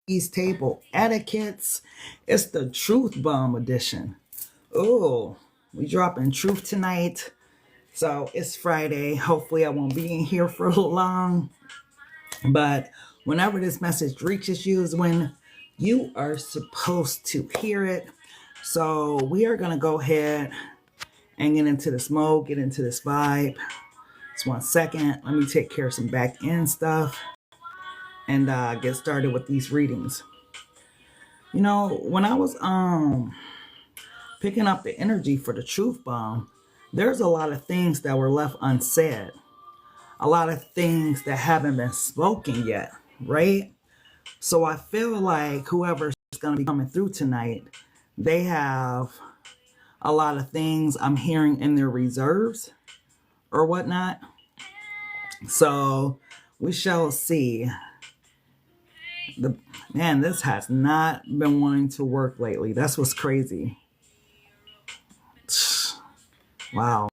These table etiquettes. It's the truth bomb edition. Oh, we dropping truth tonight. So it's Friday. Hopefully I won't be in here for long. But whenever this message reaches you is when you are supposed to hear it. So we are going to go ahead and get into this mode, get into this vibe. Just 1 second. Let me take care of some back end stuff and get started with these readings. You know, when I was picking up the energy for the truth bomb, there's a lot of things that were left unsaid. A lot of things that haven't been spoken yet, right? So I feel like whoever's going to be coming through tonight, they have a lot of things I'm hearing in their reserves or whatnot. So we shall see. Man, this has not been wanting to work lately. That's what's crazy. Wow.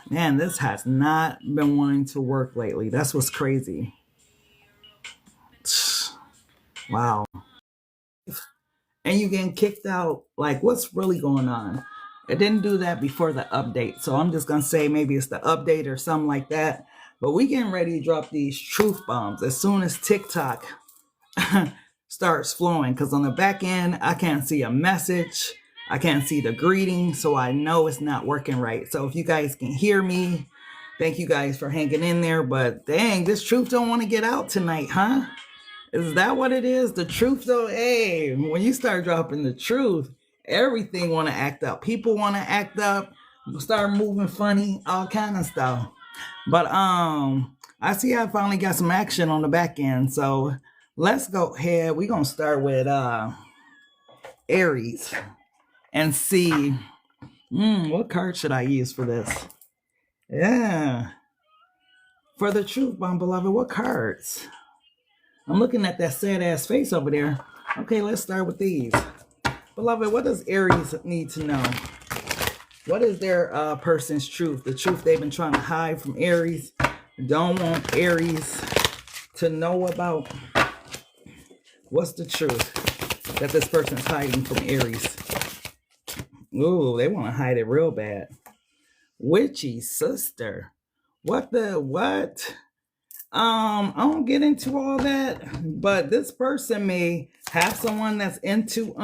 Man, this has not been wanting to work lately. That's what's crazy. Wow. And you getting kicked out. Like, what's really going on? It didn't do that before the update. So I'm just going to say maybe it's the update or something like that. But we getting ready to drop these truth bombs as soon as TikTok starts flowing. Because on the back end, I can't see a message. I can't see the greeting. So I know it's not working right. So if you guys can hear me, thank you guys for hanging in there. But dang, this truth don't want to get out tonight, huh? Is that what it is? The truth though? Hey, when you start dropping the truth, everything want to act up. People want to act up, start moving funny, all kind of stuff. But I see I finally got some action on the back end. So let's go ahead. We're going to start with Aries and see what card should I use for this? Yeah. For the truth bomb, beloved, what cards? I'm looking at that sad ass face over there. Okay, let's start with these. Beloved, what does Aries need to know? What is their person's truth? The truth they've been trying to hide from Aries. Don't want Aries to know about. What's the truth that this person's hiding from Aries? Ooh, they want to hide it real bad. Witchy sister. What? I don't get into all that, but this person may have someone that's into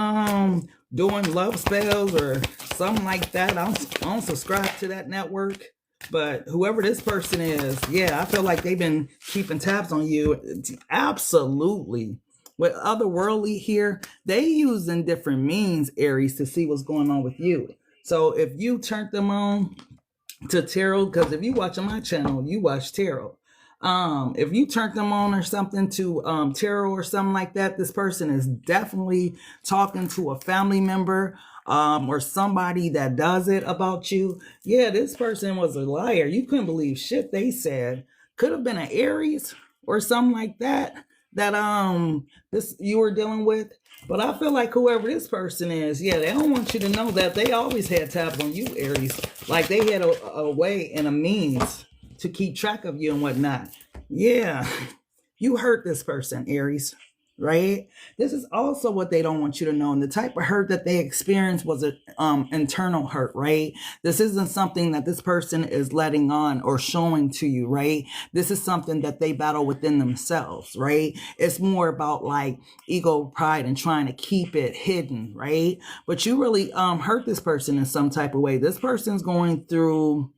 doing love spells or something like that. I don't subscribe to that network, but whoever this person is, yeah, I feel like they've been keeping tabs on you. Absolutely. With otherworldly here, they using different means, Aries, to see what's going on with you. So if you turned them on to tarot, because if you watch on my channel, you watch tarot. If you turned them on or something to tarot or something like that, this person is definitely talking to a family member or somebody that does it about you. Yeah, this person was a liar. You couldn't believe shit they said. Could have been an Aries or something like that this you were dealing with. But I feel like whoever this person is, yeah, they don't want you to know that they always had tabs on you, Aries. Like they had a way and a means to keep track of you and whatnot. Yeah, you hurt this person, Aries, right? This is also what they don't want you to know. And the type of hurt that they experienced was an internal hurt, right? This isn't something that this person is letting on or showing to you, right? This is something that they battle within themselves, right? It's more about like ego, pride, and trying to keep it hidden, right? But you really hurt this person in some type of way. This person's going through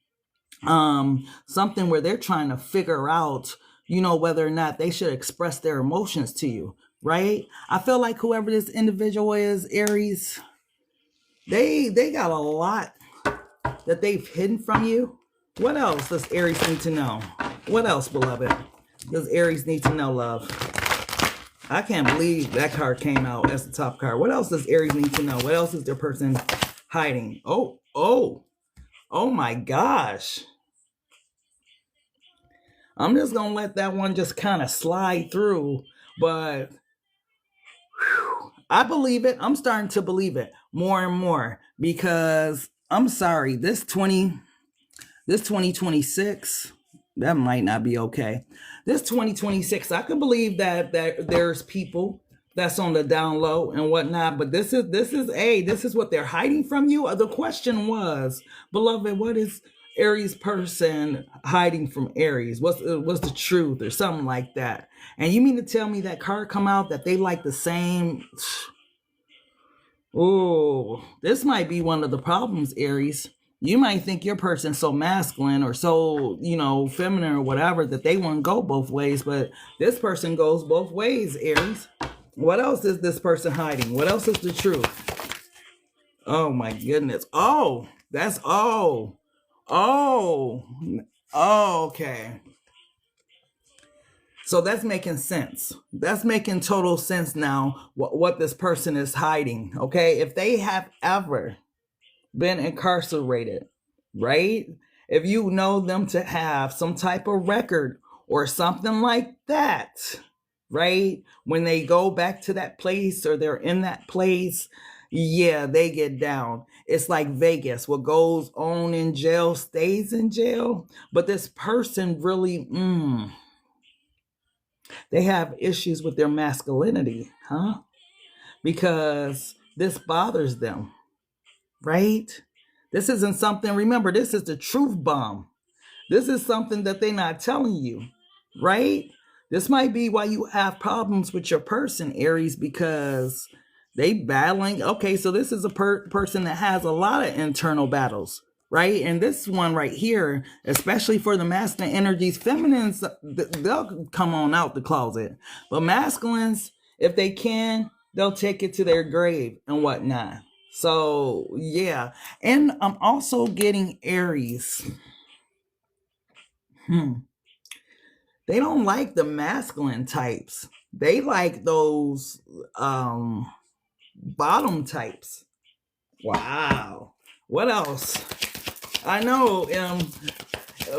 something where they're trying to figure out, you know, whether or not they should express their emotions to you, right? I feel like whoever this individual is, Aries, they got a lot that they've hidden from you. What else does Aries need to know? What else, beloved, does Aries need to know, love? I can't believe that card came out as the top card. What else does Aries need to know? What else is their person hiding? Oh my gosh. I'm just going to let that one just kind of slide through. But I believe it. I'm starting to believe it more and more. Because I'm sorry, this 2026, that might not be okay. this 2026, I can believe that there's people that's on the down low and whatnot, but this is what they're hiding from you. The question was, beloved, what is Aries person hiding from Aries? What's the truth or something like that? And you mean to tell me that card come out that they like the same? Oh, this might be one of the problems, Aries. You might think your person's so masculine or so, feminine or whatever that they want to go both ways, but this person goes both ways, Aries. What else is this person hiding? What else is the truth? Oh my goodness. Oh, that's okay. So that's making sense. That's making total sense now, what this person is hiding, okay? If they have ever been incarcerated, right? If you know them to have some type of record or something like that, right? When they go back to that place or they're in that place, yeah, they get down. It's like Vegas. What goes on in jail stays in jail. But this person really, they have issues with their masculinity, huh? Because this bothers them, right? This isn't something, remember, this is the truth bomb. This is something that they're not telling you, right? This might be why you have problems with your person, Aries, because they battling. Okay, so this is a person that has a lot of internal battles, right? And this one right here, especially for the masculine energies, feminines, they'll come on out the closet. But masculines, if they can, they'll take it to their grave and whatnot. So, yeah. And I'm also getting Aries. They don't like the masculine types. They like those bottom types. Wow. What else? I know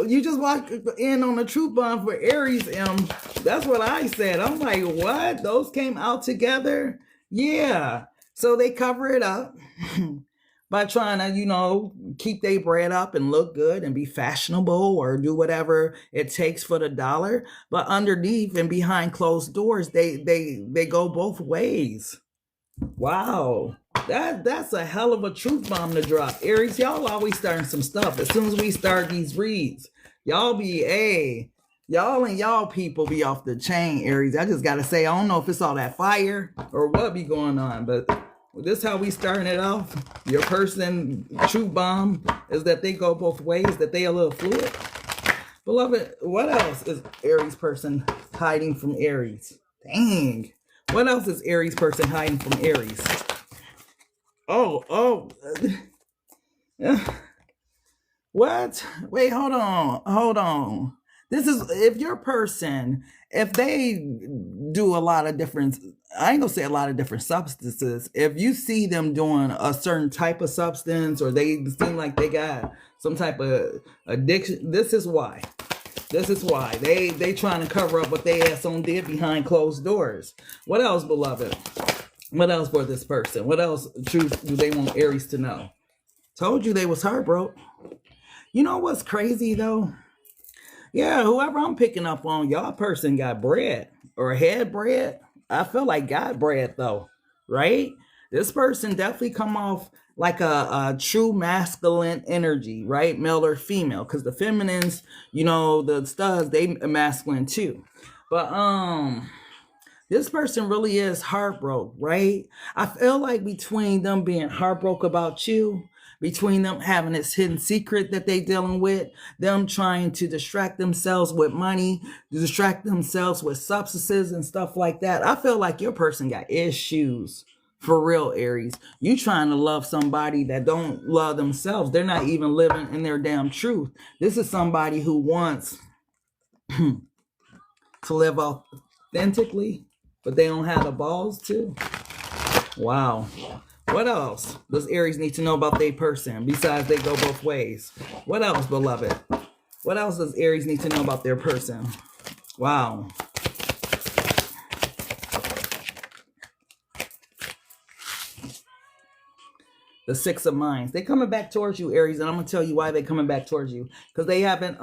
you just walked in on the truth bomb for Aries. That's what I said. I'm like, what? Those came out together? Yeah. So they cover it up by trying to, keep their bread up and look good and be fashionable or do whatever it takes for the dollar. But underneath and behind closed doors, they go both ways. Wow. That's a hell of a truth bomb to drop. Aries, y'all always starting some stuff. As soon as we start these reads, y'all and y'all people be off the chain, Aries. I just got to say, I don't know if it's all that fire or what be going on, but this is how we starting it off. Your person, truth bomb, is that they go both ways, that they a little fluid. Beloved, what else is Aries person hiding from Aries? Dang. What else is Aries person hiding from Aries? What? Wait, hold on. This is, if your person, if they do a lot of different, I ain't gonna say a lot of different substances. If you see them doing a certain type of substance or they seem like they got some type of addiction, this is why. They trying to cover up what they ass on did behind closed doors. What else, beloved? What else for this person? What else truth do they want Aries to know? Told you they was heartbroken. You know what's crazy though? Yeah, whoever I'm picking up on, y'all person got bread or had bread. I feel like got bread though, right? This person definitely come off like a true masculine energy, right? Male or female, because the feminines, the studs, they masculine too. But this person really is heartbroken, right? I feel like between them being heartbroken about you, between them having this hidden secret that they dealing with, them trying to distract themselves with money, distract themselves with substances and stuff like that. I feel like your person got issues. For real, Aries. You trying to love somebody that don't love themselves. They're not even living in their damn truth. This is somebody who wants to live authentically, but they don't have the balls to. Wow. What else does Aries need to know about their person besides they go both ways? What else, beloved? What else does Aries need to know about their person? Wow. The Six of Minds. They coming back towards you, Aries, and I'm gonna tell you why they coming back towards you. Because they haven't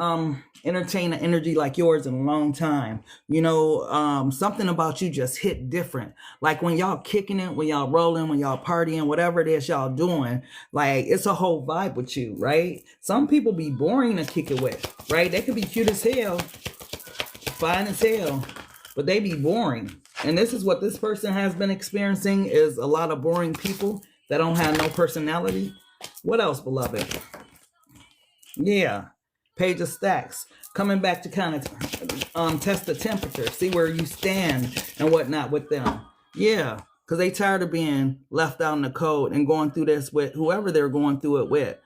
entertain an energy like yours in a long time. You know, something about you just hit different. Like when y'all kicking it, when y'all rolling, when y'all partying, whatever it is y'all doing, like it's a whole vibe with you, right? Some people be boring to kick it with, right? They could be cute as hell, fine as hell, but they be boring. And this is what this person has been experiencing, is a lot of boring people that don't have no personality. What else, beloved? Yeah, Page of Stacks. Coming back to kind of test the temperature, see where you stand and whatnot with them. Yeah, because they tired of being left out in the cold and going through this with whoever they're going through it with.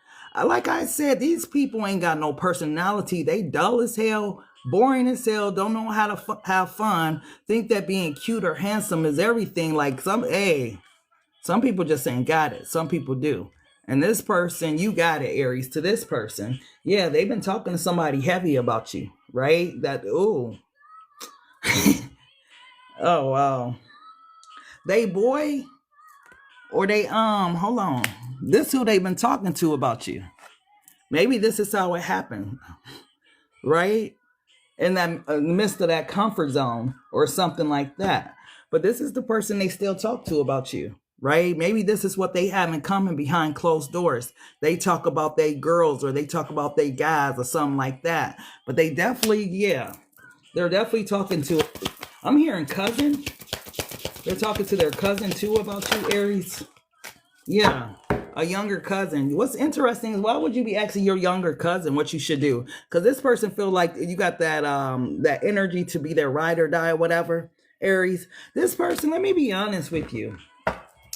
Like I said, these people ain't got no personality. They dull as hell, boring as hell, don't know how to have fun, think that being cute or handsome is everything. Like some people just ain't got it. Some people do. And this person, you got it, Aries. To this person, yeah, they've been talking to somebody heavy about you, right? That, ooh. Oh, wow. They boy, or they, hold on. This who they've been talking to about you. Maybe this is how it happened, right? In the midst of that comfort zone or something like that. But this is the person they still talk to about you, right? Maybe this is what they have in common behind closed doors. They talk about they girls, or they talk about they guys, or something like that. But they definitely, yeah, they're definitely talking to, I'm hearing cousin. They're talking to their cousin too about you, Aries. Yeah, a younger cousin. What's interesting is, why would you be asking your younger cousin what you should do? Because this person feel like you got that that energy to be their ride or die or whatever, Aries. This person, let me be honest with you.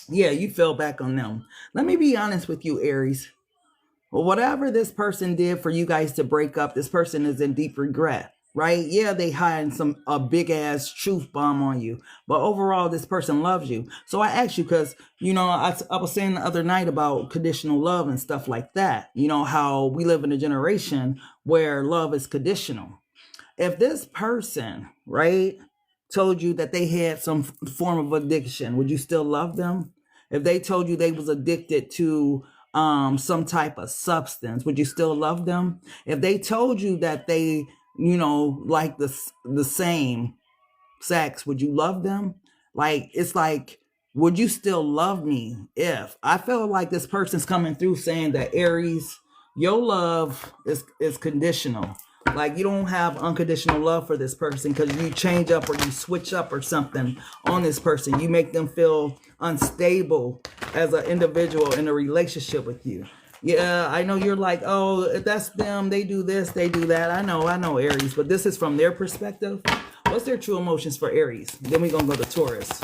Yeah, you fell back on them. Let me be honest with you, Aries. Well, whatever this person did for you guys to break up, this person is in deep regret. Right? Yeah, they hiding a big ass truth bomb on you. But overall, this person loves you. So I asked you because, you know, I was saying the other night about conditional love and stuff like that. You know, how we live in a generation where love is conditional. If this person, right, told you that they had some form of addiction, would you still love them? If they told you they was addicted to some type of substance, would you still love them? If they told you that they, you know, like the same sex, would you love them? Like, it's like, would you still love me if? I feel like this person's coming through saying that, Aries, your love is conditional. Like, you don't have unconditional love for this person because you change up or you switch up or something on this person. You make them feel unstable as an individual in a relationship with you. Yeah, I know you're like, oh, that's them. They do this, they do that. I know, Aries. But this is from their perspective. What's their true emotions for Aries? Then we're going to go to Taurus.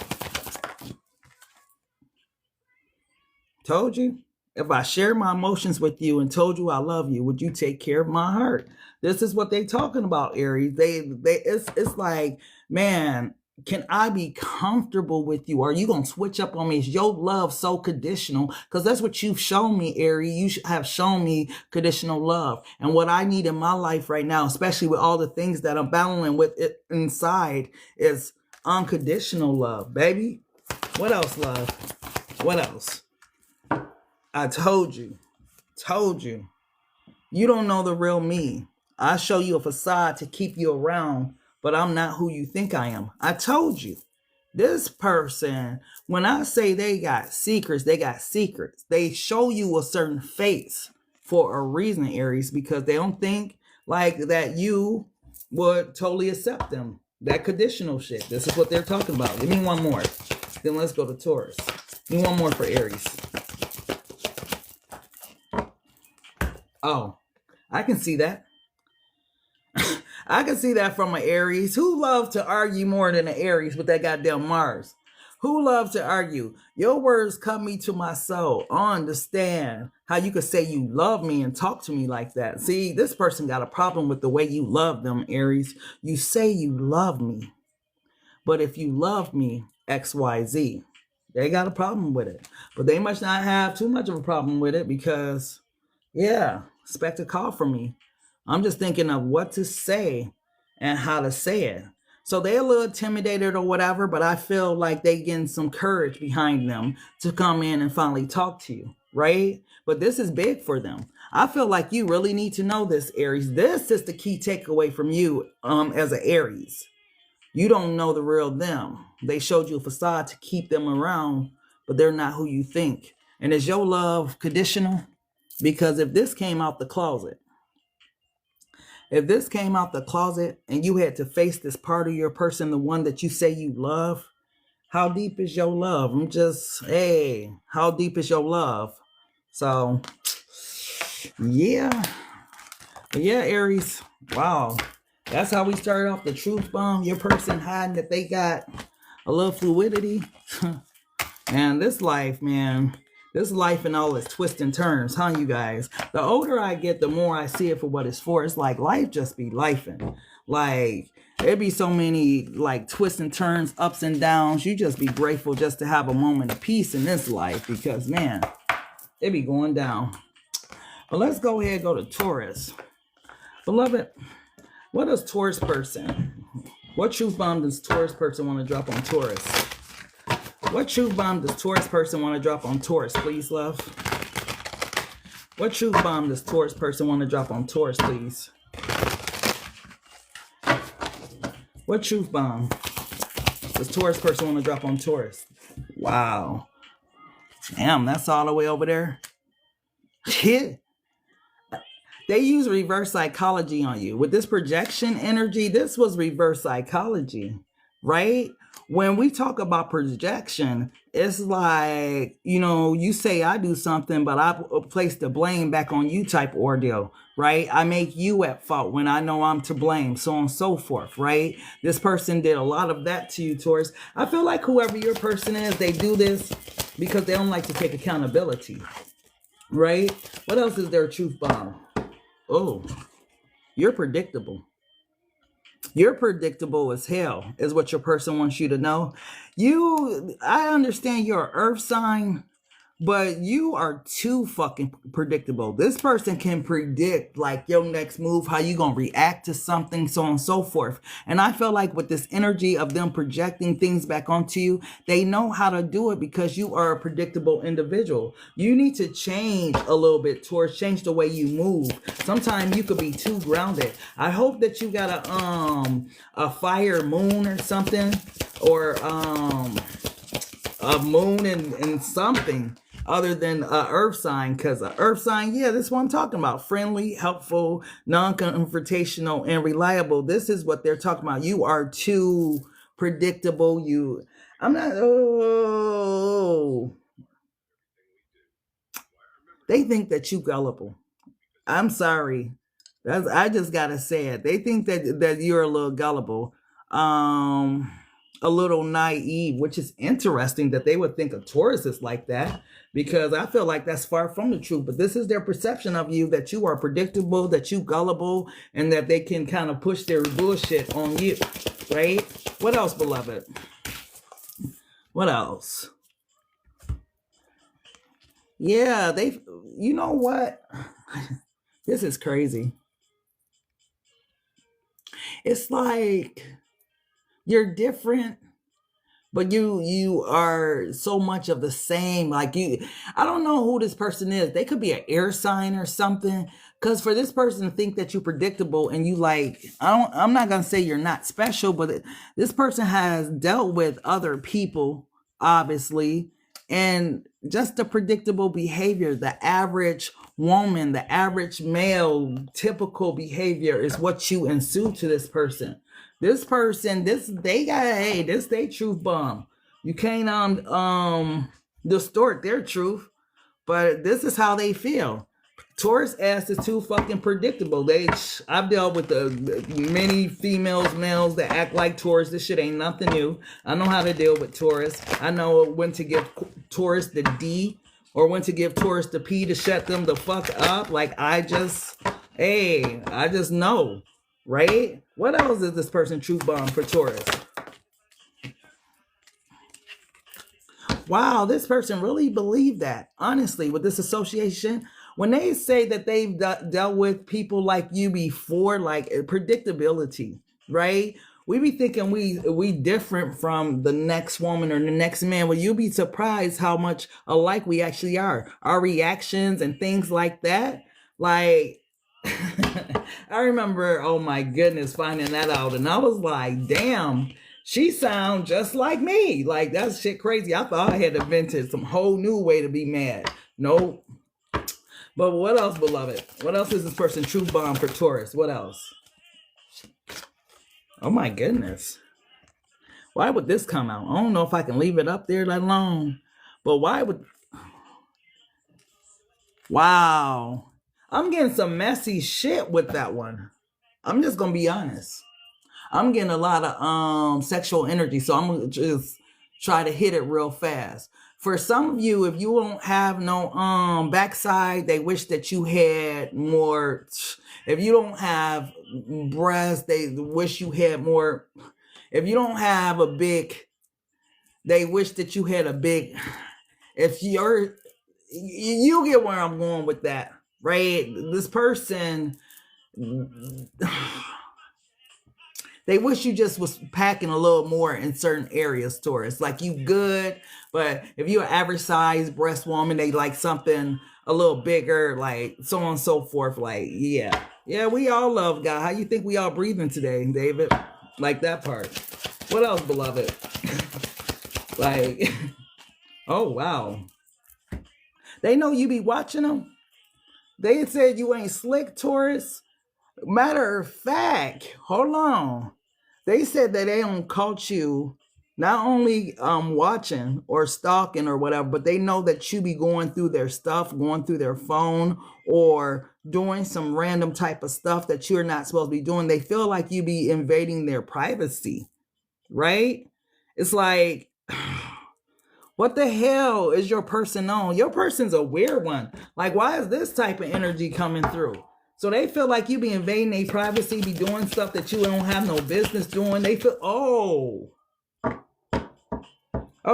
Told you. If I share my emotions with you and told you I love you, would you take care of my heart? This is what they talking about, Aries. It's like, man, can I be comfortable with you? Are you going to switch up on me? Is your love so conditional? Because that's what you've shown me, Aries. You have shown me conditional love. And what I need in my life right now, especially with all the things that I'm battling with it inside, is unconditional love, baby. What else, love? What else? I told you. You don't know the real me. I show you a facade to keep you around, but I'm not who you think I am. I told you. This person, when I say they got secrets, they got secrets. They show you a certain face for a reason, Aries, because they don't think like that you would totally accept them. That conditional shit. This is what they're talking about. Give me one more. Then let's go to Taurus. Give me one more for Aries. Oh, I can see that. I can see that from an Aries. Who loves to argue more than an Aries with that goddamn Mars? Who loves to argue? Your words cut me to my soul. I understand how you could say you love me and talk to me like that. See, this person got a problem with the way you love them, Aries. You say you love me, but if you love me, XYZ, they got a problem with it. But they must not have too much of a problem with it because, yeah, expect a call from me. I'm just thinking of what to say and how to say it. So they're a little intimidated or whatever, but I feel like they getting some courage behind them to come in and finally talk to you, right? But this is big for them. I feel like you really need to know this, Aries. This is the key takeaway from you as an Aries. You don't know the real them. They showed you a facade to keep them around, but they're not who you think. And is your love conditional? Because if this came out the closet, and you had to face this part of your person, the one that you say you love, how deep is your love? Hey, how deep is your love? So, yeah, Aries. Wow. That's how we started off the truth bomb. Your person hiding that they got a little fluidity. And this life, man, this life and all its twists and turns, huh, you guys? The older I get, the more I see it for what it's for. It's like life just be lifing. Like, there'd be so many, like, twists and turns, ups and downs. You just be grateful just to have a moment of peace in this life because, man, it be going down. But let's go ahead and go to Taurus. Beloved, what does Taurus person, what truth bomb does Taurus person want to drop on Taurus? What truth bomb does Taurus person want to drop on Taurus, please, love? What truth bomb does Taurus person want to drop on Taurus, please? What truth bomb does Taurus person want to drop on Taurus? Wow. Damn, that's all the way over there. They use reverse psychology on you. With this projection energy, this was reverse psychology, right? When we talk about projection, it's like, you know, you say I do something, but I place the blame back on you type ordeal, right? I make you at fault when I know I'm to blame, so on and so forth, right? This person did a lot of that to you, Taurus. I feel like whoever your person is, they do this because they don't like to take accountability, right? What else is their truth bomb? Oh, you're predictable. You're predictable as hell is what your person wants you to know. I understand you're an earth sign, but you are too fucking predictable. This person can predict like your next move, how you gonna react to something, so on and so forth. And I feel like with this energy of them projecting things back onto you, they know how to do it because you are a predictable individual. You need to change a little bit towards change the way you move. Sometimes you could be too grounded. I hope that you got a fire moon or something, or a moon and something other than a earth sign, because a earth sign, yeah, this is what I'm talking about. Friendly, helpful, non-confrontational, and reliable. This is what they're talking about. You are too predictable. They think that you gullible. I'm sorry. I just gotta say it. They think that you're a little gullible. A little naive, which is interesting that they would think of Taurus is like that, because I feel like that's far from the truth. But this is their perception of you, that you are predictable, that you gullible, and that they can kind of push their bullshit on you, right? What else, beloved? What else? Yeah, you know what? This is crazy. It's like you're different, but you are so much of the same. Like I don't know who this person is. They could be an air sign or something. Because for this person to think that you're predictable and you like, I'm not gonna say you're not special, but this person has dealt with other people, obviously, and just the predictable behavior, the average woman, the average male, typical behavior is what you ensue to this person. This person, this they truth bomb. You can't distort their truth, but this is how they feel. Taurus ass is too fucking predictable. I've dealt with the many females, males that act like Taurus. This shit ain't nothing new. I know how to deal with Taurus. I know when to give Taurus the D or when to give Taurus the P to shut them the fuck up. Like I just know, right? What else is this person truth bomb for Taurus? Wow, this person really believed that. Honestly, with this association, when they say that they've dealt with people like you before, like predictability, right? We be thinking we different from the next woman or the next man. Well, you'll be surprised how much alike we actually are. Our reactions and things like that. Like, I remember, oh my goodness, finding that out. And I was like, damn, she sounds just like me. Like, that's shit crazy. I thought I had invented some whole new way to be mad. Nope. But what else, beloved? What else is this person? Truth bomb for Taurus. What else? Oh my goodness. Why would this come out? I don't know if I can leave it up there that long. But why would... Wow. I'm getting some messy shit with that one. I'm just going to be honest. I'm getting a lot of sexual energy. So I'm going to just try to hit it real fast. For some of you, if you don't have no backside, they wish that you had more. If you don't have breasts, they wish you had more. If you don't have a big, they wish that you had a big. If you're, you get where I'm going with that, right? This person, they wish you just was packing a little more in certain areas, Taurus. Like, you good, but if you're an average size breast woman, they like something a little bigger, like so on and so forth. Like, yeah. Yeah, we all love God. How you think we all breathing today, David? Like that part. What else, beloved? Like, oh, wow. They know you be watching them. They said you ain't slick, Taurus. Matter of fact, hold on. They said that they don't caught you not only watching or stalking or whatever, but they know that you be going through their stuff, going through their phone, or doing some random type of stuff that you're not supposed to be doing. They feel like you be invading their privacy, right? It's like, what the hell is your person on? Your person's a weird one. Like, why is this type of energy coming through? So they feel like you be invading their privacy, be doing stuff that you don't have no business doing. They feel, oh,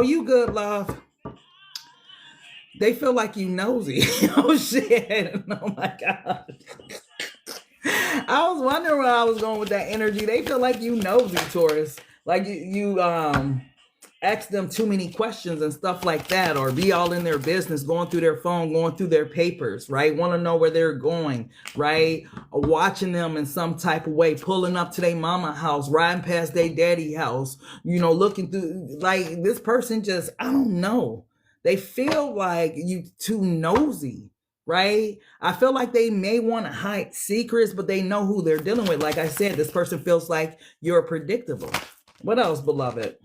you good, love. They feel like you nosy. Oh, shit. Oh, my God. I was wondering where I was going with that energy. They feel like you nosy, Taurus. Like you ask them too many questions and stuff like that, or be all in their business, going through their phone, going through their papers, right? Want to know where they're going, right? Watching them in some type of way, pulling up to their mama house, riding past their daddy house, you know, looking through, like, this person just, I don't know. They feel like you too nosy, right? I feel like they may want to hide secrets, but they know who they're dealing with. Like I said, this person feels like you're predictable. What else, beloved?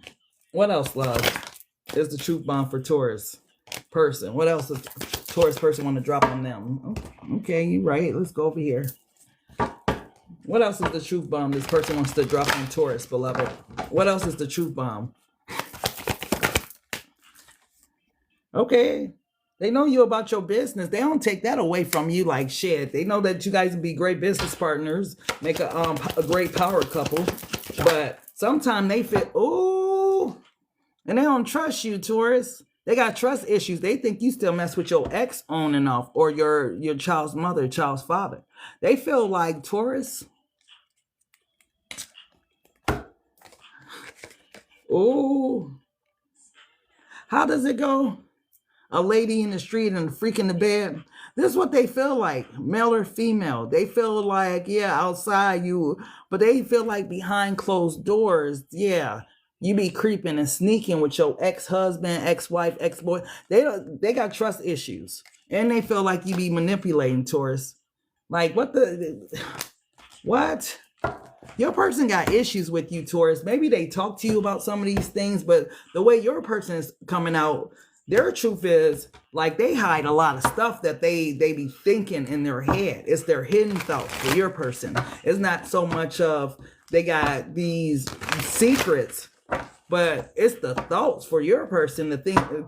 What else, love, is the truth bomb for Taurus person? What else does Taurus person want to drop on them? Okay, you're right. Let's go over here. What else is the truth bomb this person wants to drop on Taurus, beloved? What else is the truth bomb? Okay. They know you about your business. They don't take that away from you like shit. They know that you guys will be great business partners, make a great power couple. But sometimes they feel, ooh, and they don't trust you, Taurus. They got trust issues. They think you still mess with your ex on and off, or your child's mother, child's father. They feel like, Taurus, ooh, how does it go? A lady in the street and a freak in the bed. This is what they feel like, male or female. They feel like, yeah, outside you, but they feel like behind closed doors, yeah, you be creeping and sneaking with your ex-husband, ex-wife, ex-boy. They got trust issues. And they feel like you be manipulating, Taurus. Like, what? Your person got issues with you, Taurus. Maybe they talk to you about some of these things, but the way your person is coming out, their truth is, like, they hide a lot of stuff that they be thinking in their head. It's their hidden thoughts for your person. It's not so much of they got these secrets, but it's the thoughts for your person, the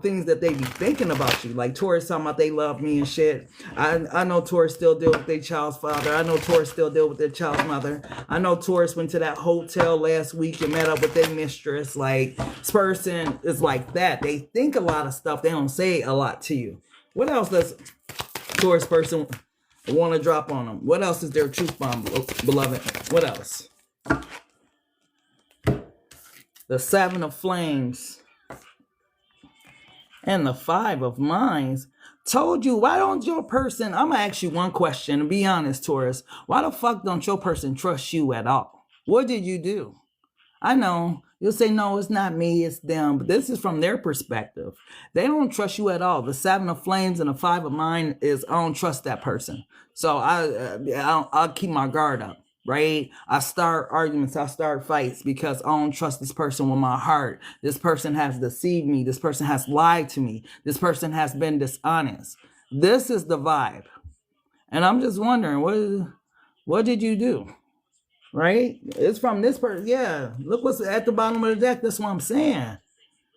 things that they be thinking about you. Like Taurus talking about they love me and shit. I know Taurus still deal with their child's father. I know Taurus still deal with their child's mother. I know Taurus went to that hotel last week and met up with their mistress. Like, this person is like that. They think a lot of stuff. They don't say a lot to you. What else does Taurus person want to drop on them? What else is their truth bomb, beloved? What else? The Seven of Flames. And the 5 of Minds. Told you, why don't your person, I'm going to ask you one question, and be honest, Taurus. Why the fuck don't your person trust you at all? What did you do? I know you'll say, no, it's not me, it's them. But this is from their perspective. They don't trust you at all. The 7 of Flames and the 5 of Mind is, I don't trust that person. So I'll keep my guard up, right? I start arguments, I start fights because I don't trust this person with my heart. This person has deceived me. This person has lied to me. This person has been dishonest. This is the vibe. And I'm just wondering, what did you do? Right? It's from this person. Yeah. Look what's at the bottom of the deck. That's what I'm saying.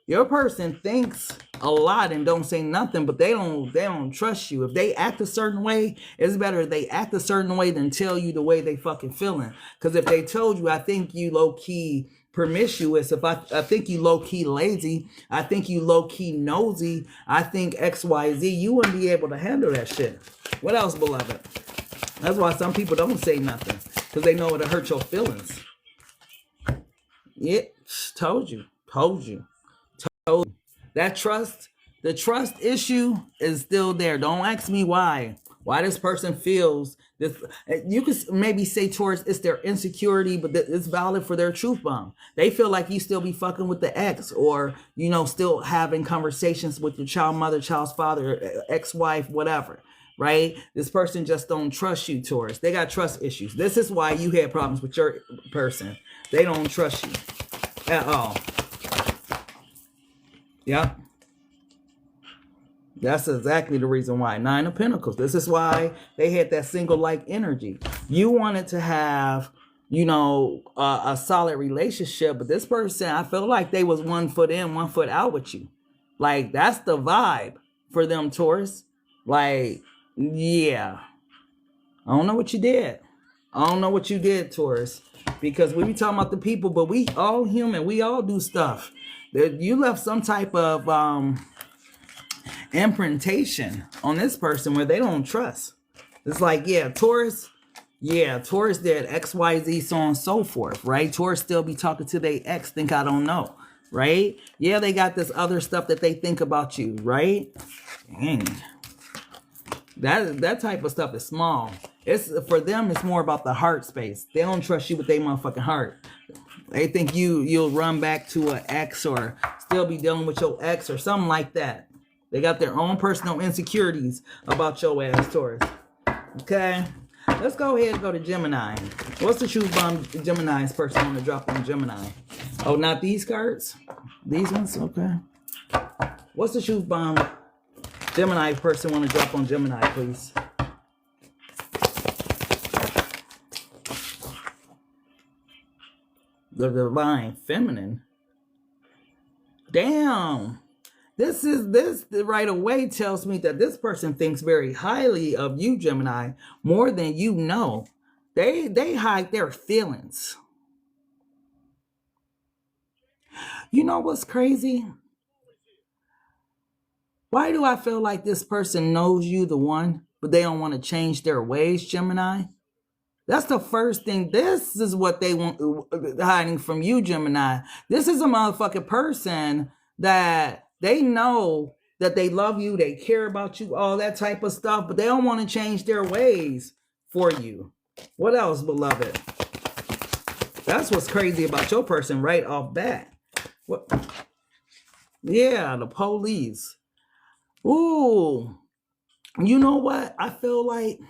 Your person thinks a lot and don't say nothing, but they don't trust you. If they act a certain way, it's better if they act a certain way than tell you the way they fucking feeling. Because if they told you, I think you low-key promiscuous, if I think you low-key lazy, I think you low-key nosy, I think XYZ, you wouldn't be able to handle that shit. What else, beloved? That's why some people don't say nothing. Because they know it'll hurt your feelings. Yeah, told you. That trust, the trust issue is still there. Don't ask me why. Why this person feels this. You could maybe say towards it's their insecurity, but it's valid for their truth bomb. They feel like you still be fucking with the ex, or still having conversations with your child mother, child's father, ex-wife, whatever. Right? This person just don't trust you, Taurus. They got trust issues. This is why you had problems with your person. They don't trust you at all. Yeah. That's exactly the reason why. 9 of Pentacles. This is why they had that single-like energy. You wanted to have, a solid relationship, but this person, I feel like they was 1 foot in, 1 foot out with you. Like, that's the vibe for them, Taurus. Like, yeah. I don't know what you did. Taurus. Because we be talking about the people, but we all human. We all do stuff. You left some type of imprintation on this person where they don't trust. It's like, Taurus did XYZ, so on and so forth, right? Taurus still be talking to their ex, think I don't know, right? Yeah, they got this other stuff that they think about you, right? Dang. That type of stuff is small. It's for them, it's more about the heart space. They don't trust you with their motherfucking heart. They think you'll run back to an ex or still be dealing with your ex or something like that. They got their own personal insecurities about your ass, Taurus. Okay? Let's go ahead and go to Gemini. What's the truth bomb Gemini's person want to drop on Gemini? Oh, not these cards? These ones? Okay. What's the truth bomb Gemini person want to drop on Gemini, please? The Divine Feminine. Damn. This right away tells me that this person thinks very highly of you, Gemini, more than you know. They hide their feelings. You know what's crazy? Why do I feel like this person knows you, the one, but they don't want to change their ways, Gemini? That's the first thing. This is what they want hiding from you, Gemini. This is a motherfucking person that they know that they love you, they care about you, all that type of stuff, but they don't want to change their ways for you. What else, beloved? That's what's crazy about your person right off bat. What? Yeah, the police. Ooh. You know what? I feel like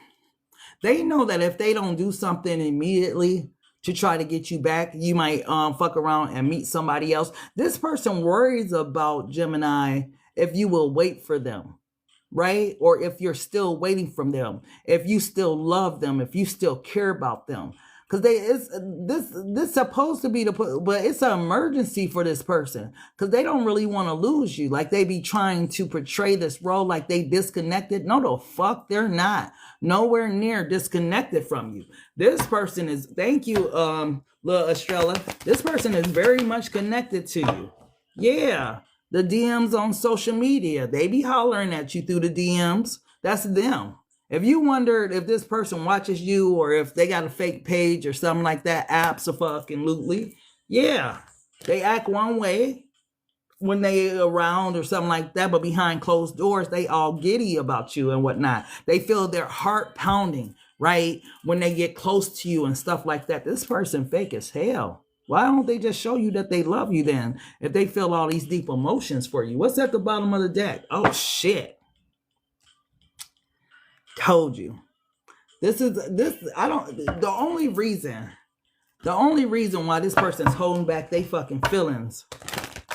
they know that if they don't do something immediately to try to get you back, you might fuck around and meet somebody else. This person worries about, Gemini, if you will wait for them, right? Or if you're still waiting for them, if you still love them, if you still care about them. Because this supposed to be but it's an emergency for this person because they don't really want to lose you. Like they be trying to portray this role like they disconnected. No, the fuck they're not. Nowhere near disconnected from you. This person is, thank you, little Estrella. This person is very much connected to you. Yeah, the DMs on social media, they be hollering at you through the DMs. That's them. If you wondered if this person watches you or if they got a fake page or something like that, absolutely. Yeah, they act one way when they around or something like that, but behind closed doors, they all giddy about you and whatnot. They feel their heart pounding, right? When they get close to you and stuff like that. This person fake as hell. Why don't they just show you that they love you then? If they feel all these deep emotions for you. What's at the bottom of the deck? Oh shit. Told you. The only reason why this person's holding back their fucking feelings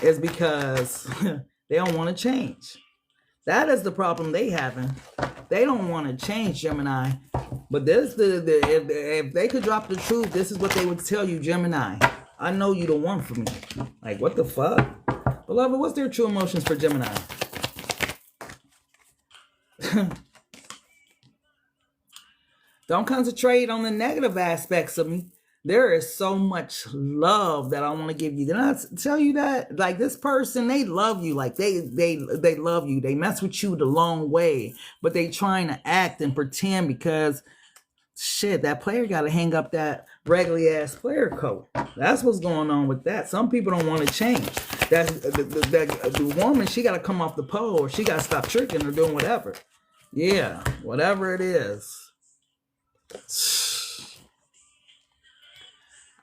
is because they don't want to change. That is the problem they having. They don't want to change, Gemini. But if they could drop the truth, this is what they would tell you, Gemini. I know you the one for me. Like, what the fuck? Beloved, what's their true emotions for Gemini? Don't concentrate on the negative aspects of me. There is so much love that I want to give you. Did I tell you that? Like, this person, they love you. Like, they love you. They mess with you the long way. But they trying to act and pretend because, shit, that player got to hang up that regular-ass player coat. That's what's going on with that. Some people don't want to change. The woman, she got to come off the pole or she got to stop tricking or doing whatever. Yeah, whatever it is.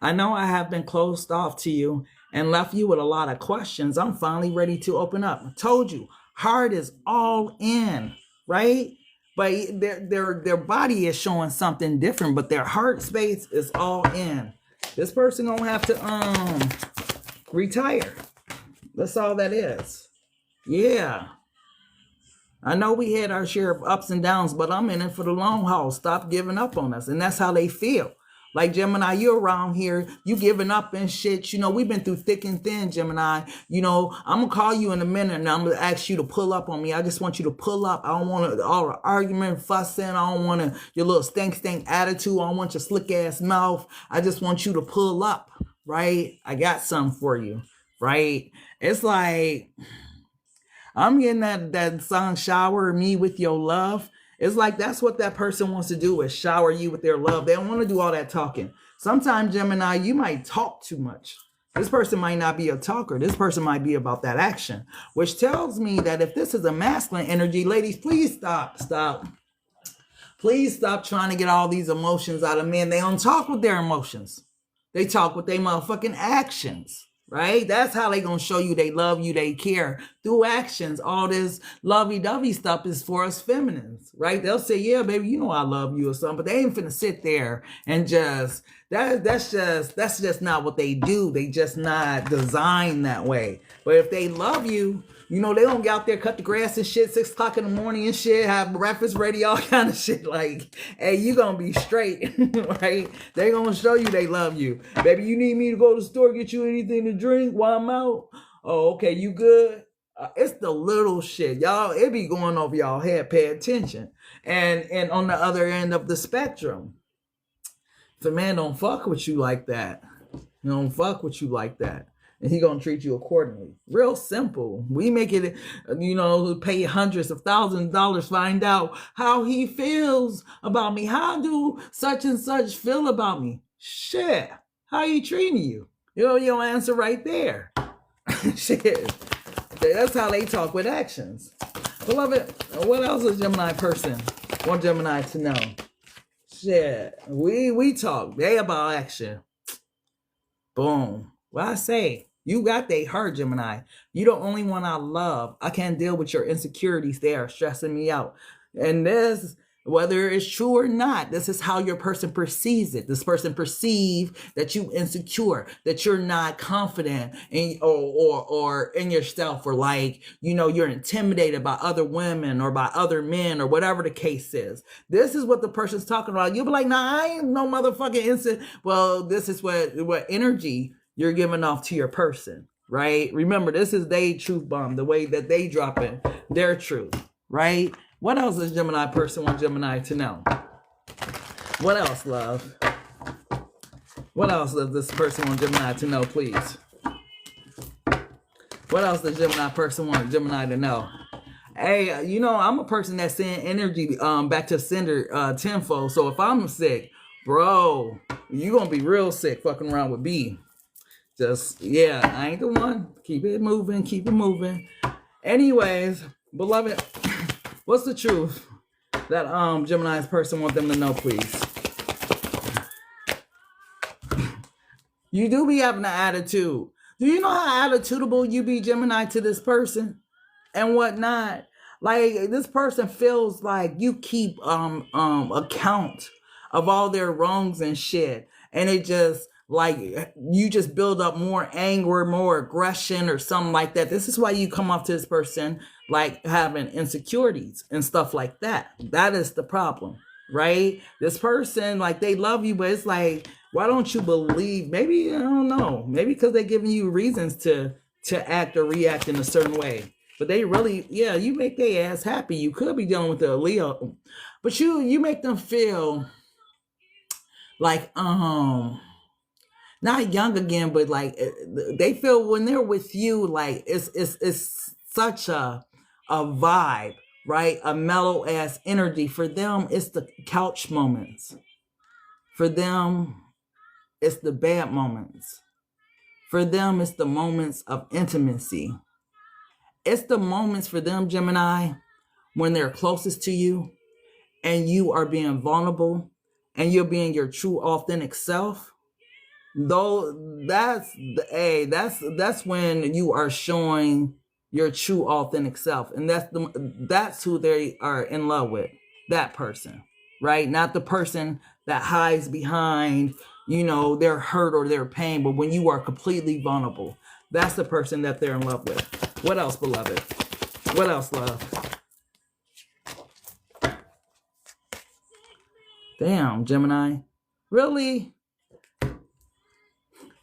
I know I have been closed off to you and left you with a lot of questions. I'm finally ready to open up. I told you, heart is all in, right? But their body is showing something different, but their heart space is all in. This person gonna have to retire. That's all that is. Yeah. I know we had our share of ups and downs, but I'm in it for the long haul. Stop giving up on us. And that's how they feel. Like, Gemini, you're around here, you giving up and shit. You know, we've been through thick and thin, Gemini. You know, I'm going to call you in a minute and I'm going to ask you to pull up on me. I just want you to pull up. I don't want all the argument, fussing. I don't want your little stank attitude. I don't want your slick ass mouth. I just want you to pull up, right? I got something for you, right? It's like, I'm getting that song, Shower Me With Your Love. It's like that's what that person wants to do, is shower you with their love. They don't want to do all that talking. Sometimes, Gemini, you might talk too much. This person might not be a talker. This person might be about that action, which tells me that if this is a masculine energy, ladies, please stop. Please stop trying to get all these emotions out of men. They don't talk with their emotions. They talk with their motherfucking actions. Right? That's how they gonna show you they love you, they care, through actions. All this lovey-dovey stuff is for us feminines, right? They'll say, yeah, baby, you know I love you or something, but they ain't finna sit there and just, that's just not what they do. They just not designed that way. But if they love you, you know, they don't get out there, cut the grass and shit, 6 o'clock in the morning and shit, have breakfast ready, all kind of shit. Like, hey, you gonna be straight, right? They gonna show you they love you. Baby, you need me to go to the store, get you anything to drink while I'm out? Oh, okay, you good? It's the little shit. Y'all, it be going over y'all head, pay attention. And on the other end of the spectrum, if a man don't fuck with you like that, he don't fuck with you like that, and he gonna treat you accordingly. Real simple. We make it, you know, pay hundreds of thousands of dollars, find out how he feels about me. How do such and such feel about me? Shit. How he treating you? You know, your answer right there. Shit. That's how they talk with actions. Beloved, what else is Gemini person want Gemini to know? Shit. We talk. They about action. Boom. What I say? You got they hurt, Gemini. You the only one I love. I can't deal with your insecurities. They are stressing me out. And this, whether it's true or not, this is how your person perceives it. This person perceives that you insecure, that you're not confident in or in yourself, or like, you know, you're intimidated by other women or by other men or whatever the case is. This is what the person's talking about. You'll be like, nah, I ain't no motherfucking Well, this is what energy you're giving off to your person, right? Remember, this is their truth bomb, the way that they drop in their truth, right? What else does Gemini person want Gemini to know? What else, love? What else does this person want Gemini to know, please? What else does Gemini person want Gemini to know? Hey, you know, I'm a person that send energy back to sender tenfold. So if I'm sick, bro, you gonna be real sick fucking around with B. Just, yeah, I ain't the one. Keep it moving, keep it moving. Anyways, beloved, what's the truth that Gemini's person want them to know, please? You do be having an attitude. Do you know how attitudable you be, Gemini, to this person and whatnot? Like, this person feels like you keep account of all their wrongs and shit, and it just like you just build up more anger, more aggression, or something like that. This is why you come off to this person like having insecurities and stuff like that. That is the problem, right? This person, like, they love you, but it's like, why don't you believe? Maybe, I don't know, maybe because they're giving you reasons to act or react in a certain way. But they really, yeah, you make their ass happy. You could be dealing with the Leo, but you make them feel like not young again, but like they feel when they're with you, like it's such a vibe, right? A mellow ass energy. For them, it's the couch moments. For them, it's the bad moments. For them, it's the moments of intimacy. It's the moments for them, Gemini, when they're closest to you and you are being vulnerable and you're being your true authentic self. Though that's when you are showing your true authentic self. And that's who they are in love with. That person, right? Not the person that hides behind, their hurt or their pain, but when you are completely vulnerable, that's the person that they're in love with. What else, beloved? What else, love? Damn, Gemini. Really?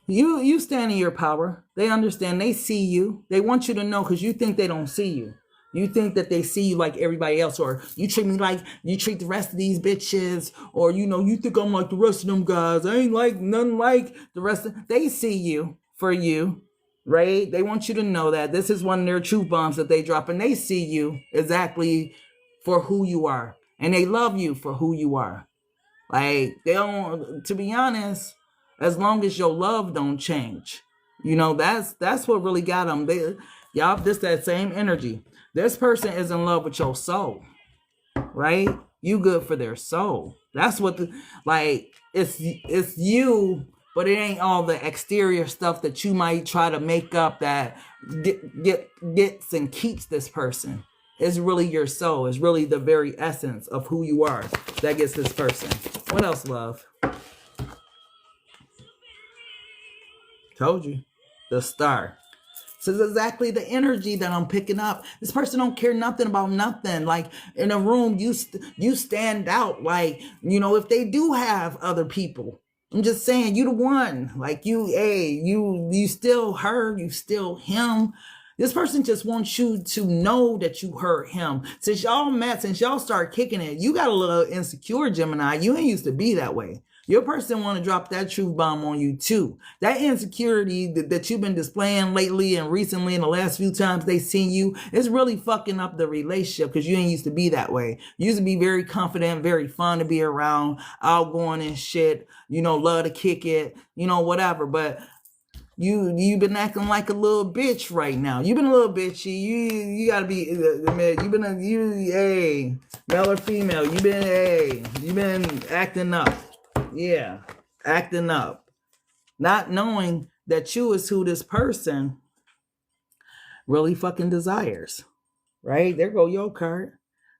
You stand in your power. They understand. They see you. They want you to know, because you think they don't see you. You think that they see you like everybody else, or you treat me like you treat the rest of these bitches, or you think I'm like the rest of them guys. I ain't like nothing like the rest of. They see you for you, right? They want you to know that this is one of their truth bombs that they drop, and they see you exactly for who you are, and they love you for who you are. Like, they don't. To be honest, as long as your love don't change, that's what really got them. Y'all, this that same energy. This person is in love with your soul, right? You good for their soul. That's what it's you, but it ain't all the exterior stuff that you might try to make up that gets and keeps this person. It's really your soul. It's really the very essence of who you are that gets this person. What else, love? Told you. The Star. This is exactly the energy that I'm picking up. This person don't care nothing about nothing. Like, in a room, you stand out. Like, if they do have other people, I'm just saying, you the one. Like, you still her, you still him. This person just wants you to know that you hurt him. Since y'all met, since y'all start kicking it, you got a little insecure, Gemini. You ain't used to be that way. Your person want to drop that truth bomb on you too. That insecurity that you've been displaying lately and recently in the last few times they seen you, it's really fucking up the relationship, because you ain't used to be that way. You used to be very confident, very fun to be around, outgoing and shit, love to kick it, whatever. But you've been acting like a little bitch right now. You've been a little bitchy. You gotta be, male or female, you've been acting up. Yeah, acting up. Not knowing that you is who this person really fucking desires. Right? There go your card.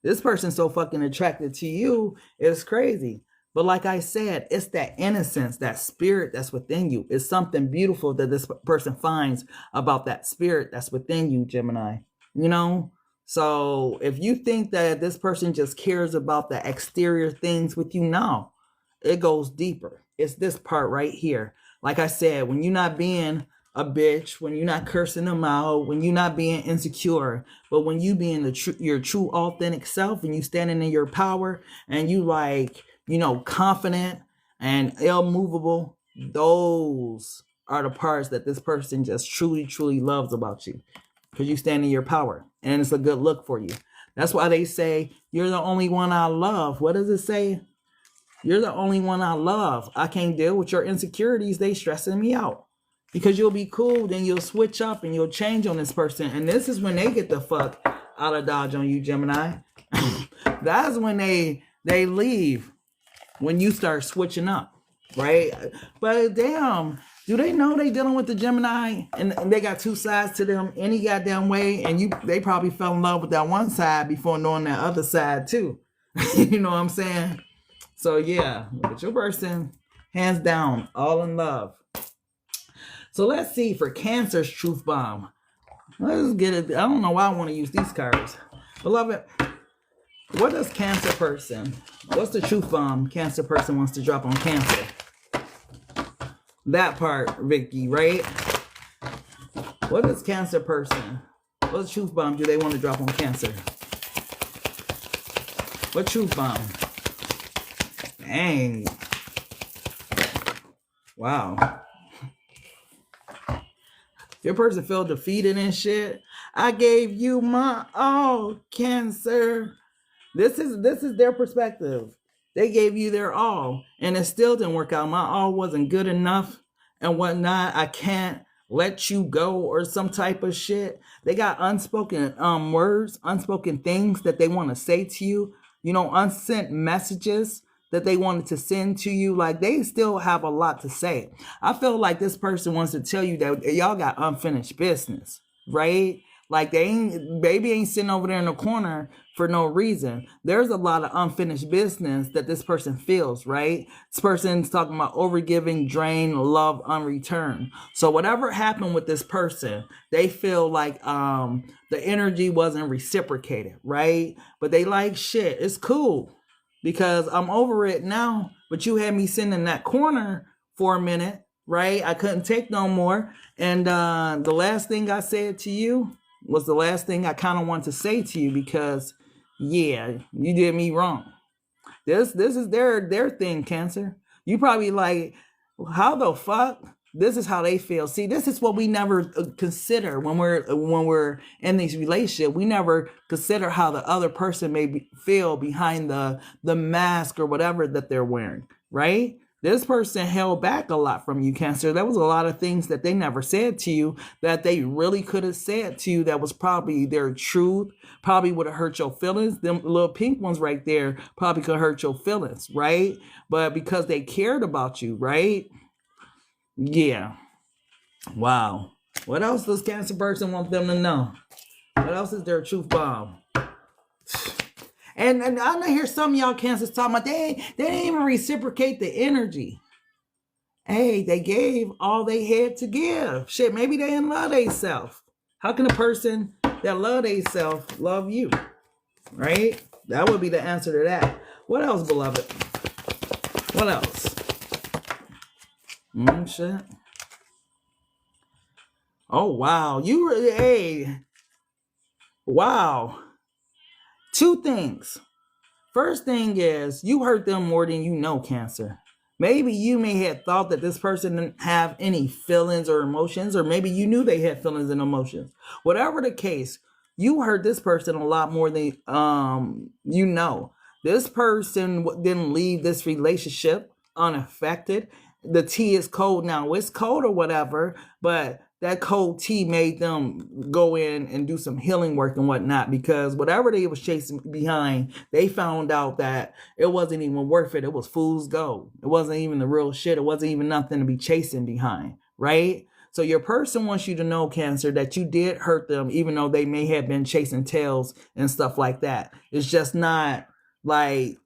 This person's so fucking attracted to you, it's crazy. But like I said, it's that innocence, that spirit that's within you. It's something beautiful that this person finds about that spirit that's within you, Gemini. So if you think that this person just cares about the exterior things with you, no. It goes deeper. It's this part right here. Like I said, when you're not being a bitch, when you're not cursing them out, when you're not being insecure, but when you being your true authentic self, and you standing in your power, and you confident and immovable, those are the parts that this person just truly, truly loves about you, because you stand in your power, and it's a good look for you. That's why they say, you're the only one I love. What does it say? You're the only one I love. I can't deal with your insecurities. They stressing me out. because you'll be cool, then you'll switch up and you'll change on this person. And this is when they get the fuck out of Dodge on you, Gemini. That's when they leave, when you start switching up, right? But damn, do they know they dealing with the Gemini and they got two sides to them any goddamn way? And they probably fell in love with that one side before knowing that other side too. You know what I'm saying? So yeah, with your person, hands down, all in love. So let's see for Cancer's truth bomb. Let's get it. I don't know why I want to use these cards. Beloved, what does Cancer person, what's the truth bomb Cancer person wants to drop on Cancer? That part, Vicky, right? What does Cancer person, what truth bomb do they want to drop on Cancer? What truth bomb? Dang. Wow. Your person felt defeated and shit. I gave you my all, Cancer. This is their perspective. They gave you their all, and it still didn't work out. My all wasn't good enough and whatnot. I can't let you go or some type of shit. They got unspoken words, unspoken things that they want to say to you. You know, unsent messages that they wanted to send to you. Like, they still have a lot to say. I feel like this person wants to tell you that y'all got unfinished business, right? Like, baby ain't sitting over there in the corner for no reason. There's a lot of unfinished business that this person feels, right? This person's talking about overgiving, drain, love, unreturned. So whatever happened with this person, they feel like the energy wasn't reciprocated, right? But they like, shit, it's cool because I'm over it now. But you had me sitting in that corner for a minute, right? I couldn't take no more. And the last thing I said to you was the last thing I kind of want to say to you because, yeah, you did me wrong. This is their thing, Cancer. You probably like, how the fuck? This is how they feel. See, this is what we never consider when we're in these relationships. We never consider how the other person may feel behind the mask or whatever that they're wearing, right? This person held back a lot from you, Cancer. There was a lot of things that they never said to you that they really could have said to you that was probably their truth, probably would have hurt your feelings. Them little pink ones right there probably could hurt your feelings, right? But because they cared about you, right? Yeah. Wow. What else does Cancer person want them to know? What else is their truth bomb? And I hear some of y'all Cancers talking about they didn't even reciprocate the energy. Hey, they gave all they had to give. Shit, maybe they didn't love themselves. How can a person that love themselves love you? Right? That would be the answer to that. What else, beloved? What else? Shit. Oh, wow. Hey. Wow. Two things. First thing is, you hurt them more than you know, Cancer. Maybe you may have thought that this person didn't have any feelings or emotions, or maybe you knew they had feelings and emotions. Whatever the case, you hurt this person a lot more than you know. This person didn't leave this relationship unaffected. The tea is cold now. It's cold or whatever, but that cold tea made them go in and do some healing work and whatnot, because whatever they was chasing behind, they found out that it wasn't even worth it. It was fool's gold. It wasn't even the real shit. It wasn't even nothing to be chasing behind, right? So your person wants you to know, Cancer, that you did hurt them, even though they may have been chasing tails and stuff like that. It's just not like,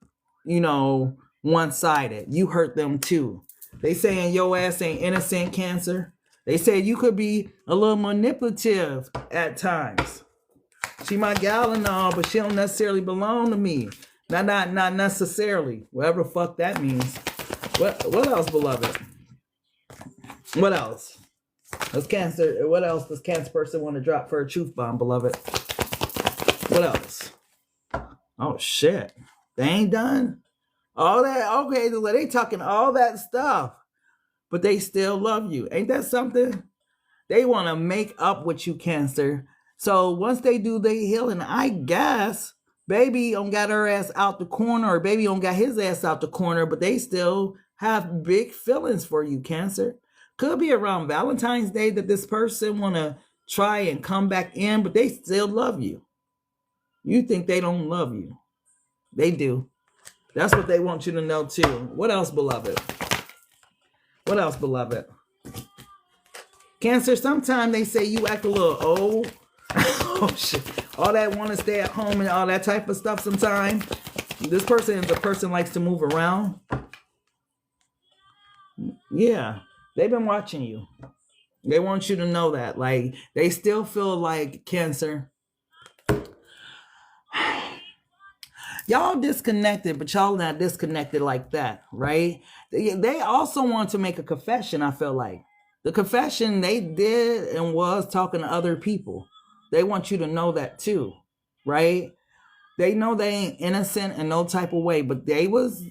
you know, one-sided. You hurt them too. They saying your ass ain't innocent, Cancer. They say you could be a little manipulative at times. She my gal and all, but she don't necessarily belong to me. Not necessarily. Whatever the fuck that means. What else, beloved? What else? What else does Cancer person want to drop for a truth bomb, beloved? What else? Oh shit. They ain't done? All that, okay, they talking all that stuff. But they still love you. Ain't that something? They want to make up with you, Cancer. So once they do their healing, I guess baby don't got her ass out the corner, or baby don't got his ass out the corner, but they still have big feelings for you, Cancer. Could be around Valentine's Day that this person want to try and come back in, but they still love you. You think they don't love you. They do. That's what they want you to know too. What else, beloved? What else, beloved? Cancer, sometimes they say you act a little old. Oh, shit. All that want to stay at home and all that type of stuff sometimes. This person is a person likes to move around. Yeah. They've been watching you. They want you to know that. Like, they still feel like, Cancer, y'all disconnected, but y'all not disconnected like that, right? They also want to make a confession, I feel like. The confession they did and was talking to other people. They want you to know that too, right? They know they ain't innocent in no type of way, but they was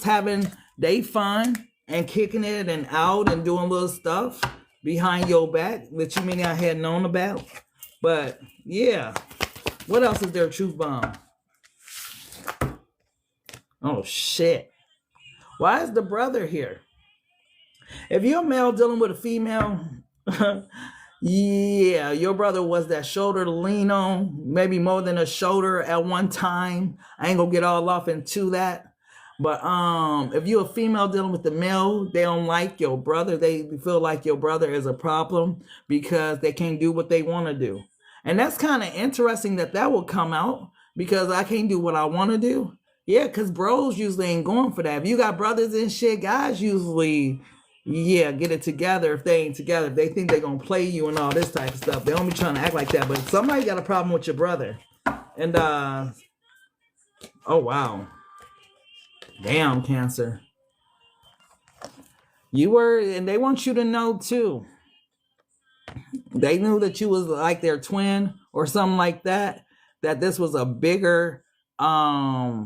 having they fun and kicking it and out and doing little stuff behind your back that you may not have known about. But yeah, what else is there, truth bomb? Oh shit. Why is the brother here? If you're a male dealing with a female, yeah, your brother was that shoulder to lean on, maybe more than a shoulder at one time. I ain't gonna get all off into that. But if you're a female dealing with the male, they don't like your brother. They feel like your brother is a problem because they can't do what they want to do. And that's kind of interesting that will come out because I can't do what I want to do. Yeah, because bros usually ain't going for that. If you got brothers and shit, guys usually, yeah, get it together if they ain't together. If they think they're going to play you and all this type of stuff, they don't be trying to act like that. But somebody got a problem with your brother. And, oh, wow. Damn, Cancer. You were, and they want you to know, too. They knew that you was like their twin or something like that. That this was a bigger, or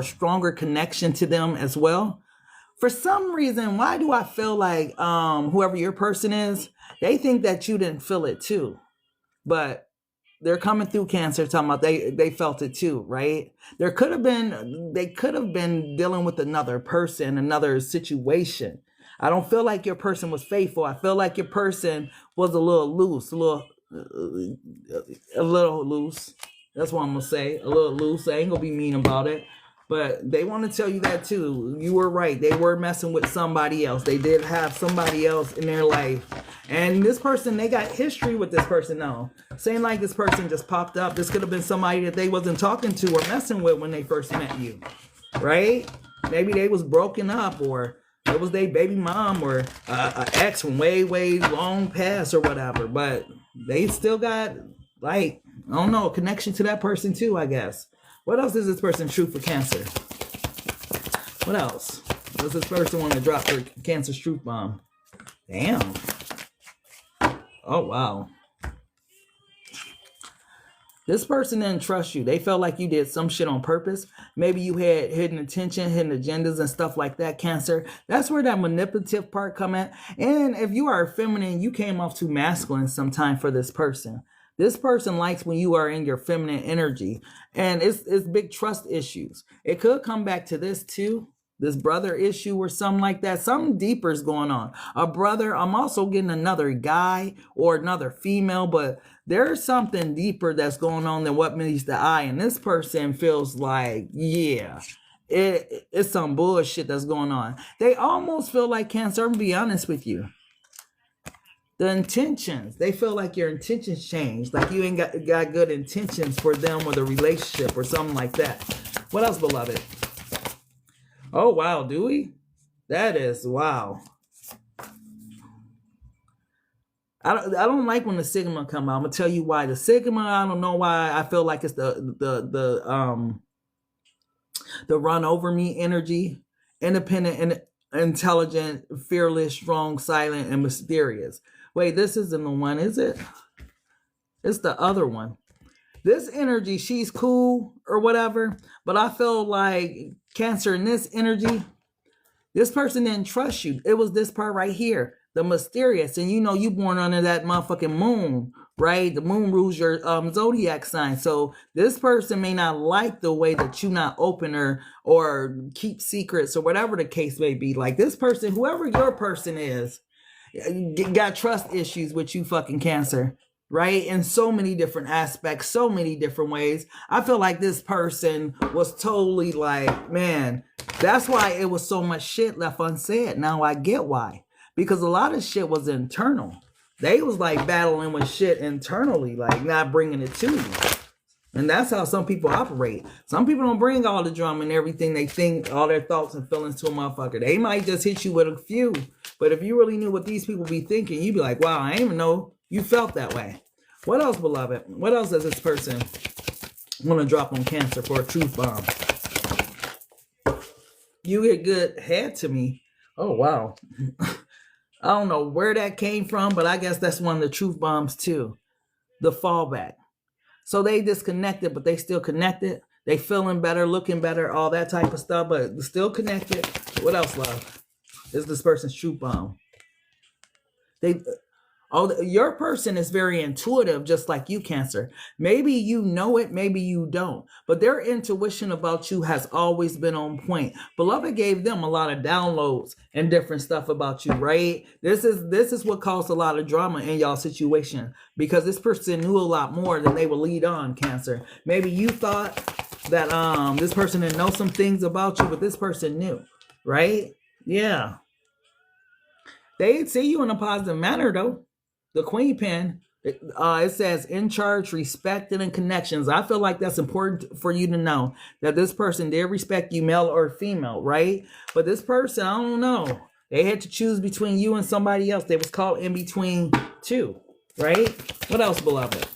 stronger connection to them as well. For some reason, why do I feel like whoever your person is, they think that you didn't feel it too, but they're coming through, Cancer, talking about they felt it too, right? They could have been dealing with another person, another situation. I don't feel like your person was faithful. I feel like your person was a little loose, a little loose. That's what I'm gonna say. A little loose. I ain't gonna be mean about it. But they want to tell you that too. You were right. They were messing with somebody else. They did have somebody else in their life. And this person, they got history with this person now. Saying like this person just popped up. This could have been somebody that they wasn't talking to or messing with when they first met you. Right? Maybe they was broken up, or it was their baby mom, or an ex from way, way long past or whatever. But they still got, like, I don't know, a connection to that person too, I guess. What else is this person truth for Cancer? What else? Does this person want to drop their Cancer's truth bomb? Damn. Oh, wow. This person didn't trust you. They felt like you did some shit on purpose. Maybe you had hidden intention, hidden agendas and stuff like that, Cancer. That's where that manipulative part come in. And if you are feminine, you came off too masculine sometime for this person. This person likes when you are in your feminine energy, and it's big trust issues. It could come back to this too, this brother issue or something like that. Something deeper is going on. A brother, I'm also getting another guy or another female, but there's something deeper that's going on than what meets the eye. And this person feels like, yeah, it's some bullshit that's going on. They almost feel like, Cancer, I'm gonna be honest with you. The intentions, they feel like your intentions changed, like you ain't got good intentions for them or the relationship or something like that. What else, beloved? Oh, wow, do we? That is, wow. I don't like when the Sigma come out. I'm gonna tell you why. The Sigma, I don't know why. I feel like it's the run over me energy, independent and intelligent, fearless, strong, silent, and mysterious. Wait, this isn't the one, is it? It's the other one. This energy, she's cool or whatever, but I feel like, Cancer, in this energy, this person didn't trust you. It was this part right here, the mysterious. And you know you born under that motherfucking moon right? The moon rules your zodiac sign. So this person may not like the way that you not open or keep secrets or whatever the case may be. Like this person, whoever your person is, got trust issues with you, fucking Cancer, right? In so many different aspects, so many different ways. I feel like this person was totally like, man, that's why it was so much shit left unsaid. Now I get why. Because a lot of shit was internal. They was like battling with shit internally, like not bringing it to you. And that's how some people operate. Some people don't bring all the drama and everything they think, all their thoughts and feelings to a motherfucker. They might just hit you with a few. But if you really knew what these people be thinking, you'd be like, wow, I didn't even know you felt that way. What else, beloved? What else does this person want to drop on Cancer for a truth bomb? You get good head to me. Oh, wow. I don't know where that came from, but I guess that's one of the truth bombs too. The fallback. So they disconnected, but they still connected. They feeling better, looking better, all that type of stuff, but still connected. What else, love? Is this person's truth bomb? Your person is very intuitive, just like you, Cancer. Maybe you know it, maybe you don't. But their intuition about you has always been on point. Beloved gave them a lot of downloads and different stuff about you, right? This is what caused a lot of drama in y'all situation. Because this person knew a lot more than they would lead on, Cancer. Maybe you thought that this person didn't know some things about you, but this person knew, right? Yeah. They see you in a positive manner, though. The Queen Pen, it says in charge, respected, and connections. I feel like that's important for you to know that this person did respect you, male or female, right? But this person, I don't know. They had to choose between you and somebody else. They was caught in between two, right? What else, beloved?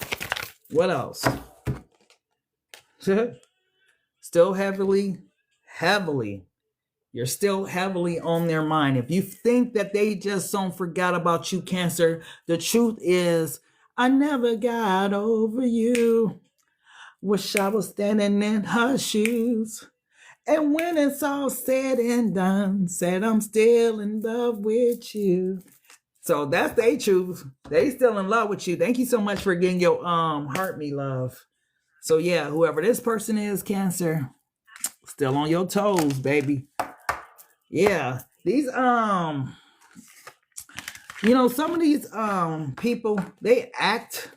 What else? Still heavily. You're still heavily on their mind. If you think that they just don't forget about you, Cancer, the truth is, I never got over you. Wish I was standing in her shoes. And when it's all said and done, said I'm still in love with you. So that's their truth. They still in love with you. Thank you so much for getting your heart me love. So yeah, whoever this person is, Cancer, still on your toes, baby. Yeah, these some of these people, they act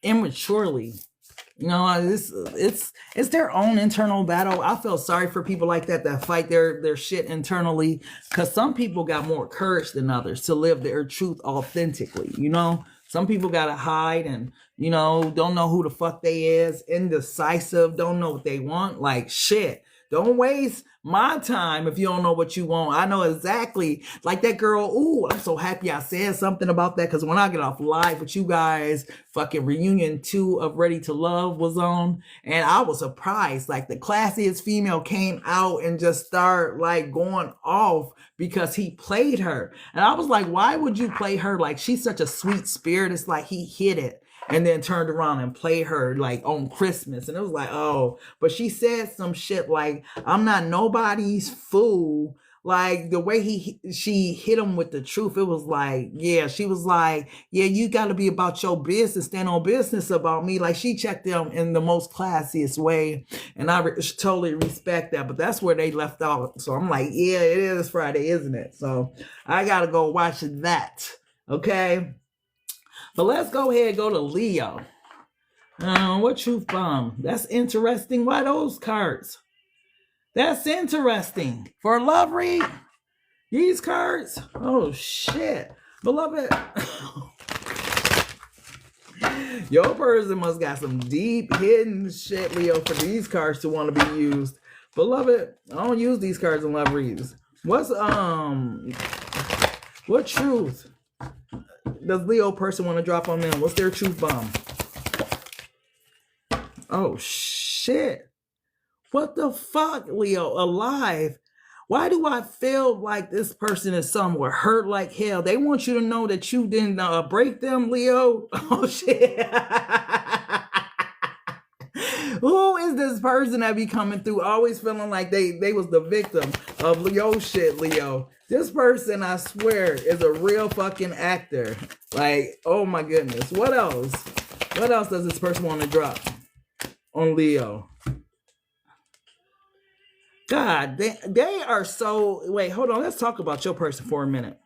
immaturely. It's their own internal battle. I feel sorry for people like that fight their shit internally, because some people got more courage than others to live their truth authentically. Some people gotta hide and don't know who the fuck they is, indecisive, don't know what they want. Like shit. Don't waste my time if you don't know what you want. I know exactly. Like that girl, ooh, I'm so happy I said something about that, because when I get off live with you guys, fucking reunion 2 of Ready to Love was on, and I was surprised. Like the classiest female came out and just started like going off because he played her. And I was like, why would you play her? Like she's such a sweet spirit. It's like he hit it. And then turned around and played her like on Christmas. And it was like, oh, but she said some shit like, I'm not nobody's fool. Like the way she hit him with the truth. It was like, yeah, she was like, yeah, you got to be about your business, stand on business about me. Like she checked them in the most classiest way. And I totally respect that. But that's where they left off. So I'm like, yeah, it is Friday, isn't it? So I got to go watch that. Okay. But let's go ahead and go to Leo. What truth bomb? That's interesting. Why those cards? That's interesting. For a love read, these cards? Oh, shit. Beloved. Your person must got some deep hidden shit, Leo, for these cards to want to be used. Beloved, I don't use these cards in love reads. What truth does Leo person want to drop on them? What's their truth bomb? Oh, shit. What the fuck, Leo? Alive. Why do I feel like this person is somewhere hurt like hell? They want you to know that you didn't break them, Leo. Oh, shit. Who is this person that be coming through always feeling like they was the victim of your shit, Leo? This person, I swear, is a real fucking actor. Like, oh my goodness. What else? What else does this person want to drop on Leo? God, they are so... Wait, hold on. Let's talk about your person for a minute.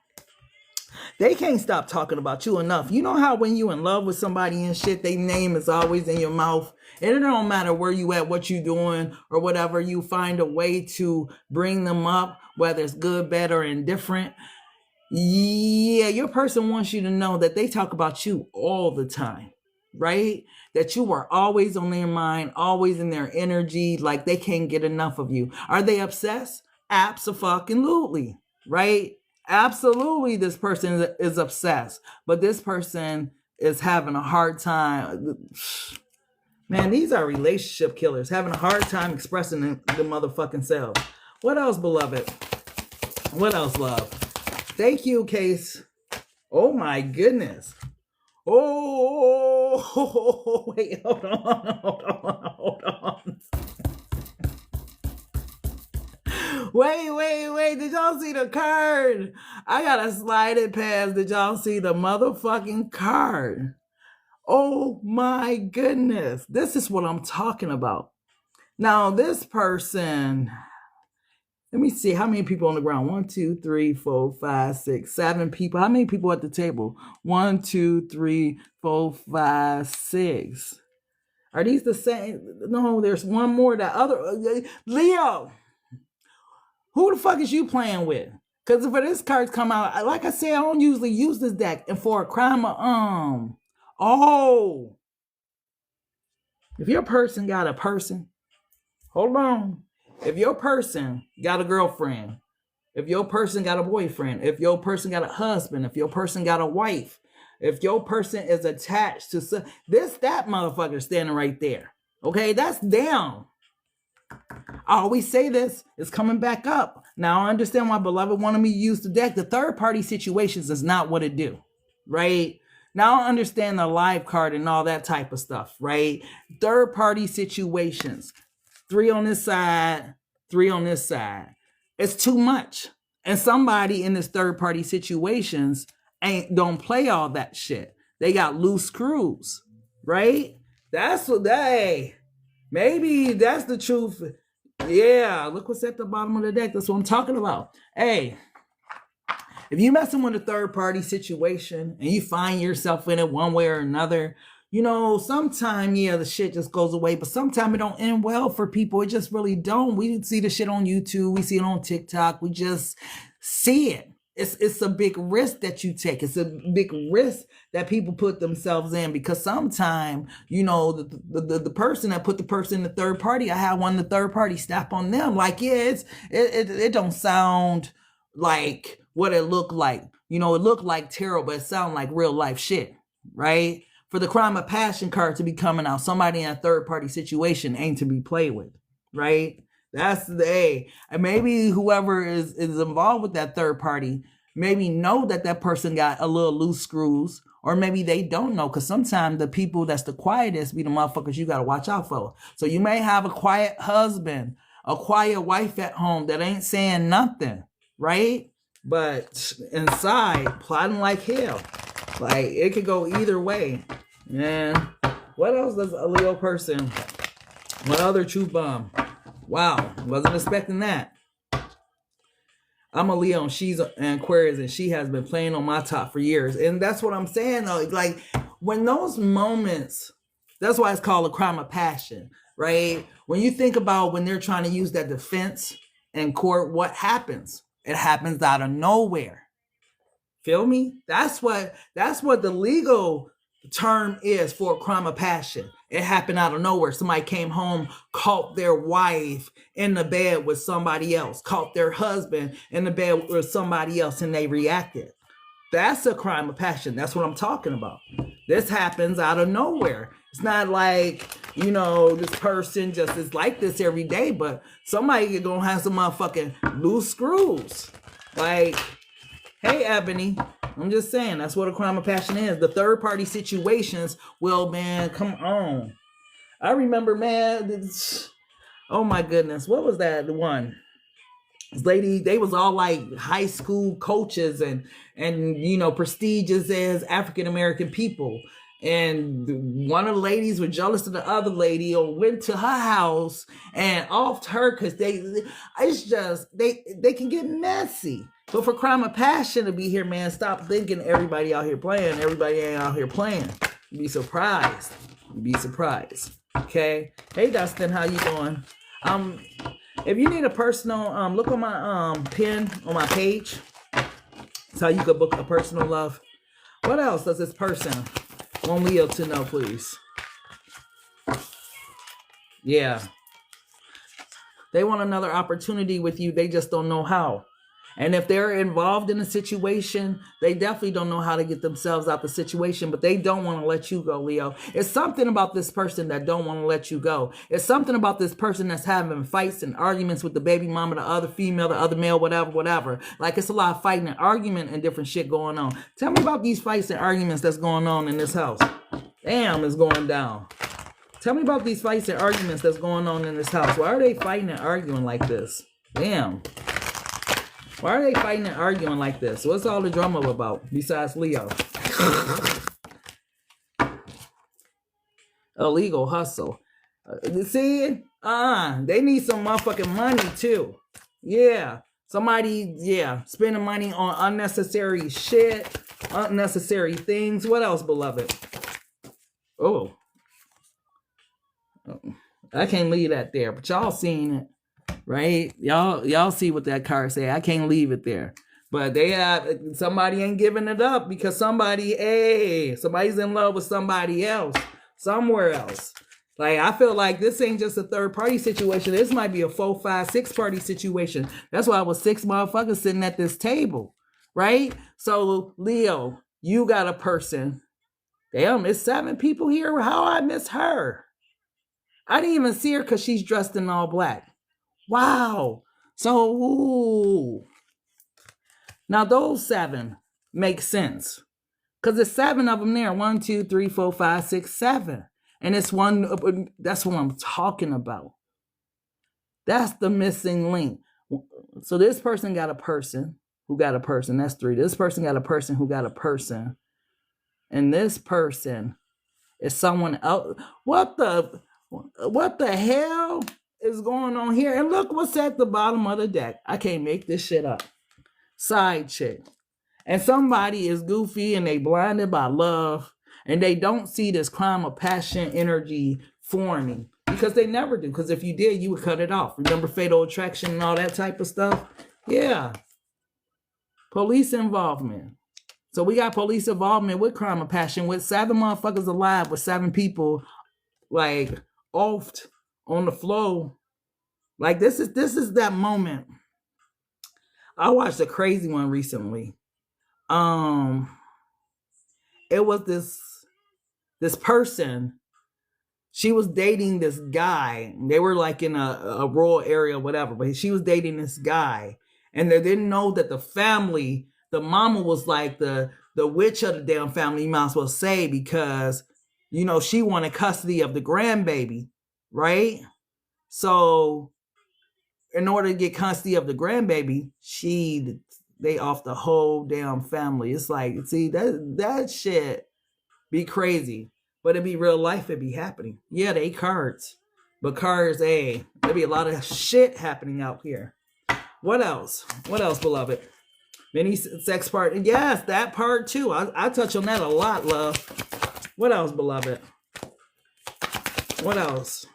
They can't stop talking about you enough. You know how when you in love with somebody and shit, their name is always in your mouth? And it don't matter where you at, what you doing, or whatever. You find a way to bring them up, whether it's good, bad, or indifferent. Yeah, your person wants you to know that they talk about you all the time, right? That you are always on their mind, always in their energy, like they can't get enough of you. Are they obsessed? Abso-fucking-lutely, right? Absolutely, this person is obsessed, but this person is having a hard time. Man, these are relationship killers, having a hard time expressing the motherfucking selves. What else, beloved? What else, love? Thank you, Case. Oh my goodness. Oh, wait, hold on. Wait. Did y'all see the card? I gotta slide it past. Did y'all see the motherfucking card? Oh my goodness. This is what I'm talking about. Now, this person, let me see how many people on the ground. 1, 2, 3, 4, 5, 6, 7 people. How many people at the table? 1, 2, 3, 4, 5, 6. Are these the same? No, there's one more. That other Leo. Who the fuck is you playing with? Because for this card come out, like I said, I don't usually use this deck. And for a crime of if your person got a person, hold on. If your person got a girlfriend, if your person got a boyfriend, if your person got a husband, if your person got a wife, if your person is attached to that motherfucker standing right there. Okay, that's down. I always say this, it's coming back up. Now I understand why beloved wanted me to use the deck. The third party situations is not what it do, right? Now I understand the live card and all that type of stuff, right? Third party situations, 3 on this side, 3 on this side. It's too much. And somebody in this third party situations don't play all that shit. They got loose screws, right? That's what maybe that's the truth. Yeah, look what's at the bottom of the deck. That's what I'm talking about. Hey, if you messing with a third party situation and you find yourself in it one way or another, you know, sometime, yeah, the shit just goes away, but sometimes it don't end well for people. It just really don't. We see the shit on YouTube. We see it on TikTok. We just see it. It's a big risk that you take. It's a big risk that people put themselves in because sometimes, you know, the person that put the person in the third party, I had one in the third party snap on them. Like, yeah, it don't sound like what it looked like. You know, it looked like terrible, but it sounded like real life shit, right? For the crime of passion card to be coming out, somebody in a third party situation ain't to be played with, right? That's the and maybe whoever is involved with that third party maybe know that person got a little loose screws, or maybe they don't know, because sometimes the people that's the quietest be the motherfuckers you got to watch out for. So you may have a quiet husband, a quiet wife at home that ain't saying nothing, right? But inside, plotting like hell. Like, it could go either way. And what else does a Leo person? What other truth bomb? Wow, wasn't expecting that. I'm a Leo and she's an Aquarius, and she has been playing on my top for years. And that's what I'm saying, though. Like, when those moments, that's why it's called a crime of passion, right? When you think about when they're trying to use that defense in court, what happens? It happens out of nowhere. Feel me? That's what the legal term is for a crime of passion. It happened out of nowhere. Somebody came home, caught their wife in the bed with somebody else, caught their husband in the bed with somebody else, and they reacted. That's a crime of passion. That's what I'm talking about. This happens out of nowhere. It's not like, you know, this person just is like this every day, but somebody gonna have some motherfucking loose screws. Like, hey, Ebony, I'm just saying, that's what a crime of passion is. The third party situations, well, man, come on. I remember, man, oh my goodness, what was that one? This lady, they was all like high school coaches and you know, prestigious as African American people. And one of the ladies was jealous of the other lady or went to her house and offed her because it's just they can get messy. But for crime of passion to be here, man, stop thinking everybody out here playing. Everybody ain't out here playing. You'd be surprised. You'd be surprised. Okay. Hey Dustin, how you doing? If you need a personal, look on my pin on my page. That's how you could book a personal love. What else does this person want Leo to know, please? Yeah. They want another opportunity with you. They just don't know how. And if they're involved in a situation, they definitely don't know how to get themselves out the situation, but they don't want to let you go, Leo. It's something about this person that don't want to let you go. It's something about this person that's having fights and arguments with the baby mama, the other female, the other male, whatever. Like it's a lot of fighting and argument and different shit going on. Tell me about these fights and arguments that's going on in this house. Damn, it's going down. Tell me about these fights and arguments that's going on in this house. Why are they fighting and arguing like this? Damn. Why are they fighting and arguing like this? What's all the drama about besides Leo? Illegal hustle. See? They need some motherfucking money too. Yeah. Somebody, spending money on unnecessary shit, unnecessary things. What else, beloved? Oh. I can't leave that there, but y'all seen it. Right? Y'all see what that card say. I can't leave it there. But somebody ain't giving it up because somebody's in love with somebody else. Somewhere else. Like, I feel like this ain't just a third party situation. This might be a 4, 5, 6 party situation. That's why I was 6 motherfuckers sitting at this table. Right? So, Leo, you got a person. Damn, it's 7 people here. How I miss her? I didn't even see her because she's dressed in all black. Wow. So, ooh. Now those 7 make sense. Because there's 7 of them there. 1, 2, 3, 4, 5, 6, 7. And it's one, that's what I'm talking about. That's the missing link. So this person got a person who got a person. That's 3. This person got a person who got a person. And this person is someone else. What the hell is going on here? And look what's at the bottom of the deck. I can't make this shit up. Side chick. And somebody is goofy and they blinded by love and they don't see this crime of passion energy forming because they never do. Because if you did, you would cut it off. Remember fatal attraction and all that type of stuff? Yeah. Police involvement. So we got police involvement with crime of passion with 7 motherfuckers alive with 7 people like offed on the flow. Like this is that moment. I watched a crazy one recently. It was this person. She was dating this guy. They were like in a rural area, whatever. But she was dating this guy, and they didn't know that the family, the mama was like the witch of the damn family. You might as well say because you know she wanted custody of the grandbaby, right? So in order to get custody of the grandbaby, they off the whole damn family. It's like, see, that shit be crazy. But it be real life, it be happening. Yeah, they cards. But cards, there be a lot of shit happening out here. What else? What else, beloved? Many sex part. Yes, that part too. I touch on that a lot, love. What else, beloved? What else?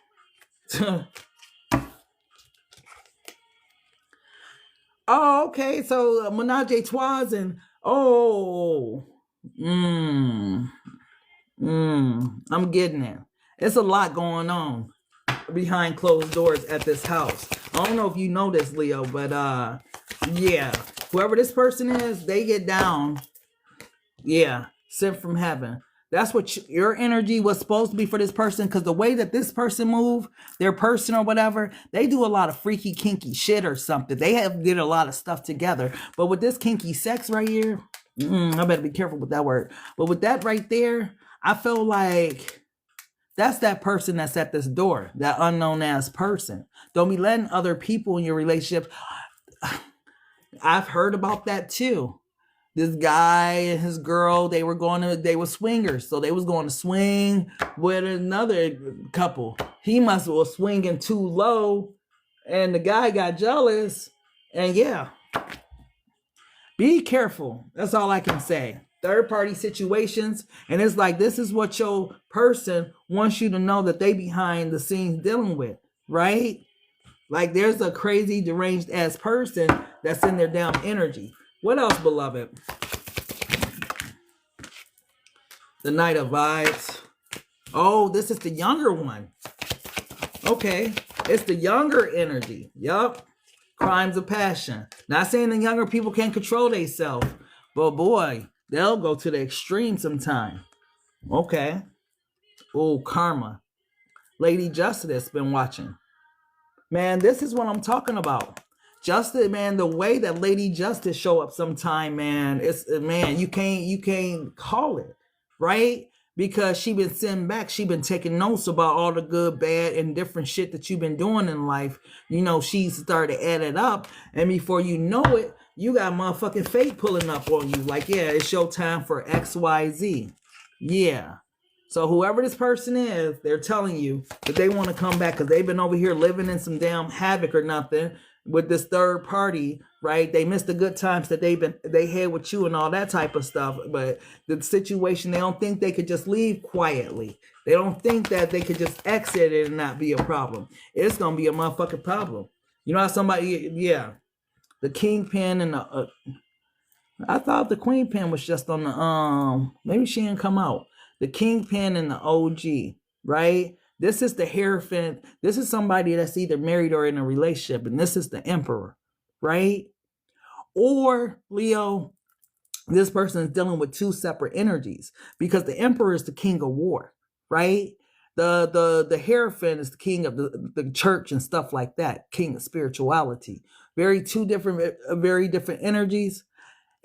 Oh, okay. So menage a trois and I'm getting it. It's a lot going on behind closed doors at this house. I don't know if you know this, Leo, but yeah. Whoever this person is, they get down. Yeah, sent from heaven. That's what your energy was supposed to be for this person. Because the way that this person move, their person or whatever, they do a lot of freaky, kinky shit or something. They did a lot of stuff together. But with this kinky sex right here, I better be careful with that word. But with that right there, I feel like that's that person that's at this door, that unknown ass person. Don't be letting other people in your relationship I've heard about that too. This guy and his girl, they were swingers. So they was going to swing with another couple. He must have was swinging too low and the guy got jealous. And yeah, be careful. That's all I can say. Third party situations. And it's like, this is what your person wants you to know that they behind the scenes dealing with, right? Like there's a crazy deranged ass person that's in their damn energy. What else, beloved? The Knight of Vibes. Oh, this is the younger one. Okay. It's the younger energy. Yup. Crimes of passion. Not saying the younger people can't control themselves, but boy, they'll go to the extreme sometime. Okay. Oh, karma. Lady Justice been watching. Man, this is what I'm talking about. Justice, man, the way that Lady Justice show up sometime, man, you can't call it, right? Because she been sitting back, she been taking notes about all the good, bad, and different shit that you've been doing in life. You know, she started to add it up, and before you know it, you got motherfucking fate pulling up on you. Like, yeah, it's your time for XYZ. Yeah. So whoever this person is, they're telling you that they want to come back because they've been over here living in some damn havoc or nothing with this third party, right? They missed the good times that they had with you and all that type of stuff. But the situation, they don't think they could just leave quietly. They don't think that they could just exit it and not be a problem. It's gonna be a motherfucking problem. You know how somebody, yeah, the kingpin and the. I thought the queen pin was just on the maybe she didn't come out. The kingpin and the OG, right? This is the Hierophant. This is somebody that's either married or in a relationship. And this is the Emperor, right? Or, Leo, this person is dealing with two separate energies because the Emperor is the king of war, right? The Hierophant is the king of the church and stuff like that, king of spirituality. Very different energies.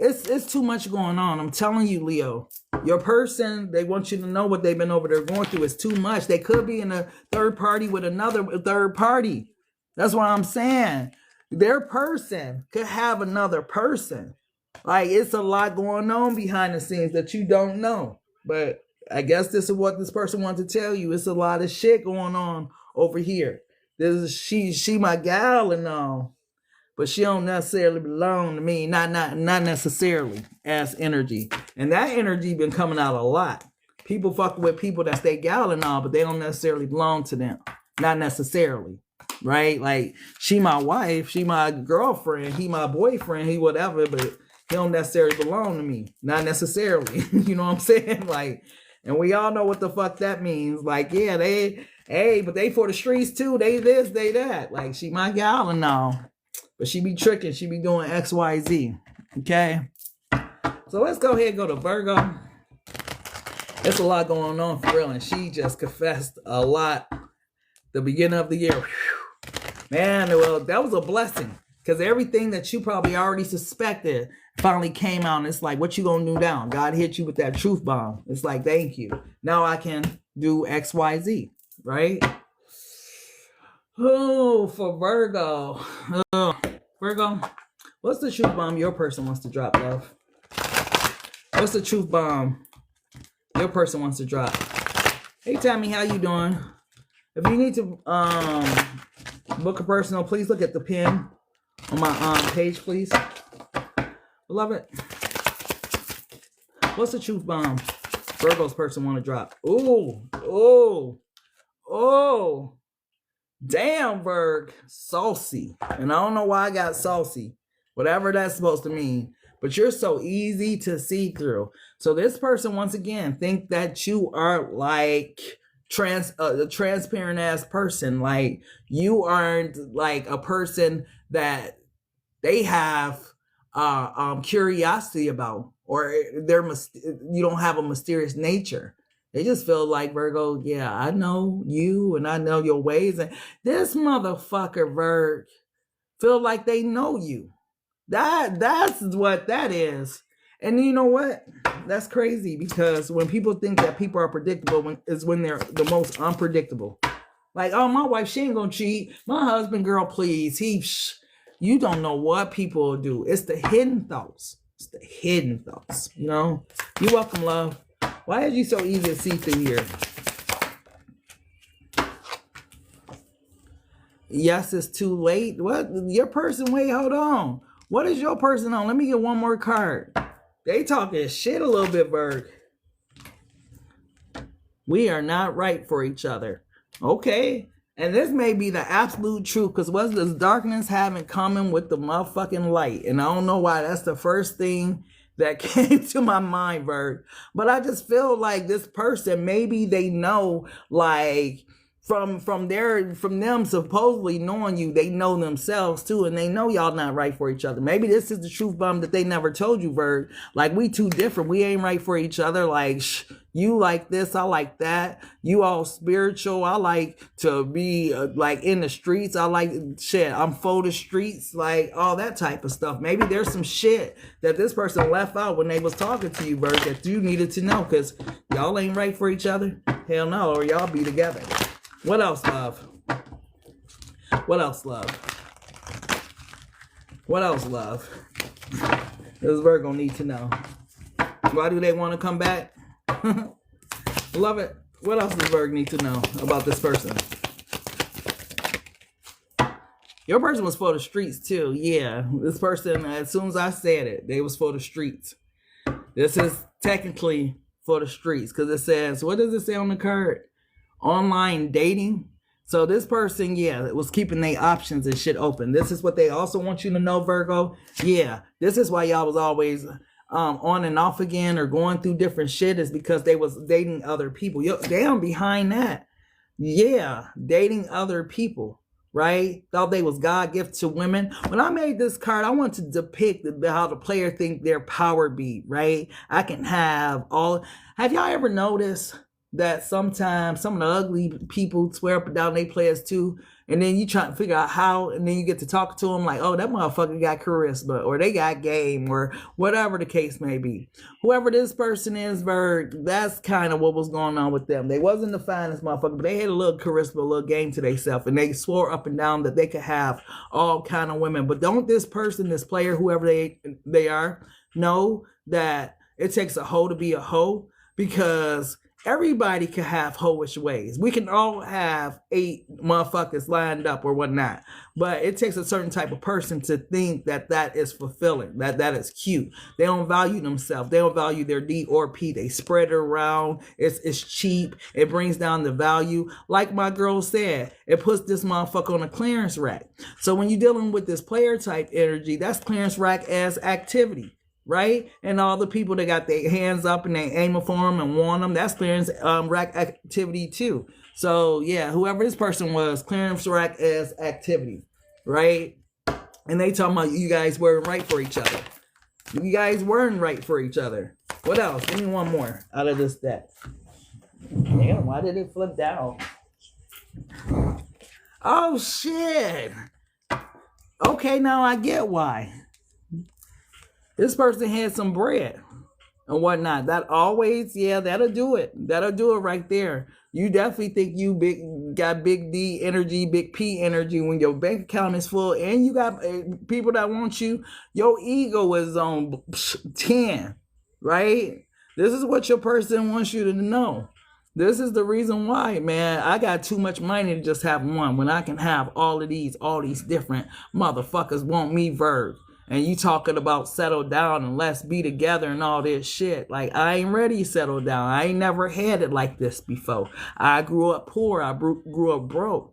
It's too much going on. I'm telling you, Leo, your person, they want you to know what they've been over there going through. It's too much. They could be in a third party with another third party. That's what I'm saying. Their person could have another person. Like, it's a lot going on behind the scenes that you don't know. But I guess this is what this person wants to tell you. It's a lot of shit going on over here. This is she my gal and all. But she don't necessarily belong to me, not necessarily as energy. And that energy been coming out a lot. People fucking with people that stay gal and all, but they don't necessarily belong to them. Not necessarily, right? Like, she my wife, she my girlfriend, he my boyfriend, he whatever, but he don't necessarily belong to me. Not necessarily. You know what I'm saying? Like, and we all know what the fuck that means. Like, yeah, but they for the streets too. They this, they that. Like, she my gal and all. But she be tricking. She be doing XYZ. Okay? So let's go ahead and go to Virgo. There's a lot going on for real. And she just confessed a lot the beginning of the year. Whew. Man, well, that was a blessing. Because everything that you probably already suspected finally came out. And it's like, what you gonna do now? God hit you with that truth bomb. It's like, thank you. Now I can do XYZ. Right? Oh, for Virgo. Virgo, what's the truth bomb your person wants to drop, love? What's the truth bomb your person wants to drop? Hey, Tammy, how you doing? If you need to book a personal, please look at the pin on my page, please. Beloved, what's the truth bomb Virgo's person want to drop? Oh. Damn, Virg, saucy. And I don't know why I got saucy. Whatever that's supposed to mean. But you're so easy to see through. So this person, once again, think that you are like a transparent ass person. Like, you aren't like a person that they have curiosity about. Or you don't have a mysterious nature. They just feel like, Virgo, yeah, I know you and I know your ways. And this motherfucker, Virg, feel like they know you. That's what that is. And you know what? That's crazy because when people think that people are predictable, when they're the most unpredictable. Like, oh, my wife, she ain't gonna cheat. My husband, girl, please. You don't know what people will do. It's the hidden thoughts. It's the hidden thoughts. You know? You're welcome, love. Why is you so easy to see through here? Yes, it's too late. What? Your person, wait, hold on. What is your person on? Let me get one more card. They talking shit a little bit, Berg. We are not right for each other. Okay. And this may be the absolute truth, because what does darkness have in common with the motherfucking light? And I don't know why that's the first thing that came to my mind, Berg. But I just feel like this person, maybe they know, like, from them supposedly knowing you, they know themselves too, and they know y'all not right for each other. Maybe this is the truth bomb that they never told you, Berg. Like, we too different. We ain't right for each other. Like, you like this, I like that. You all spiritual. I like to be like in the streets. I like shit. I'm for the streets, like all that type of stuff. Maybe there's some shit that this person left out when they was talking to you, Berg, that you needed to know, because y'all ain't right for each other. Hell no, or y'all be together. What else, love? What else, love? What else, love? This Virgo need to know. Why do they want to come back? Love it. What else does Virgo need to know about this person? Your person was for the streets too. Yeah, this person, as soon as I said it, they was for the streets. This is technically for the streets, because it says, what does it say on the card? Online dating. So this person, yeah, it was keeping their options and shit open. This is what they also want you to know, Virgo. Yeah, this is why y'all was always on and off again or going through different shit, is because they was dating other people. Yo, damn, behind that. Yeah, dating other people, right? Thought they was God gift to women. When I made this card, I want to depict how the player think their power be, right? I can have all. Have y'all ever noticed that sometimes some of the ugly people swear up and down they players too, and then you try to figure out how, and then you get to talk to them like, oh, that motherfucker got charisma, or they got game, or whatever the case may be. Whoever this person is, Berg, that's kind of what was going on with them. They wasn't the finest motherfucker, but they had a little charisma, a little game to themselves, and they swore up and down that they could have all kind of women. But don't this person, this player, whoever they are, know that it takes a hoe to be a hoe? Because everybody can have hoish ways. We can all have 8 motherfuckers lined up or whatnot. But it takes a certain type of person to think that that is fulfilling, that is cute. They don't value themselves. They don't value their D or P. They spread it around. It's cheap. It brings down the value. Like my girl said, it puts this motherfucker on a clearance rack. So when you're dealing with this player type energy, that's clearance rack as activity. Right? And all the people that got their hands up and they aiming for them and want them, that's clearance rack activity too. So yeah, whoever this person was, clearance rack as activity, right? And they talking about you guys weren't right for each other. You guys weren't right for each other. What else? Give me one more out of this deck. Damn, why did it flip down? Oh shit. Okay, now I get why. This person had some bread and whatnot. That always, yeah, that'll do it. That'll do it right there. You definitely think you got big D energy, big P energy when your bank account is full and you got people that want you. Your ego is on 10, right? This is what your person wants you to know. This is the reason why, man, I got too much money to just have one when I can have all these different motherfuckers want me, Verb. And you talking about settle down and let's be together and all this shit. Like, I ain't ready to settle down. I ain't never had it like this before. I grew up poor. I grew up broke.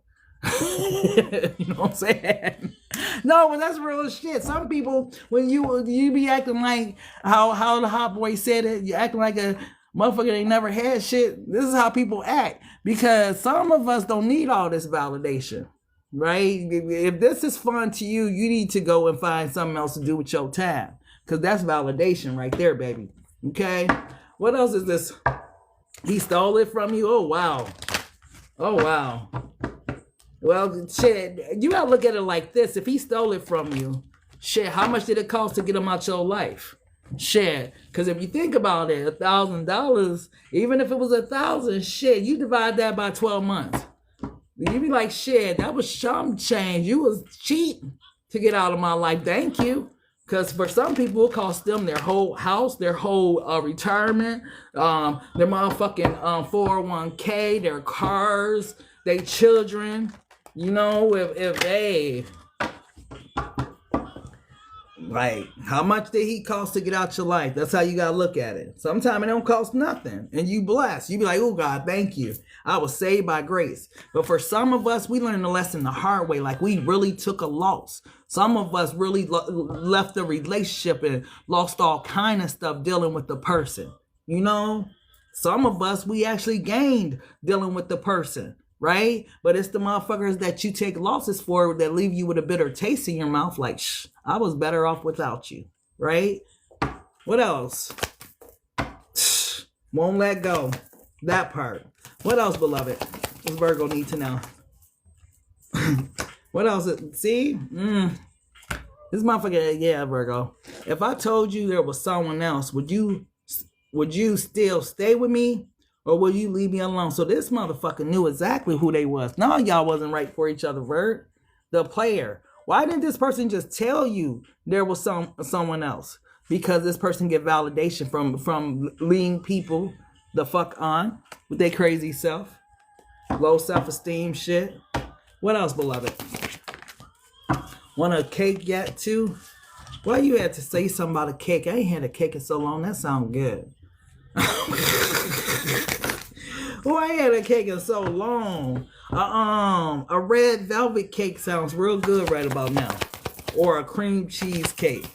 You know what I'm saying? No, but that's real shit. Some people, when you be acting like how the hot boy said it, you acting like a motherfucker ain't never had shit. This is how people act. Because some of us don't need all this validation. Right? If this is fun to you, you need to go and find something else to do with your time. Because that's validation right there, baby. Okay? What else is this? He stole it from you? Oh, wow. Oh, wow. Well, shit, you gotta look at it like this. If he stole it from you, shit, how much did it cost to get him out your life? Shit. Because if you think about it, $1,000, even if it was 1,000, shit, you divide that by 12 months. You be like, shit, that was some change. You was cheating. to get out of my life. Thank you. Because for some people, it costs them their whole house, their whole retirement, their motherfucking 401k, their cars, their children. You know, if they, like, how much did he cost to get out your life? That's how you got to look at it. Sometimes it don't cost nothing. And you blessed. You be like, oh, God, thank you. I was saved by grace. But for some of us, we learned the lesson the hard way. Like, we really took a loss. Some of us really left the relationship and lost all kind of stuff dealing with the person. You know? Some of us, we actually gained dealing with the person. Right? But it's the motherfuckers that you take losses for that leave you with a bitter taste in your mouth. Like, shh, I was better off without you. Right? What else? Shh, won't let go. That part. What else, beloved? Does Virgo need to know? What else? See? This motherfucker, yeah, Virgo. If I told you there was someone else, would you still stay with me? Or will you leave me alone? So this motherfucker knew exactly who they was. No, y'all wasn't right for each other, Vert. The player. Why didn't this person just tell you there was someone else? Because this person get validation from leading people the fuck on with their crazy self. Low self-esteem shit. What else, beloved? Want a cake yet, too? Why you had to say something about a cake? I ain't had a cake in so long. That sound good. Oh, I ain't had a cake in so long. A red velvet cake sounds real good right about now. Or a cream cheese cake.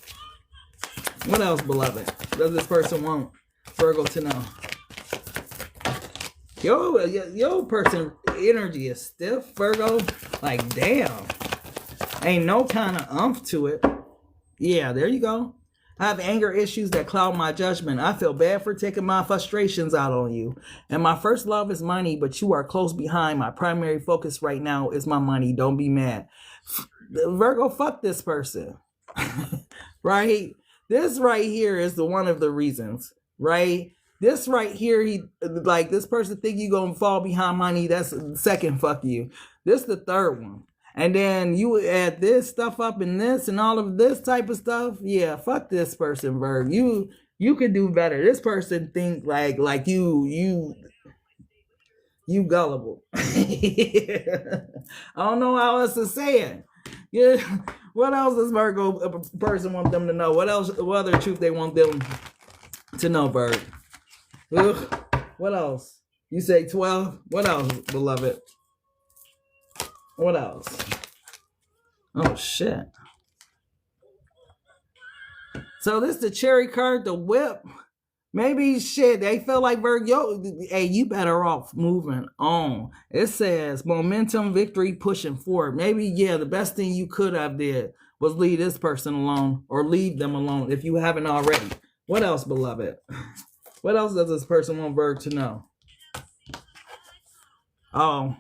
What else, beloved? Does this person want Virgo to know? Your person energy is stiff, Virgo. Like, damn. Ain't no kind of umph to it. Yeah, there you go. I have anger issues that cloud my judgment. I feel bad for taking my frustrations out on you. And my first love is money, but you are close behind. My primary focus right now is my money. Don't be mad. Virgo, fuck this person. Right? This right here is the one of the reasons. Right? This right here, this person think you gonna fall behind money. That's the second fuck you. This the third one. And then you add this stuff up and this and all of this type of stuff. Yeah, fuck this person, Virg. You could do better. This person think like you gullible. I don't know how else to say it. Yeah. What else does Virgo person want them to know? What other truth they want them to know, Virg? Ugh. What else? You say 12? What else, beloved? What else? Oh, shit. So this the cherry card, the whip. Maybe shit, they feel like Virgo, hey, you better off moving on. It says momentum, victory, pushing forward. Maybe, yeah, the best thing you could have did was leave this person alone or leave them alone if you haven't already. What else, beloved? What else does this person want Virg to know? Oh,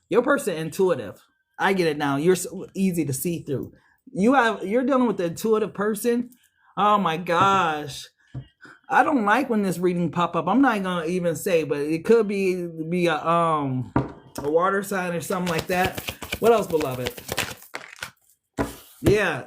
your person intuitive. I get it now. You're so easy to see through. You're dealing with the intuitive person. Oh my gosh. I don't like when this reading pop up. I'm not gonna even say, but it could be a water sign or something like that. What else, beloved? Yeah,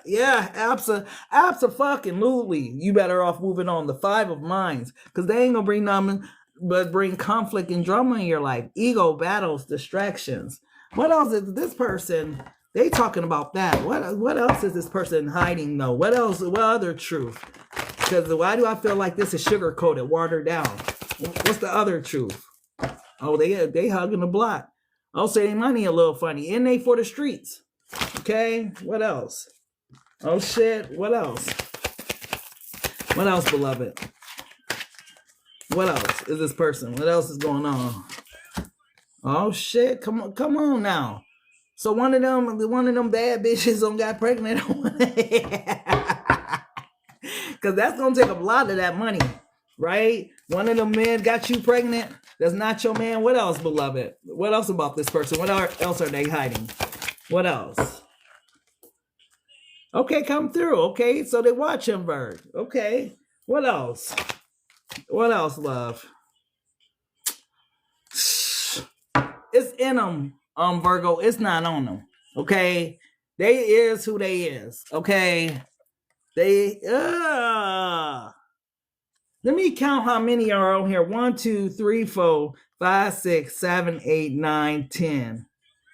abso-fucking-lutely. You better off moving on. The 5 of Minds, because they ain't gonna bring nothing but bring conflict and drama in your life. Ego battles, distractions. What else is this person? They talking about that. What else is this person hiding though? What else? What other truth? Because why do I feel like this is sugar coated, watered down? What's the other truth? Oh, they hugging the block. I'll say they money a little funny. And they for the streets. Okay. What else? Oh shit. What else? What else, beloved? What else is this person? What else is going on? Oh shit! Come on now. So one of them bad bitches got pregnant. Because that's gonna take a lot of that money, right? One of them men got you pregnant. That's not your man. What else, beloved? What else about this person? What else are they hiding? What else? Okay, come through. Okay, so they watch him, Bird. Okay, what else? What else, love? It's in them, Virgo. It's not on them. Okay, They is who they is. Okay. They let me count how many are on here. 1, 2, 3, 4, 5, 6, 7, 8, 9, 10.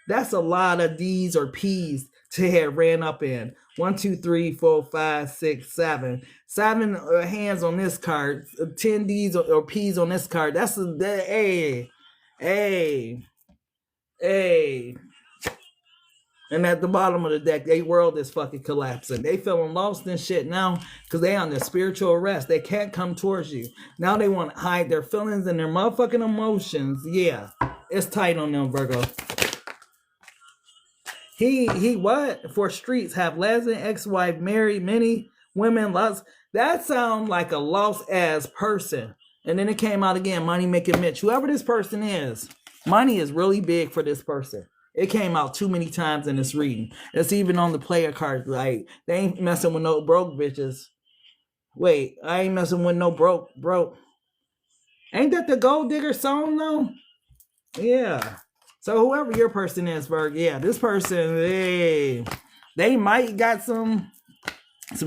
That's a lot of D's or P's to have ran up in. 1, 2, 3, 4, 5, 6, 7. 7 hands on this card. 10 D's or P's on this card. That's a hey. And at the bottom of the deck, their world is fucking collapsing. They feeling lost and shit now because they on the spiritual arrest. They can't come towards you. Now they want to hide their feelings and their motherfucking emotions. Yeah, it's tight on them, Virgo. He what? For streets, have lesbian, ex-wife, married, many women, lots. That sounds like a lost ass person. And then it came out again, money making Mitch. Whoever this person is, money is really big for this person. It came out too many times in this reading. It's even on the player card. Like, they ain't messing with no broke bitches. Wait, I ain't messing with no broke. Ain't that the Gold Digger song though? Yeah. So whoever your person is, Berg, yeah, this person, they might got some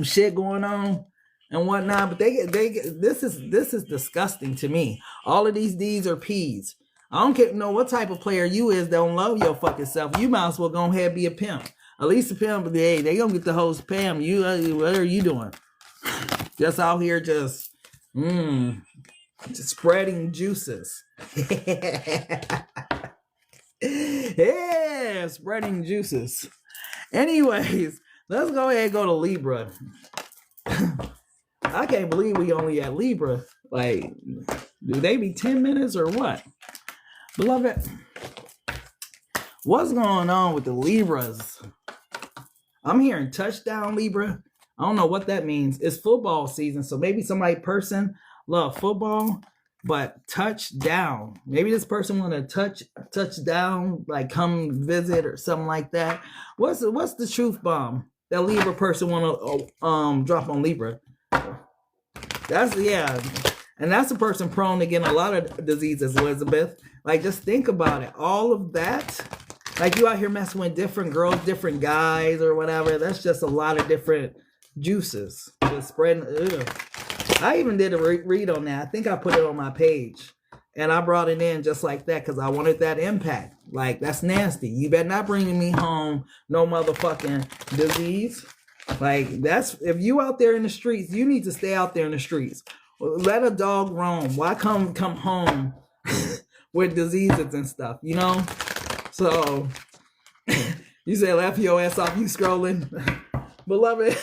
shit going on and whatnot, but this is disgusting to me. All of these D's or P's. I don't know what type of player you is that don't love your fucking self. You might as well go ahead and be a pimp. At least a pimp, hey, they gonna get the host Pam. You, what are you doing? Just out here just spreading juices. Yeah, spreading juices. Anyways, let's go ahead and go to Libra. I can't believe we only at Libra. Like, do they be 10 minutes or what? Beloved, what's going on with the Libras? I'm hearing touchdown Libra. I don't know what that means. It's football season, so maybe person love football, but touchdown. Maybe this person want to touch down, like come visit or something like that. What's the truth bomb that Libra person want to drop on Libra? That's and that's a person prone to getting a lot of diseases, Elizabeth. Like, just think about it. All of that, like you out here messing with different girls, different guys or whatever. That's just a lot of different juices. Just spreading. Ugh. I even did a read on that. I think I put it on my page. And I brought it in just like that because I wanted that impact. Like, that's nasty. You better not bringing me home no motherfucking disease. Like, that's, if you out there in the streets, you need to stay out there in the streets. Let a dog roam. Why come home with diseases and stuff, you know? So, you say laugh your ass off, you scrolling. Beloved,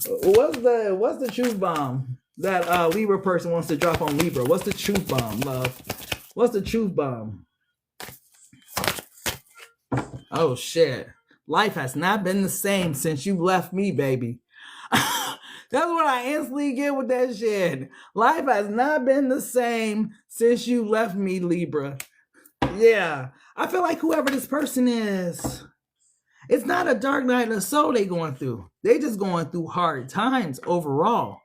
what's the truth bomb that Libra person wants to drop on Libra? What's the truth bomb, love? What's the truth bomb? Oh, shit. Life has not been the same since you left me, baby. That's what I instantly get with that shit. Life has not been the same since you left me, Libra. Yeah. I feel like whoever this person is, it's not a dark night of the soul they going through. They just going through hard times overall.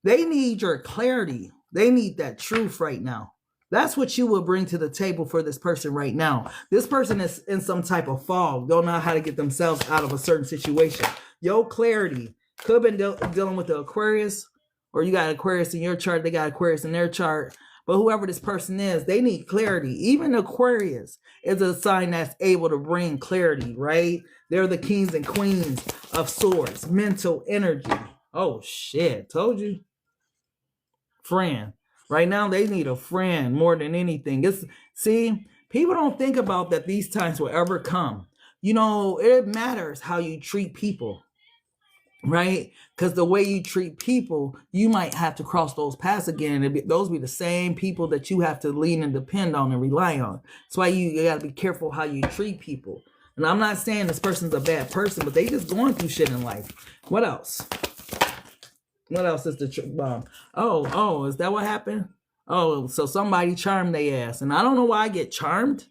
They need your clarity. They need that truth right now. That's what you will bring to the table for this person right now. This person is in some type of fog. Don't know how to get themselves out of a certain situation. Your clarity could have been dealing with the Aquarius, or you got Aquarius in your chart, they got Aquarius in their chart. But whoever this person is, they need clarity. Even Aquarius is a sign that's able to bring clarity, right? They're the kings and queens of swords, mental energy. Oh, shit. Told you. Friend. Right now, they need a friend more than anything. See, people don't think about that these times will ever come. You know, it matters how you treat people. Right? Because the way you treat people, you might have to cross those paths again. And those be the same people that you have to lean and depend on and rely on. That's why you got to be careful how you treat people. And I'm not saying this person's a bad person, but they just going through shit in life. What else? What else is the bomb? Oh, is that what happened? Oh, so somebody charmed their ass. And I don't know why I get charmed.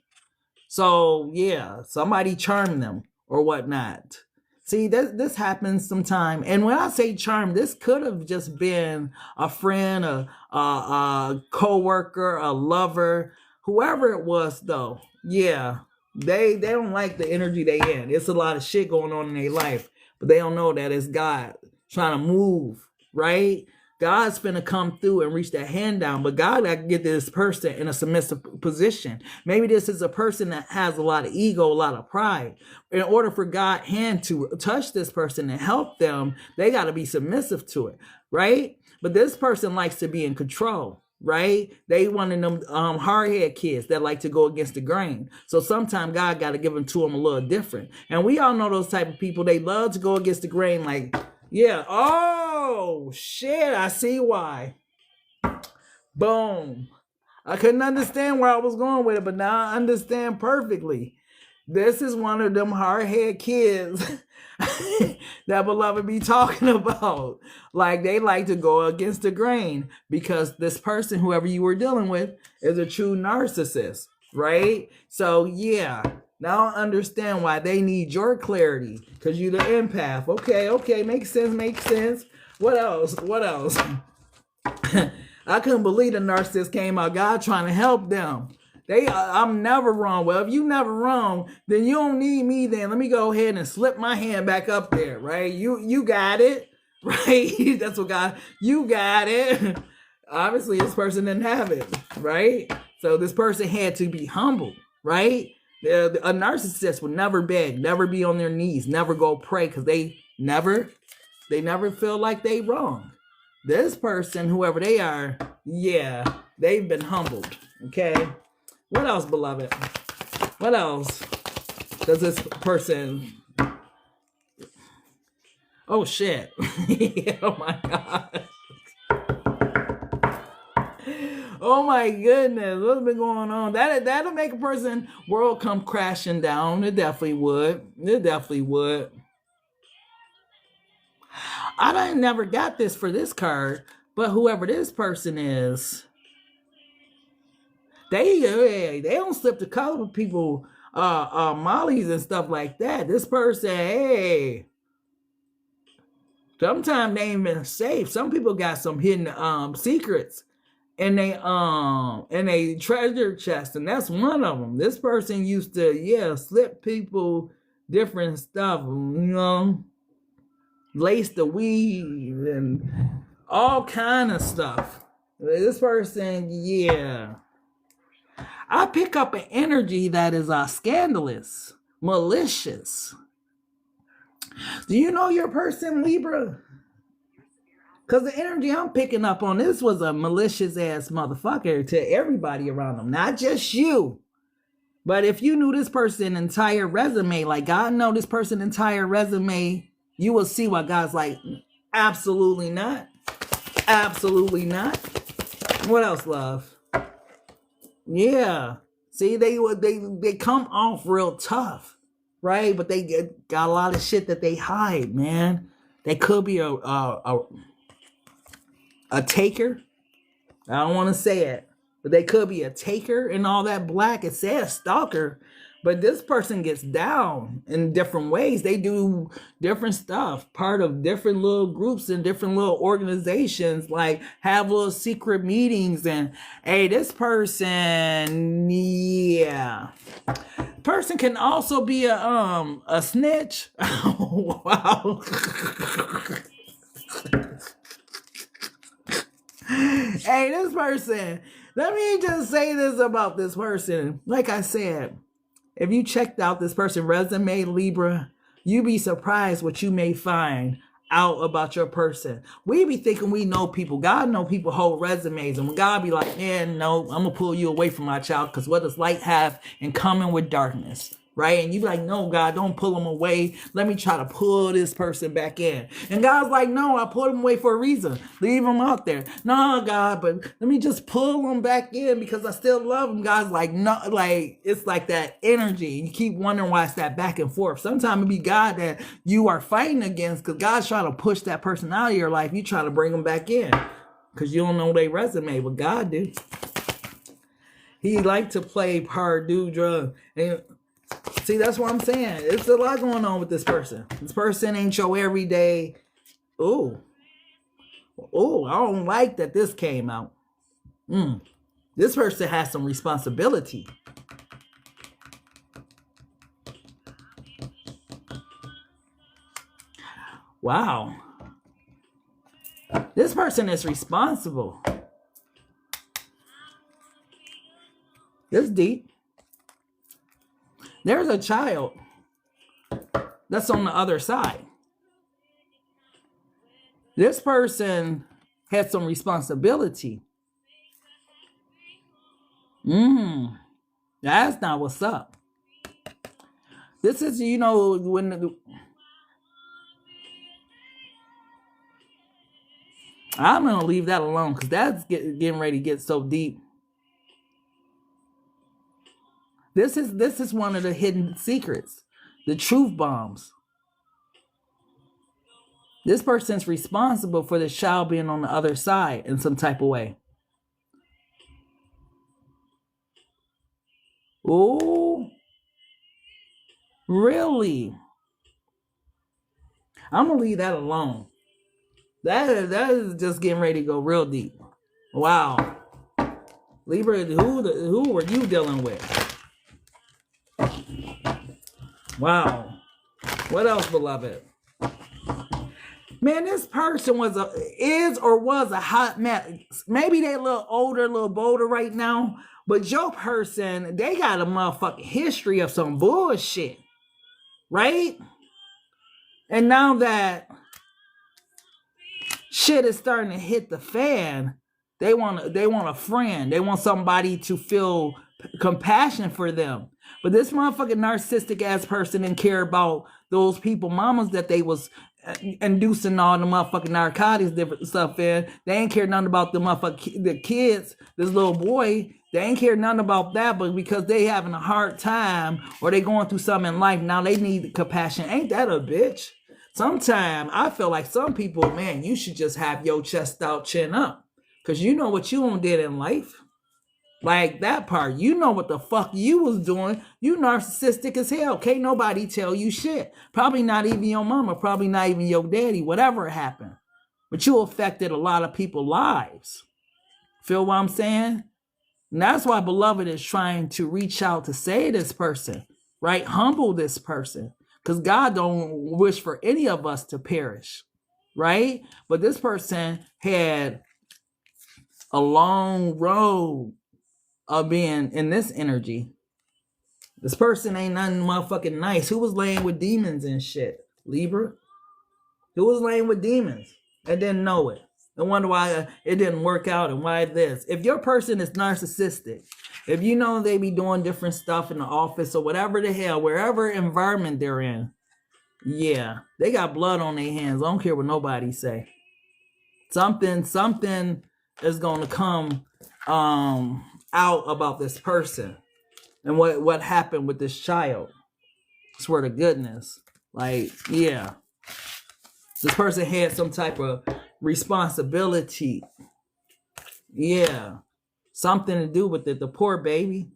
So, yeah, somebody charmed them or whatnot. See, this happens sometime. And when I say charm, this could have just been a friend, a co-worker, a lover, whoever it was, though. Yeah. They don't like the energy they in. It's a lot of shit going on in their life, but they don't know that it's God trying to move, right? God's finna come through and reach that hand down, but God got to get this person in a submissive position. Maybe this is a person that has a lot of ego, a lot of pride. In order for God's hand to touch this person and help them, they got to be submissive to it, right? But this person likes to be in control, right? They one of them hard-headed kids that like to go against the grain. So sometimes God got to give them to them a little different. And we all know those type of people. They love to go against the grain like, yeah, oh, shit, I see why. Boom. I couldn't understand where I was going with it, but now I understand perfectly. This is one of them hard-headed kids that beloved be talking about. Like, they like to go against the grain because this person, whoever you were dealing with, is a true narcissist, right? So, yeah. Now I understand why they need your clarity, because you're the empath. Okay, makes sense. What else? I couldn't believe the narcissist came out. God trying to help them. I'm never wrong. Well, if you never wrong, then you don't need me then. Let me go ahead and slip my hand back up there, right? You got it, right? That's what God, you got it. Obviously, this person didn't have it, right? So this person had to be humble, right? A narcissist will never beg, never be on their knees, never go pray, because they never feel like they wrong. This person, whoever they are, yeah, they've been humbled. Okay. What else, beloved? What else does this person? Oh shit. Oh my God. Oh my goodness, what's been going on? That'll make a person world come crashing down. It definitely would. I never got this for this card, but whoever this person is, they don't slip the color with people, mollies and stuff like that. This person, hey, sometimes they ain't been safe. Some people got some hidden secrets in they treasure chest, and that's one of them. This person used to, slip people different stuff, lace the weed and all kind of stuff. This person, I pick up an energy that is scandalous, malicious. Do you know your person, Libra? Because the energy I'm picking up on this was a malicious ass motherfucker to everybody around them. Not just you. But if you knew this person's entire resume, like God know this person's entire resume, you will see why God's like, absolutely not. Absolutely not. What else, love? Yeah. See, they come off real tough, right? But they got a lot of shit that they hide, man. They could be a taker. I don't want to say it, but they could be a taker and all that black. It says stalker, but this person gets down in different ways. They do different stuff, part of different little groups and different little organizations, like have little secret meetings. And hey, this person, person can also be a snitch. Wow. Hey, this person, let me just say this about this person. Like I said, if you checked out this person's resume, Libra, you'd be surprised what you may find out about your person. We be thinking we know people. God know people whole resumes. And when God be like, no, I'm going to pull you away from my child, because what does light have in common with darkness? Right? And you be like, no, God, don't pull them away. Let me try to pull this person back in. And God's like, no, I pulled them away for a reason. Leave them out there. No, God, but let me just pull them back in because I still love them. God's like, no, like, it's like that energy. And you keep wondering why it's that back and forth. Sometimes it be God that you are fighting against, because God's trying to push that person out of your life. You try to bring them back in because you don't know their resume, but God do. He like to play hard, do drugs. And see, that's what I'm saying. It's a lot going on with this person. This person ain't your everyday. Oh, I don't like that this came out. This person has some responsibility. Wow. This person is responsible. This deep. There's a child that's on the other side. This person had some responsibility. That's not what's up. This is, you know, when I'm gonna leave that alone because that's getting ready to get so deep. This is one of the hidden secrets, the truth bombs. This person's responsible for the child being on the other side in some type of way. Oh, really? I'm gonna leave that alone. That is just getting ready to go real deep. Wow, Libra, who were you dealing with? Wow. What else, beloved? Man, this person was a hot mess. Maybe they a little older, a little bolder right now, but your person, they got a motherfucking history of some bullshit, right? And now that shit is starting to hit the fan, they want a friend. They want somebody to feel compassion for them. But this motherfucking narcissistic ass person didn't care about those people, mamas that they was inducing all the motherfucking narcotics, different stuff in. They ain't care nothing about the motherfucking the kids, this little boy. They ain't care nothing about that, but because they having a hard time or they going through something in life, now they need compassion. Ain't that a bitch? Sometimes I feel like some people, man, you should just have your chest out, chin up. Because you know what you done did in life. Like that part, you know what the fuck you was doing. You narcissistic as hell. Can't nobody tell you shit. Probably not even your mama. Probably not even your daddy. Whatever happened. But you affected a lot of people's lives. Feel what I'm saying? And that's why beloved is trying to reach out to save this person. Right? Humble this person. Because God don't wish for any of us to perish. Right? But this person had a long road of being in this energy. This person ain't nothing motherfucking nice. Who was laying with demons and shit? Libra? Who was laying with demons and didn't know it? And wonder why it didn't work out and why this. If your person is narcissistic, if you know they be doing different stuff in the office or whatever the hell, wherever environment they're in, yeah, they got blood on their hands. I don't care what nobody say. Something is going to come out about this person and what happened with this child. Swear to goodness. Like, yeah. This person had some type of responsibility. Yeah. Something to do with it. The poor baby.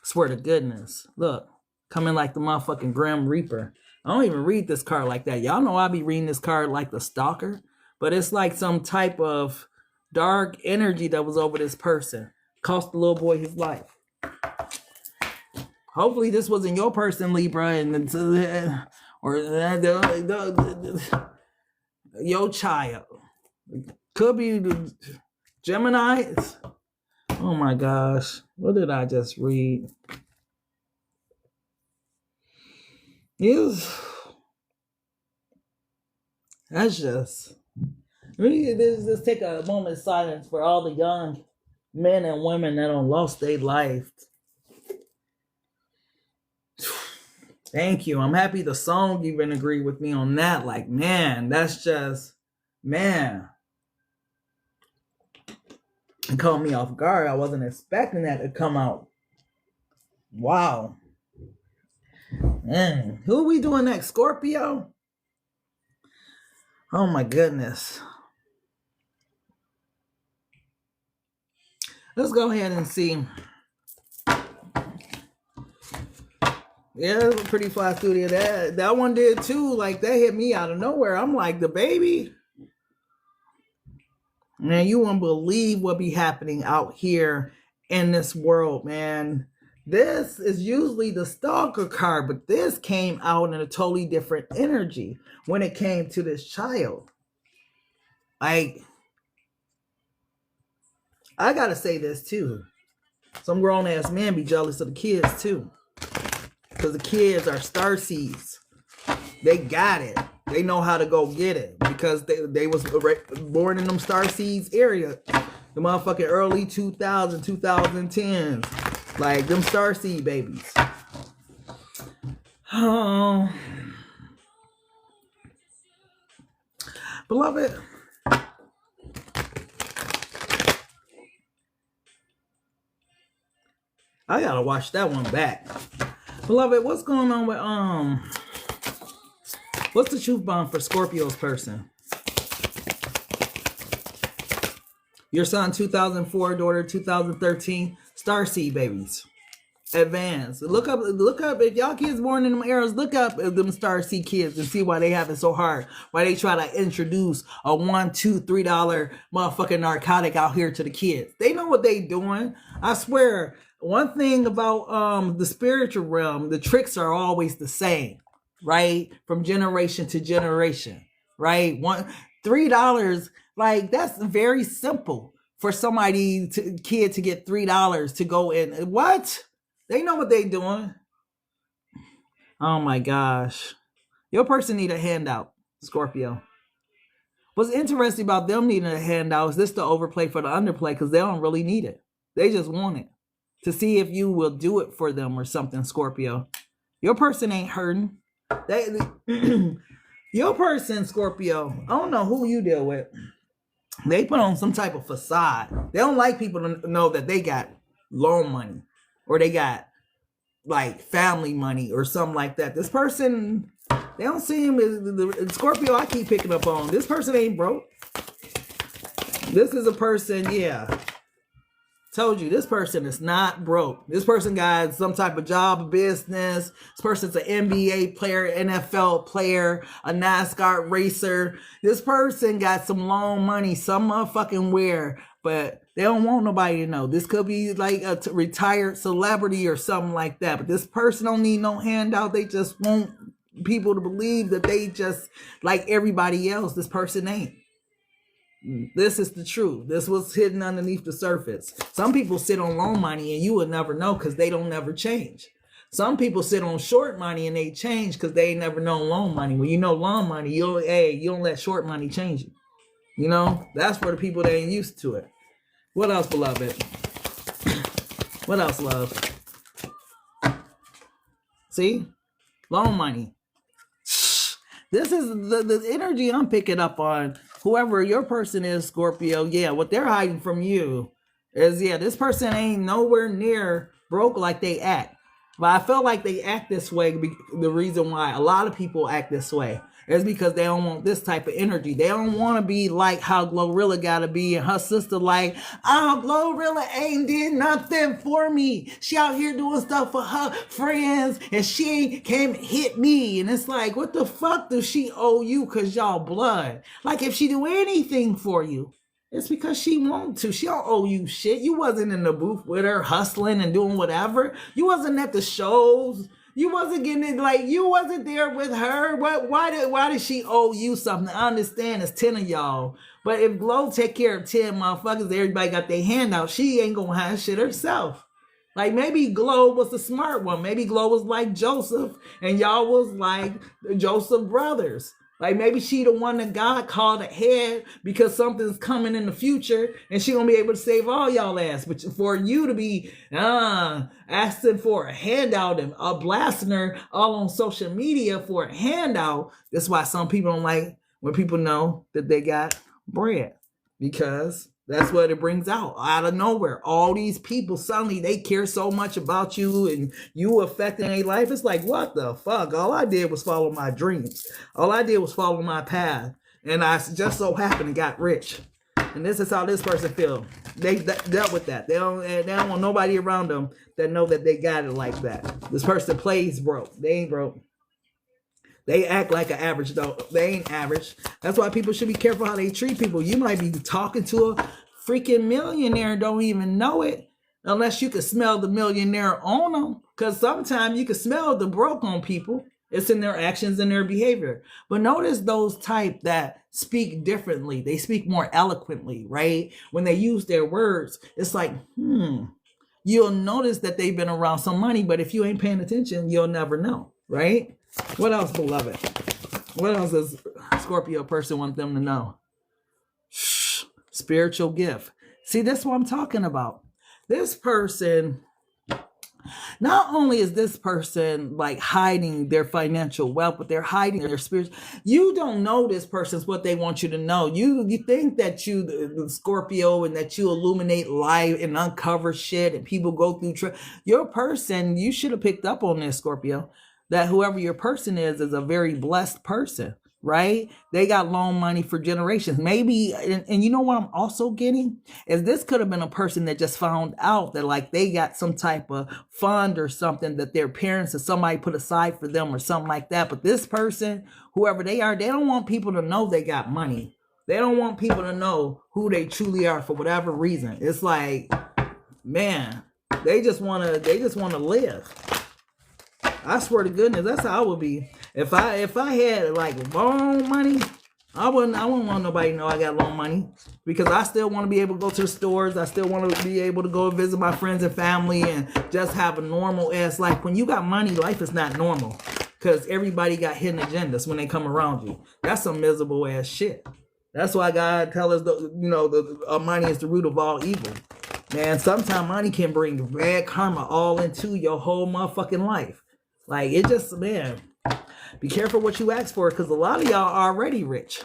Swear to goodness. Look. Coming like the motherfucking Grim Reaper. I don't even read this card like that. Y'all know I be reading this card like the Stalker. But it's like some type of dark energy that was over this person. Cost the little boy his life. Hopefully this wasn't your person, Libra, and or your child. Could be the Geminis. Oh my gosh. What did I just read? That's just... Let's take a moment of silence for all the young men and women that don't lost their life. Thank you. I'm happy the song even agreed with me on that. Like, man, that's just, man. It caught me off guard. I wasn't expecting that to come out. Wow. Man, who are we doing next? Scorpio? Oh my goodness. Let's go ahead and see. Yeah, it was a pretty fly studio. That one did too. Like, that hit me out of nowhere. I'm like, the baby? Man, you won't believe what be happening out here in this world, man. This is usually the stalker card, but this came out in a totally different energy when it came to this child. Like, I gotta say this too. Some grown ass men be jealous of the kids too. Because the kids are star seeds. They got it. They know how to go get it. Because they was born in them star seeds area. The motherfucking early 2000s, 2010s. Like them star seed babies. Oh. Beloved. I gotta watch that one back. Beloved, what's going on with what's the truth bomb for Scorpio's person? Your son 2004, daughter 2013, starseed babies. Advance. Look up if y'all kids born in them eras, look up them starseed kids and see why they have it so hard. Why they try to introduce a $1, $2, $3 motherfucking narcotic out here to the kids. They know what they doing. I swear. One thing about the spiritual realm, the tricks are always the same, right? From generation to generation, right? $3, like that's very simple for somebody kid to get $3 to go in. What? They know what they doing. Oh my gosh. Your person need a handout, Scorpio. What's interesting about them needing a handout is this the overplay for the underplay because they don't really need it. They just want it. To see if you will do it for them or something, Scorpio. Your person ain't hurting. Your person, Scorpio, I don't know who you deal with. They put on some type of facade. They don't like people to know that they got loan money or they got like family money or something like that. This person, they don't see him as the Scorpio I keep picking up on. This person ain't broke. This is a person, yeah. Told you, this person is not broke. This person got some type of job, business. This person's an NBA player, NFL player, a NASCAR racer. This person got some loan money, some motherfucking where, but they don't want nobody to know. This could be like a retired celebrity or something like that. But this person don't need no handout. They just want people to believe that they just like everybody else. This person ain't. This is the truth. This was hidden underneath the surface. Some people sit on loan money and you would never know because they don't never change. Some people sit on short money and they change because they ain't never known loan money. When you know loan money, you don't let short money change you. You know, that's for the people that ain't used to it. What else, beloved? What else, love? See? Loan money. This is the energy I'm picking up on. Whoever your person is, Scorpio, yeah, what they're hiding from you is, yeah, this person ain't nowhere near broke like they act. But I feel like they act this way. The reason why a lot of people act this way is because they don't want this type of energy. They don't want to be like how Glorilla got to be and her sister like, oh, Glorilla ain't did nothing for me. She out here doing stuff for her friends and she can't hit me. And it's like, what the fuck does she owe you because y'all blood? Like if she do anything for you, it's because she want to. She don't owe you shit. You wasn't in the booth with her hustling and doing whatever. You wasn't at the shows. You wasn't getting it, like you wasn't there with her. Why did she owe you something? I understand it's 10 of y'all. But if Glow take care of 10 motherfuckers, everybody got their hand out, she ain't gonna have shit herself. Like maybe Glow was the smart one. Maybe Glow was like Joseph and y'all was like the Joseph brothers. Like maybe she the one that God called ahead because something's coming in the future and she gonna be able to save all y'all ass. But for you to be asking for a handout and blasting her all on social media for a handout, that's why some people don't like when people know that they got bread. Because that's what it brings out of nowhere. All these people suddenly they care so much about you and you affecting their life. It's like, what the fuck? All I did was follow my dreams. All I did was follow my path. And I just so happened to got rich. And this is how this person feel. They dealt with that. They don't want nobody around them that know that they got it like that. This person plays broke. They ain't broke. They act like an average though. They ain't average. That's why people should be careful how they treat people. You might be talking to a freaking millionaire and don't even know it. unless you can smell the millionaire on them. Because sometimes you can smell the broke on people. It's in their actions and their behavior. But notice those type that speak differently. They speak more eloquently, right? When they use their words, it's like, you'll notice that they've been around some money, but if you ain't paying attention, you'll never know, right? What else, beloved? What else does Scorpio person want them to know? Spiritual gift. See, that's what I'm talking about. This person, not only is this person like hiding their financial wealth, but they're hiding their spirit. You don't know this person's what they want you to know. You think that you, the Scorpio, and that you illuminate light and uncover shit and people go through. Your person, you should have picked up on this, Scorpio, that whoever your person is a very blessed person. Right? They got loan money for generations. Maybe, and you know what I'm also getting? Is this could have been a person that just found out that like they got some type of fund or something that their parents or somebody put aside for them or something like that. But this person, whoever they are, they don't want people to know they got money. They don't want people to know who they truly are for whatever reason. It's like, man, they just want to live. I swear to goodness, that's how I would be. If I had like loan money, I wouldn't want nobody to know I got loan money, because I still want to be able to go to the stores. I still want to be able to go visit my friends and family and just have a normal ass life. When you got money, life is not normal, because everybody got hidden agendas when they come around you. That's some miserable ass shit. That's why God tells us, money is the root of all evil. Man, sometimes money can bring bad karma all into your whole motherfucking life. Like, it just, man, be careful what you ask for, because a lot of y'all are already rich.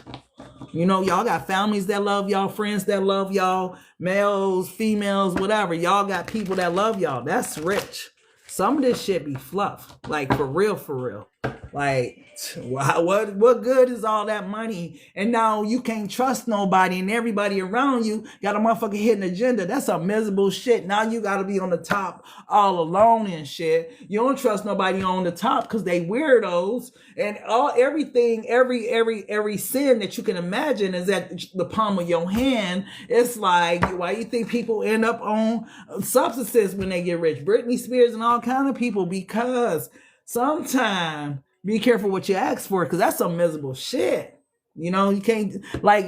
Y'all got families that love y'all, friends that love y'all, males, females, whatever. Y'all got people that love y'all. That's rich. Some of this shit be fluff. Like, for real, for real. Like, what good is all that money? And now you can't trust nobody, and everybody around you got a motherfucking hidden agenda. That's a miserable shit. Now you got to be on the top all alone and shit. You don't trust nobody on the top because they weirdos, and everything, every sin that you can imagine is at the palm of your hand. It's like, why you think people end up on substances when they get rich? Britney Spears and all kind of people, because sometimes be careful what you ask for, because that's some miserable shit. You can't, like,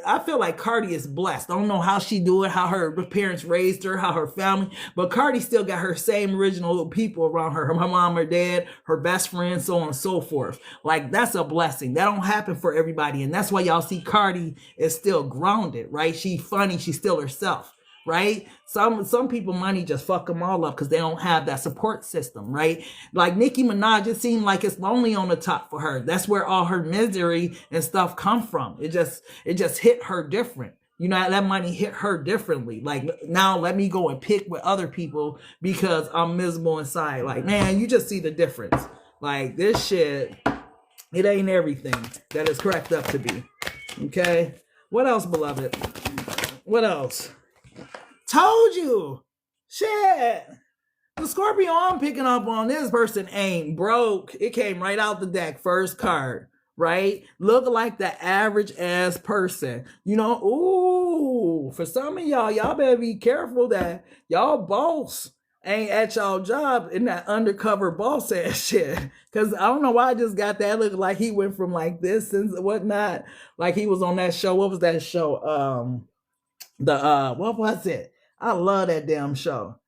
I feel like Cardi is blessed. I don't know how she do it, how her parents raised her, how her family, but Cardi still got her same original people around her mom, her dad, her best friend, so on and so forth. Like, that's a blessing. That don't happen for everybody. And that's why y'all see Cardi is still grounded, right? She funny. She's still herself. Right? Some people, money just fuck them all up because they don't have that support system, right? Like Nicki Minaj, it seemed like it's lonely on the top for her. That's where all her misery and stuff come from. It just hit her different. That money hit her differently. Like, now let me go and pick with other people because I'm miserable inside. Like, man, you just see the difference. Like, this shit, it ain't everything that it's cracked up to be. Okay? What else, beloved? What else? Told you. Shit. The Scorpio I'm picking up on, this person ain't broke. It came right out the deck. First card. Right? Look like the average ass person. Ooh. For some of y'all better be careful that y'all boss ain't at y'all job in that undercover boss ass shit. Because I don't know why I just got that look like he went from like this and whatnot. Like he was on that show. What was that show? What was it? I love that damn show.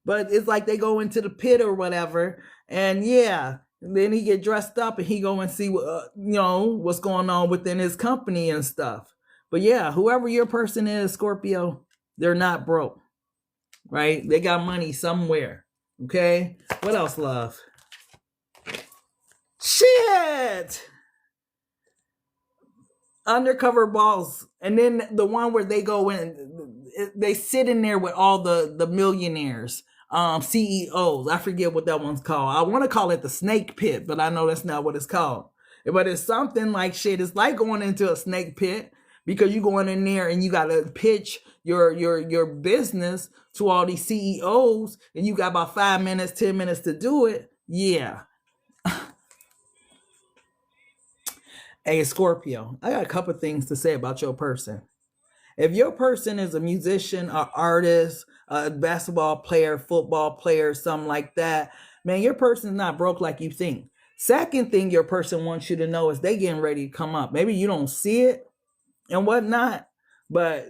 But it's like they go into the pit or whatever, and yeah, then he get dressed up and he go and see what's going on within his company and stuff. But yeah, whoever your person is, Scorpio, they're not broke, right? They got money somewhere. Okay, what else, love? Shit. Undercover boss, and then the one where they go in, they sit in there with all the millionaires, CEOs. I forget what that one's called. I want to call it the snake pit, but I know that's not what it's called. But it's something like shit. It's like going into a snake pit, because you going in there and you got to pitch your business to all these CEOs, and you got about 5 minutes, 10 minutes to do it. Yeah. Hey, Scorpio, I got a couple things to say about your person. If your person is a musician, an artist, a basketball player, football player, something like that, man, your person's not broke like you think. Second thing your person wants you to know is they getting ready to come up. Maybe you don't see it and whatnot, but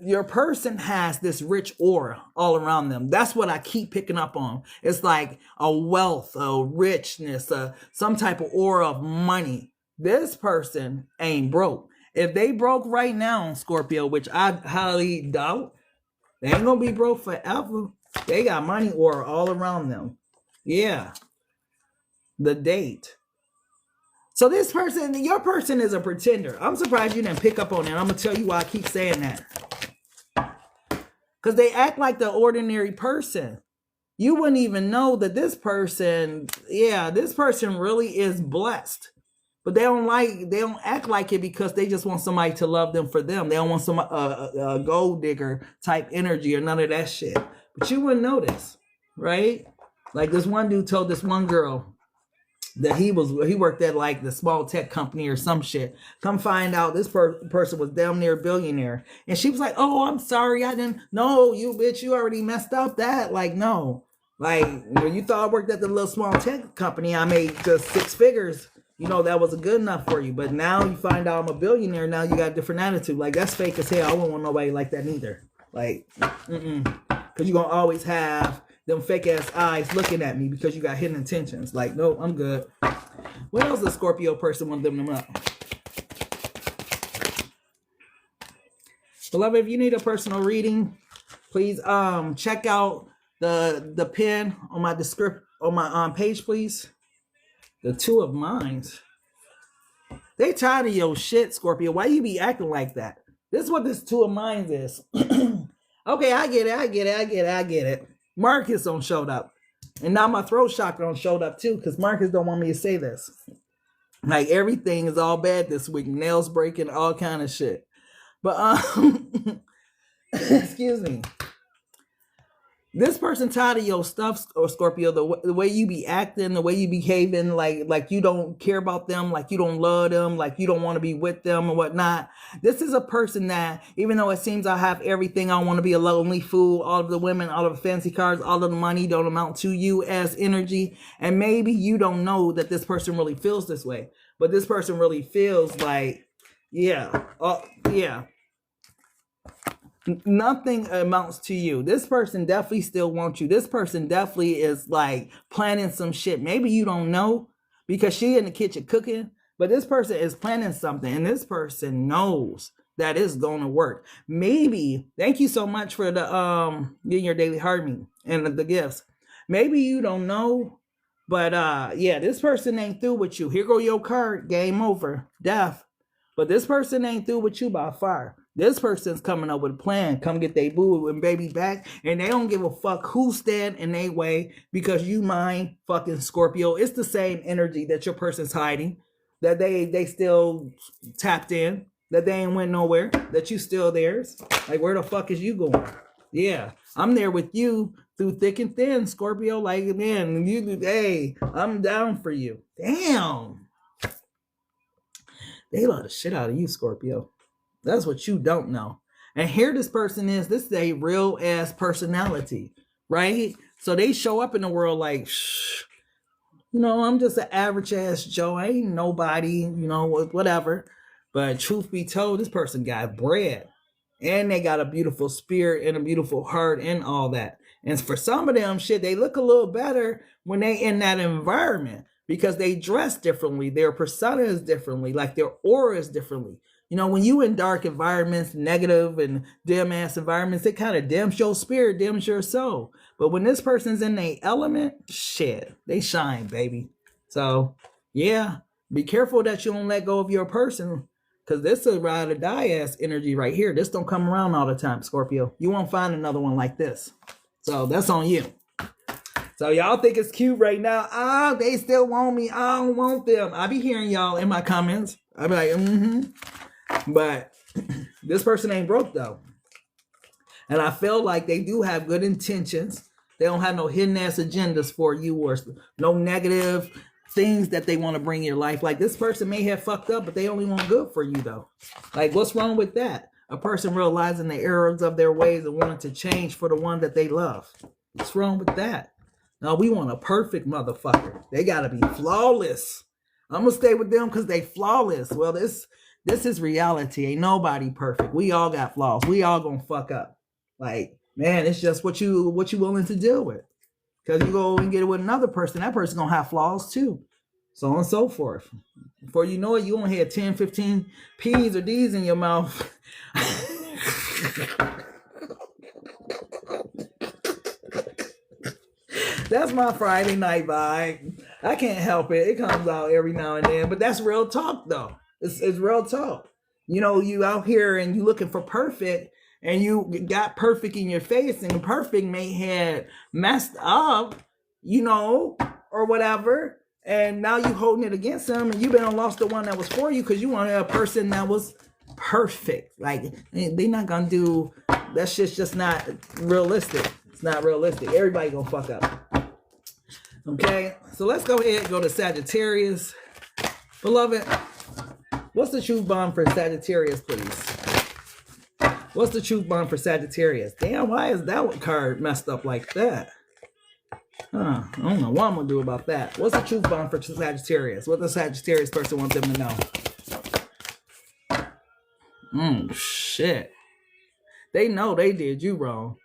your person has this rich aura all around them. That's what I keep picking up on. It's like a wealth, a richness, some type of aura of money. This person ain't broke. If they broke right now, Scorpio, which I highly doubt, they ain't gonna be broke forever. They got money aura all around them. Yeah. The date. So this person, your person is a pretender. I'm surprised you didn't pick up on that. I'm going to tell you why I keep saying that. Because they act like the ordinary person. You wouldn't even know that this person, this person really is blessed. But they don't act like it because they just want somebody to love them for them. They don't want some gold digger type energy or none of that shit. But you wouldn't notice, right? Like this one dude told this one girl that he worked at like the small tech company or some shit. Come find out this person was damn near a billionaire. And she was like, oh, I'm sorry. I didn't know you, bitch. You already messed up that. Like, no. Like, when you thought I worked at the little small tech company, I made just 6 figures. You know, that wasn't good enough for you. But now you find out I'm a billionaire. Now you got a different attitude. Like, that's fake as hell. I wouldn't want nobody like that neither. Like, because you're going to always have them fake ass eyes looking at me because you got hidden intentions. Like, no, I'm good. What else does Scorpio person want them up? Beloved, if you need a personal reading, please check out the pin on my page, please. The 2 of Minds. They tired of your shit, Scorpio. Why you be acting like that? This is what this 2 of Minds is. Okay, I get it. Marcus don't showed up. And now my throat chakra don't showed up too, because Marcus don't want me to say this. Like everything is all bad this week. Nails breaking, all kind of shit. But excuse me. This person tired of your stuff, or Scorpio, the way you be acting, the way you behaving, like you don't care about them, like you don't love them, like you don't want to be with them and whatnot. This is a person that, even though it seems I have everything, I want to be a lonely fool, all of the women, all of the fancy cars, all of the money don't amount to you as energy. And maybe you don't know that this person really feels this way. But this person really feels like, nothing amounts to you. This person definitely still wants you. This person definitely is like planning some shit. Maybe you don't know because she in the kitchen cooking, but this person is planning something and this person knows that it's going to work. Maybe, thank you so much for the getting your daily heart meeting and the gifts. Maybe you don't know, but this person ain't through with you. Here go your card, game over, death. But this person ain't through with you by far. This person's coming up with a plan. Come get they boo and baby back. And they don't give a fuck who stand in their way because you mind fucking Scorpio. It's the same energy that your person's hiding. That they still tapped in. That they ain't went nowhere. That you still theirs. Like, where the fuck is you going? Yeah. I'm there with you through thick and thin, Scorpio. Like, man, hey, I'm down for you. Damn. They love the shit out of you, Scorpio. That's what you don't know. And here this person is. This is a real ass personality, right? So they show up in the world like, I'm just an average ass Joe. I ain't nobody, whatever. But truth be told, this person got bread. And they got a beautiful spirit and a beautiful heart and all that. And for some of them, shit, they look a little better when they in that environment because they dress differently. Their persona is differently. Like their aura is differently. When you in dark environments, negative and dim ass environments, it kind of dims your spirit, dims your soul. But when this person's in their element, shit, they shine, baby. So, yeah, be careful that you don't let go of your person because this is a ride or die ass energy right here. This don't come around all the time, Scorpio. You won't find another one like this. So that's on you. So y'all think it's cute right now. Oh, they still want me. I don't want them. I be hearing y'all in my comments. I be like, But this person ain't broke though. And I feel like they do have good intentions. They don't have no hidden ass agendas for you or no negative things that they want to bring in your life. Like this person may have fucked up, but they only want good for you though. Like what's wrong with that? A person realizing the errors of their ways and wanting to change for the one that they love. What's wrong with that? No, we want a perfect motherfucker. They gotta be flawless. I'm gonna stay with them because they flawless. Well, this is reality. Ain't nobody perfect. We all got flaws. We all gonna fuck up. Like, man, it's just what you willing to deal with. Because you go and get it with another person, that person gonna have flaws too. So on and so forth. Before you know it, you only had 10, 15 P's or D's in your mouth. That's my Friday night vibe. I can't help it. It comes out every now and then. But that's real talk, though. It's real talk. You know, you out here and you looking for perfect, and you got perfect in your face, and the perfect may had messed up, you know, or whatever. And now you holding it against them, and you been lost the one that was for you because you wanted a person that was perfect. Like, they not gonna do that. Shit's just not realistic. It's not realistic. Everybody gonna fuck up. Okay, so let's go ahead and go to Sagittarius. Beloved, what's the truth bomb for Sagittarius, please? What's the truth bomb for Sagittarius? Damn, why is that card messed up like that? I don't know what I'm gonna do about that. What's the truth bomb for Sagittarius? What does Sagittarius person want them to know? Shit. They know they did you wrong.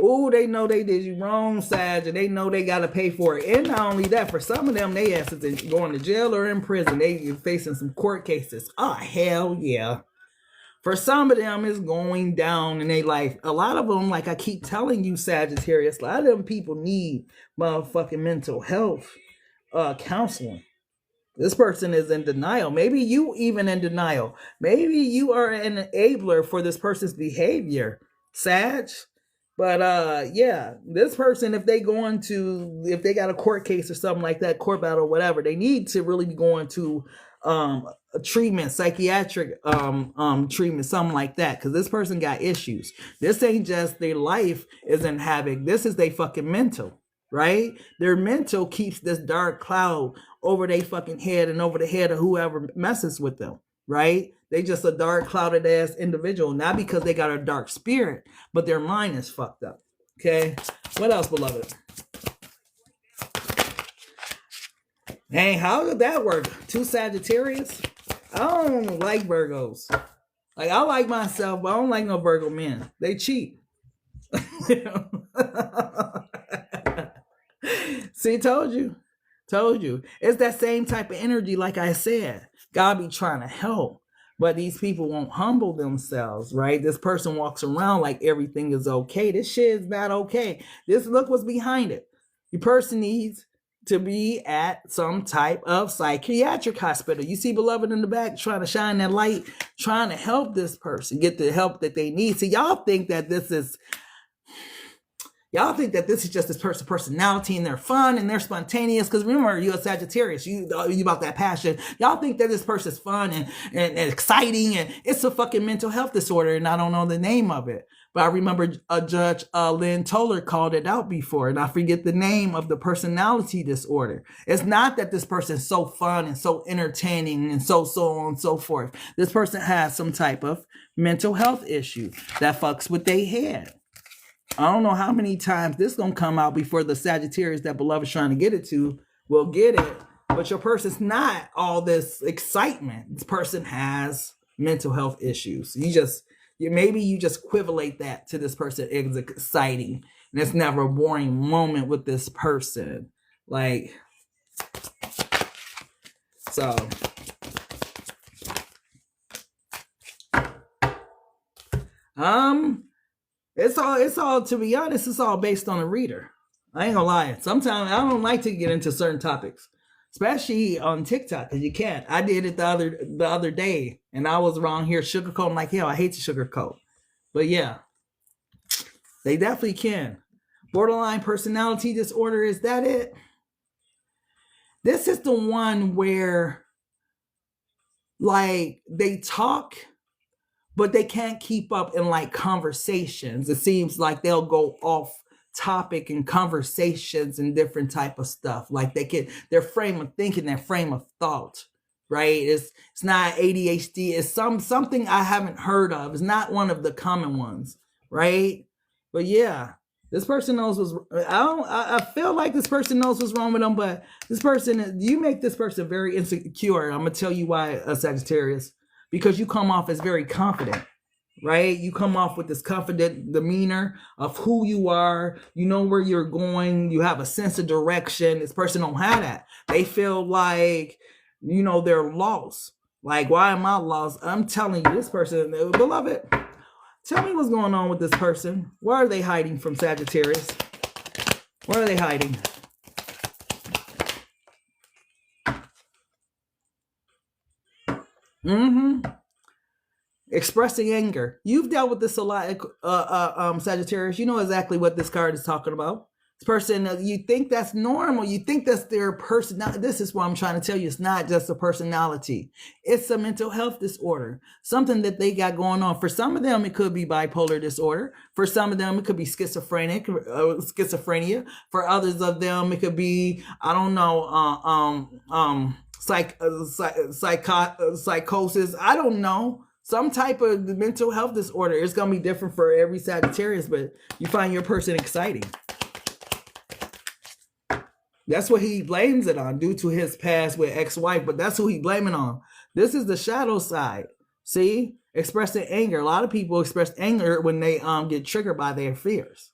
Oh, they know they did you wrong, Sag, and they know they got to pay for it. And not only that, for some of them, they asses going to jail or in prison. They facing some court cases. Oh, hell yeah. For some of them, it's going down in their life. A lot of them, like I keep telling you, Sagittarius, a lot of them people need motherfucking mental health counseling. This person is in denial. Maybe you even in denial. Maybe you are an enabler for this person's behavior, Sag. But yeah, this person, if they got a court case or something like that, court battle or whatever, they need to really be going to a treatment, psychiatric treatment, something like that, because this person got issues. This ain't just their life is in havoc. This is their fucking mental, right? Their mental keeps this dark cloud over their fucking head and over the head of whoever messes with them, right? They just a dark, clouded ass individual, not because they got a dark spirit, but their mind is fucked up. Okay, what else, beloved? Hey, how did that work? Two Sagittarius? I don't like Virgos. Like, I like myself, but I don't like no Virgo men. They cheat. See, told you. It's that same type of energy, like I said. God be trying to help. But these people won't humble themselves, right? This person walks around like everything is okay. This shit is not okay. Look what's behind it. The person needs to be at some type of psychiatric hospital. You see beloved in the back trying to shine that light, trying to help this person get the help that they need. See, y'all think that this is just this person's personality and they're fun and they're spontaneous. Because remember, you're a Sagittarius. You about that passion. Y'all think that this person's fun and exciting, and it's a fucking mental health disorder, and I don't know the name of it. But I remember Judge Lynn Toller called it out before, and I forget the name of the personality disorder. It's not that this person is so fun and so entertaining and so on and so forth. This person has some type of mental health issue that fucks with their head. I don't know how many times this gonna come out before the Sagittarius that beloved's trying to get it to will get it. But your person's not all this excitement. This person has mental health issues. Maybe you just equivalate that to this person is exciting. And it's never a boring moment with this person. Like, so. It's all, to be honest, it's all based on the reader. I ain't gonna lie. Sometimes I don't like to get into certain topics, especially on TikTok, because you can't. I did it the other day, and I was around here sugarcoating like hell. I hate to sugarcoat. But yeah, they definitely can. Borderline personality disorder, is that it? This is the one where, like, they talk, but they can't keep up in like conversations. It seems like they'll go off topic in conversations and different type of stuff. Like their frame of thinking, their frame of thought right? It's not ADHD. It's something I haven't heard of. It's not one of the common ones, right? But yeah, this person knows what's. I feel like this person knows what's wrong with them, but this person, you make this person very insecure. I'm gonna tell you why, Sagittarius, because you come off as very confident. Right? You come off with this confident demeanor of who you are. You know where you're going. You have a sense of direction. This person don't have that. They feel like, you know, they're lost. Like, why am I lost? I'm telling you, this person, beloved, tell me what's going on with this person. Where are they hiding from, Sagittarius? Where are they hiding? Expressing anger. You've dealt with this a lot, Sagittarius. You know exactly what this card is talking about. This person, you think that's normal. You think that's their personality. This is what I'm trying to tell you. It's not just a personality. It's a mental health disorder. Something that they got going on. For some of them, it could be bipolar disorder. For some of them, it could be schizophrenia. For others of them, it could be, I don't know, psychosis. I don't know. Some type of mental health disorder. It's going to be different for every Sagittarius, but you find your person exciting. That's what he blames it on due to his past with ex-wife, but that's who he blaming on. This is the shadow side. See? Expressing anger. A lot of people express anger when they get triggered by their fears,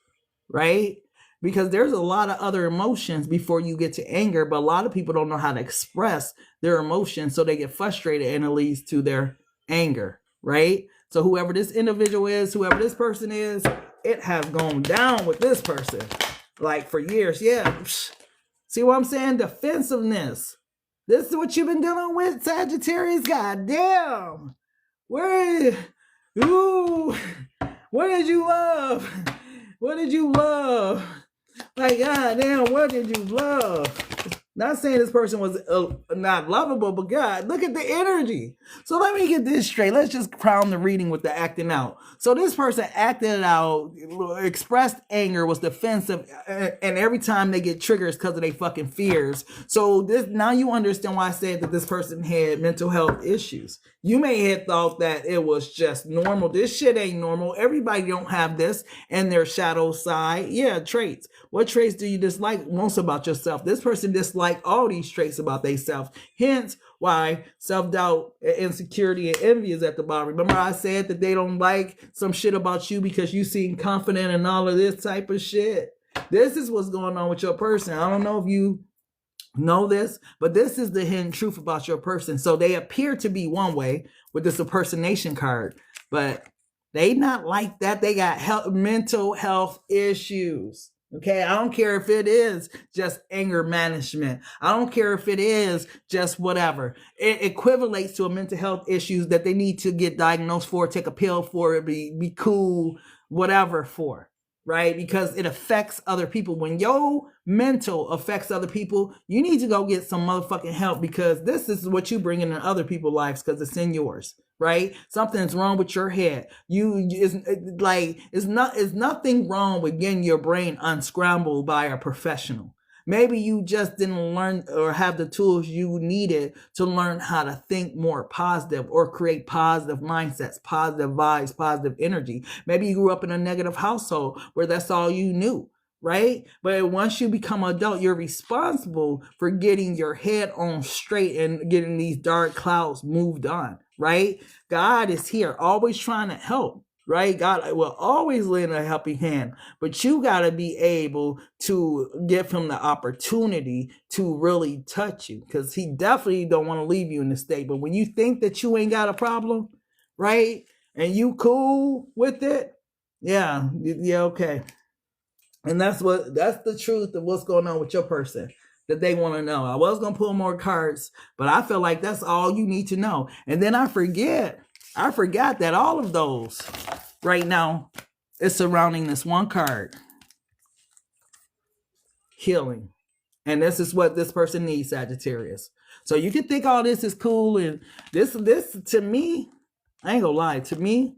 right? Because there's a lot of other emotions before you get to anger, but a lot of people don't know how to express their emotions, so they get frustrated and it leads to their anger. Right? So whoever this individual is, whoever this person is, it has gone down with this person like for years. Yeah. See what I'm saying? Defensiveness. This is what you've been dealing with, Sagittarius. God damn. Ooh, what did you love? What did you love? Like, God damn, what did you love? Not saying this person was not lovable, but God, look at the energy. So let me get this straight. Let's just crown the reading with the acting out. So this person acted out, expressed anger, was defensive, and every time they get triggers because of their fucking fears. So this, now you understand why I said that this person had mental health issues. You may have thought that it was just normal. This shit ain't normal. Everybody don't have this and their shadow side. Yeah, traits. What traits do you dislike most about yourself? This person dislikes all these traits about themselves. Hence why self-doubt, insecurity, and envy is at the bottom. Remember I said that they don't like some shit about you because you seem confident and all of this type of shit. This is what's going on with your person. I don't know if you know this, but this is the hidden truth about your person. So they appear to be one way with this impersonation card, but they not like that. They got mental health issues. Okay, I don't care if it is just anger management. I don't care if it is just whatever. It equivalates to a mental health issues that they need to get diagnosed for, take a pill for, be cool, whatever for, right? Because it affects other people. When your mental affects other people, you need to go get some motherfucking help, because this is what you bring in other people's lives because it's in yours. Right? Something's wrong with your head. It's nothing wrong with getting your brain unscrambled by a professional. Maybe you just didn't learn or have the tools you needed to learn how to think more positive or create positive mindsets, positive vibes, positive energy. Maybe you grew up in a negative household where that's all you knew. Right? But once you become an adult, you're responsible for getting your head on straight and getting these dark clouds moved on. Right? God is here, always trying to help. Right? God will always lend a helping hand, but you got to be able to give him the opportunity to really touch you, because he definitely don't want to leave you in this state. But when you think that you ain't got a problem, right? And you cool with it, yeah, okay. And that's the truth of what's going on with your person that they want to know. I was going to pull more cards, but I feel like that's all you need to know. And then I forgot that all of those right now is surrounding this one card. Healing. And this is what this person needs, Sagittarius. So you can think all this is cool, and this to me, I ain't gonna lie, to me,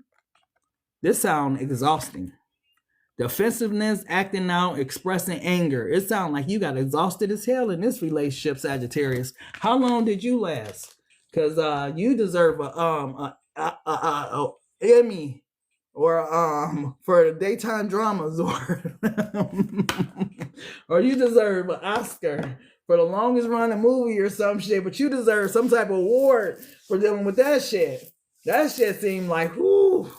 this sounds exhausting. Defensiveness, acting out, expressing anger. It sounds like you got exhausted as hell in this relationship, Sagittarius. How long did you last? because you deserve a Emmy or for daytime dramas or you deserve an Oscar for the longest running movie or some shit, but you deserve some type of award for dealing with that shit. That shit seemed like, whoo.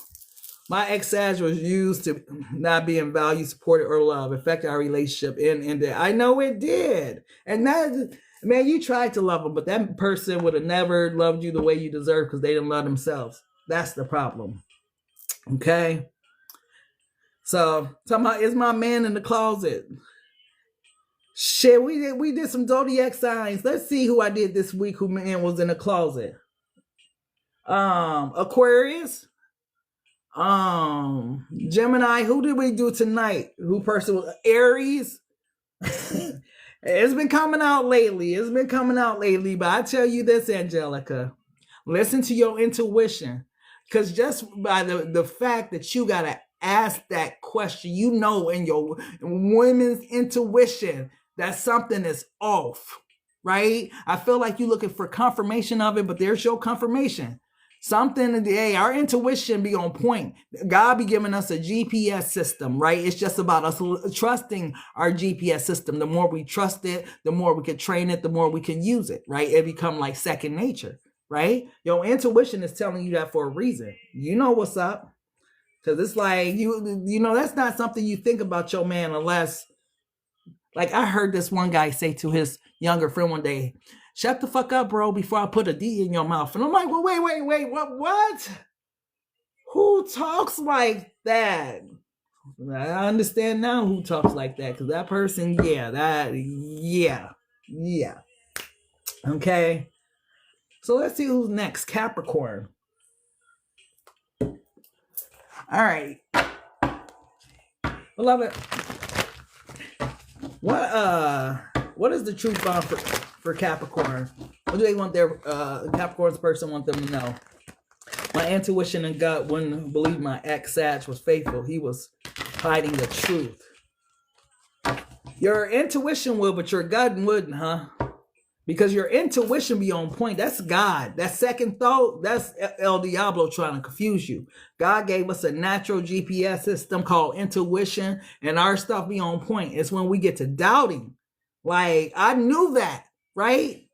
My ex-Sag was used to not being valued, supported, or loved, affected our relationship, and I know it did. And that, man, you tried to love them, but that person would have never loved you the way you deserve because they didn't love themselves. That's the problem. Okay? So, talking about, is my man in the closet? Shit, we did some zodiac signs. Let's see who I did this week who man was in the closet. Aquarius. Gemini, who did we do tonight? Who person was Aries? It's been coming out lately. But I tell you this, Angelica, listen to your intuition. Because just by the fact that you got to ask that question, you know in your women's intuition that something is off, right? I feel like you're looking for confirmation of it, but there's your confirmation. Something, hey, our intuition be on point. God be giving us a GPS system, right? It's just about us trusting our GPS system. The more we trust it, the more we can train it, the more we can use it, right? It become like second nature, right? Your intuition is telling you that for a reason. You know what's up. Because it's like, you know, that's not something you think about your man unless, like I heard this one guy say to his younger friend one day, shut the fuck up, bro, before I put a D in your mouth. And I'm like, well, wait, what? Who talks like that? I understand now who talks like that, because that person, yeah. Okay. So let's see who's next. Capricorn. All right. Beloved, what is the truth bomb for Capricorn? What do they want their Capricorn's person want them to know? My intuition and gut wouldn't believe my ex-Sag was faithful. He was hiding the truth. Your intuition will, but your gut wouldn't, huh? Because your intuition be on point. That's God. That second thought, that's El Diablo trying to confuse you. God gave us a natural GPS system called intuition, and our stuff be on point. It's when we get to doubting. Like, I knew that, right?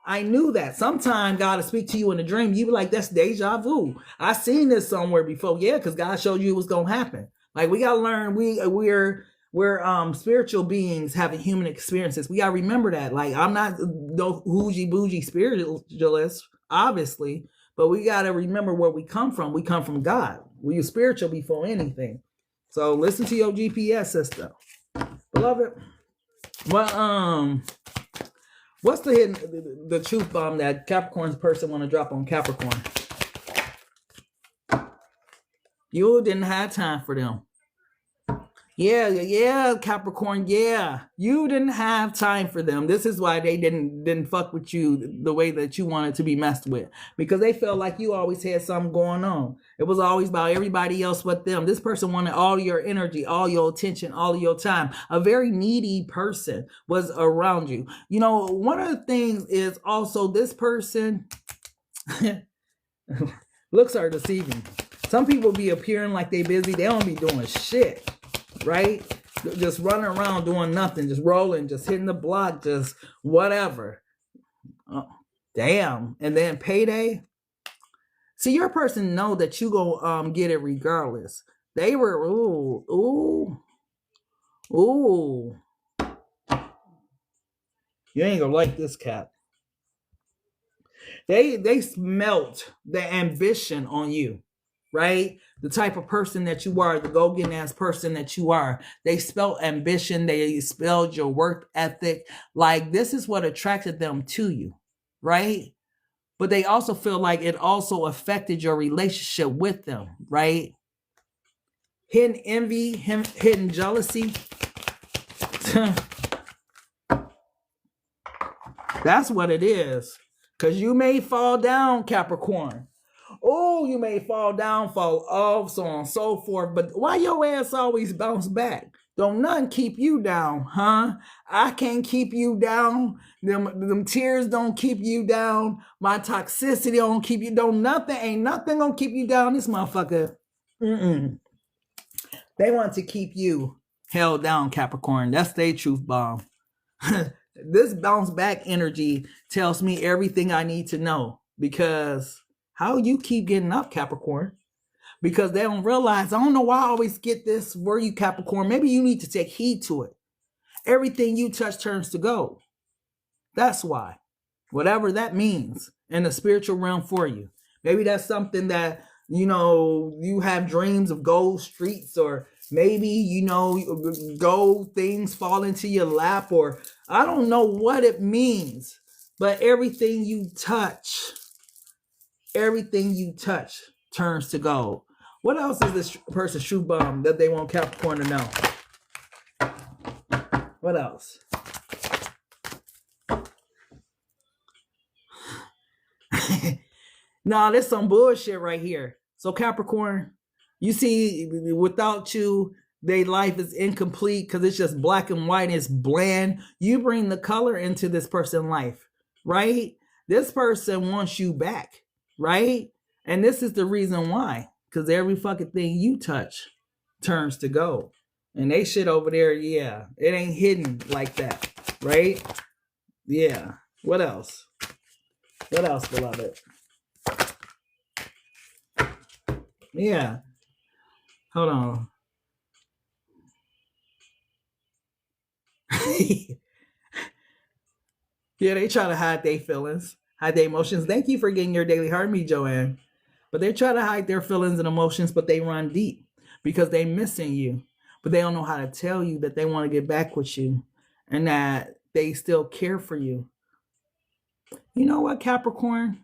I knew that. Sometimes God will speak to you in a dream. You be like, that's deja vu. I seen this somewhere before. Yeah, because God showed you it was going to happen. Like, we got to learn. We're spiritual beings having human experiences. We got to remember that. Like, I'm not no hoogie bougie spiritualist, obviously, but we got to remember where we come from. We come from God. We are spiritual before anything. So listen to your GPS system. Beloved. Well, what's the truth bomb that Capricorn's person want to drop on Capricorn? You didn't have time for them. Yeah, Capricorn, yeah. You didn't have time for them. This is why they didn't fuck with you the way that you wanted to be messed with. Because they felt like you always had something going on. It was always about everybody else but them. This person wanted all your energy, all your attention, all your time. A very needy person was around you. You know, one of the things is also this person, looks are deceiving. Some people be appearing like they busy. They don't be doing shit. Right? Just running around doing nothing, just rolling, just hitting the block, just whatever. Damn. And then payday. See, your person know that you go get it regardless. They were ooh. You ain't gonna like this, Cap. They smelt the ambition on you. Right? The type of person that you are, the go-getting ass person that you are. They spelled ambition. They spelled your work ethic. Like, this is what attracted them to you. Right? But they also feel like it also affected your relationship with them. Right? Hidden envy, hidden jealousy. That's what it is. Because you may fall down, Capricorn. Oh, you may fall down, fall off, so on and so forth. But why your ass always bounce back? Don't nothing keep you down, huh? I can't keep you down. Them tears don't keep you down. My toxicity don't keep you down. Nothing, ain't nothing gonna keep you down. This motherfucker. Mm-mm. They want to keep you held down, Capricorn. That's their truth bomb. This bounce back energy tells me everything I need to know, because how you keep getting up, Capricorn? Because they don't realize, I don't know why I always get this for you, Capricorn. Maybe you need to take heed to it. Everything you touch turns to gold. That's why. Whatever that means in the spiritual realm for you. Maybe that's something that, you have dreams of gold streets, or maybe, gold things fall into your lap, or I don't know what it means, but everything you touch turns to gold. What else is this person's true bomb that they want Capricorn to know? What else? Nah, there's some bullshit right here. So Capricorn, you see, without you, their life is incomplete because it's just black and white. It's bland. You bring the color into this person's life, right? This person wants you back, right? And this is the reason why. Because every fucking thing you touch turns to gold. And they shit over there, yeah, it ain't hidden like that, right? Yeah. What else? What else, beloved? Yeah. Hold on. Yeah, they try to hide their feelings, hide their emotions. Thank you for getting your daily heart me, Joanne. But they try to hide their feelings and emotions, but they run deep because they missing you. But they don't know how to tell you that they want to get back with you and that they still care for you. You know what, Capricorn?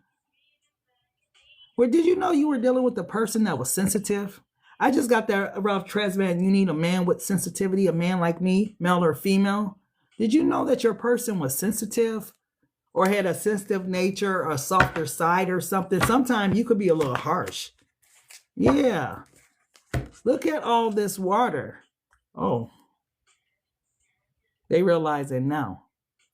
Well, did you know you were dealing with a person that was sensitive? I just got that rough Tresman. You need a man with sensitivity, a man like me, male or female. Did you know that your person was sensitive or had a sensitive nature or a softer side or something? Sometimes you could be a little harsh. Yeah. Look at all this water. Oh. They realize it now.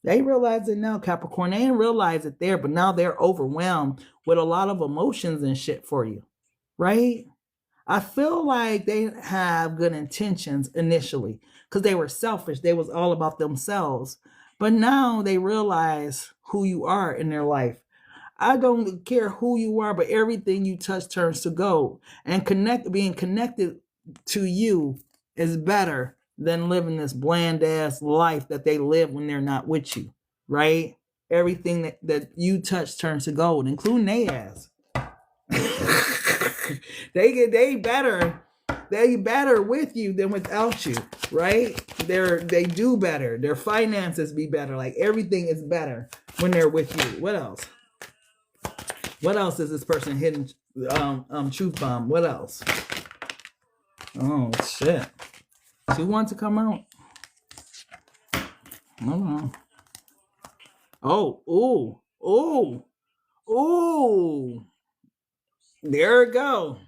They realize it now, Capricorn. They didn't realize it there, but now they're overwhelmed with a lot of emotions and shit for you, right? I feel like they have good intentions initially because they were selfish. They was all about themselves. But now they realize who you are in their life. I don't care who you are, but everything you touch turns to gold. And being connected to you is better than living this bland ass life that they live when they're not with you, right? Everything that you touch turns to gold, including they ass. They better with you than without you, right? They do better. Their finances be better. Like everything is better when they're with you. What else? What else is this person hidden truth bomb? What else? Oh shit. She wants to come out. Hold on. Oh, ooh. There it go.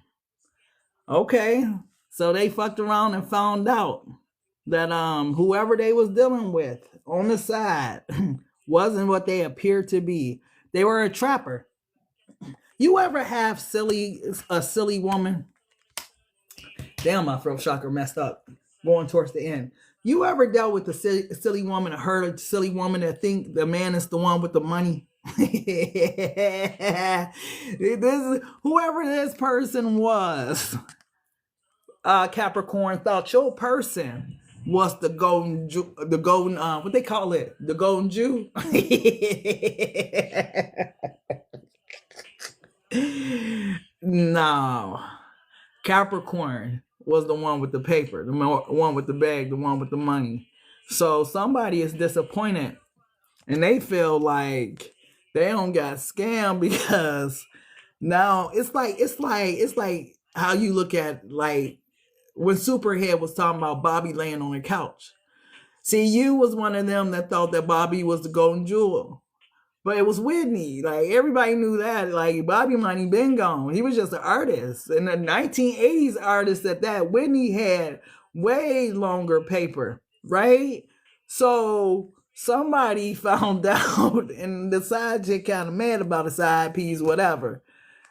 Okay. So they fucked around and found out that whoever they was dealing with on the side wasn't what they appeared to be. They were a trapper. You ever have a silly woman? Damn, my throat chakra messed up. Going towards the end. You ever dealt with a silly woman, or heard a silly woman that think the man is the one with the money? Whoever this person was, Capricorn, thought your person was the golden what they call it, the golden Jew. No, Capricorn was the one with the paper, the one with the bag, the one with the money. So somebody is disappointed and they feel like they don't got scammed because now it's like how you look at like when Superhead was talking about Bobby laying on the couch. See, you was one of them that thought that Bobby was the golden jewel. But it was Whitney. Like, everybody knew that. Like, Bobby Money been gone. He was just an artist. And the 1980s artist that Whitney had way longer paper, right? So somebody found out, and the side chick kind of mad about the side piece, whatever,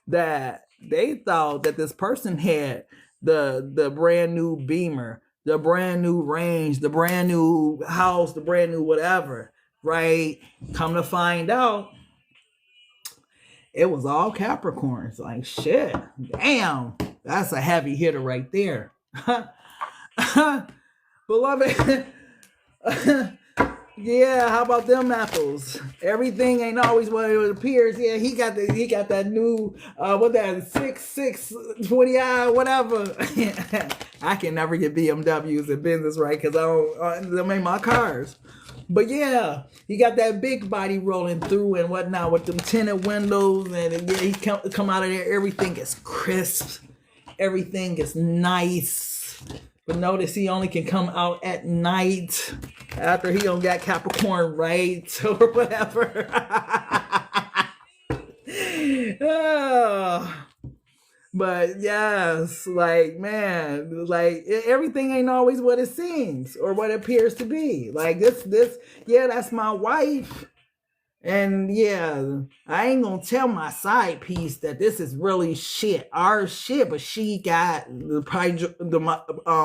that they thought that this person had the brand new Beamer, the brand new Range, the brand new house, the brand new whatever, right? Come to find out, it was all Capricorns. Like, shit, damn, that's a heavy hitter right there. Beloved, yeah, how about them apples? Everything ain't always what it appears. Yeah, he got that new what that 6 20i whatever. I can never get BMWs in business right because I don't make my cars. But yeah, he got that big body rolling through and whatnot with them tinted windows, and yeah, he come out of there. Everything is crisp, everything is nice. But notice he only can come out at night after he don't got Capricorn right or whatever. Oh. But yes, like, man, like everything ain't always what it seems or what it appears to be. Like this, yeah, that's my wife. And yeah, I ain't gonna tell my side piece that this is really shit, our shit, but she got the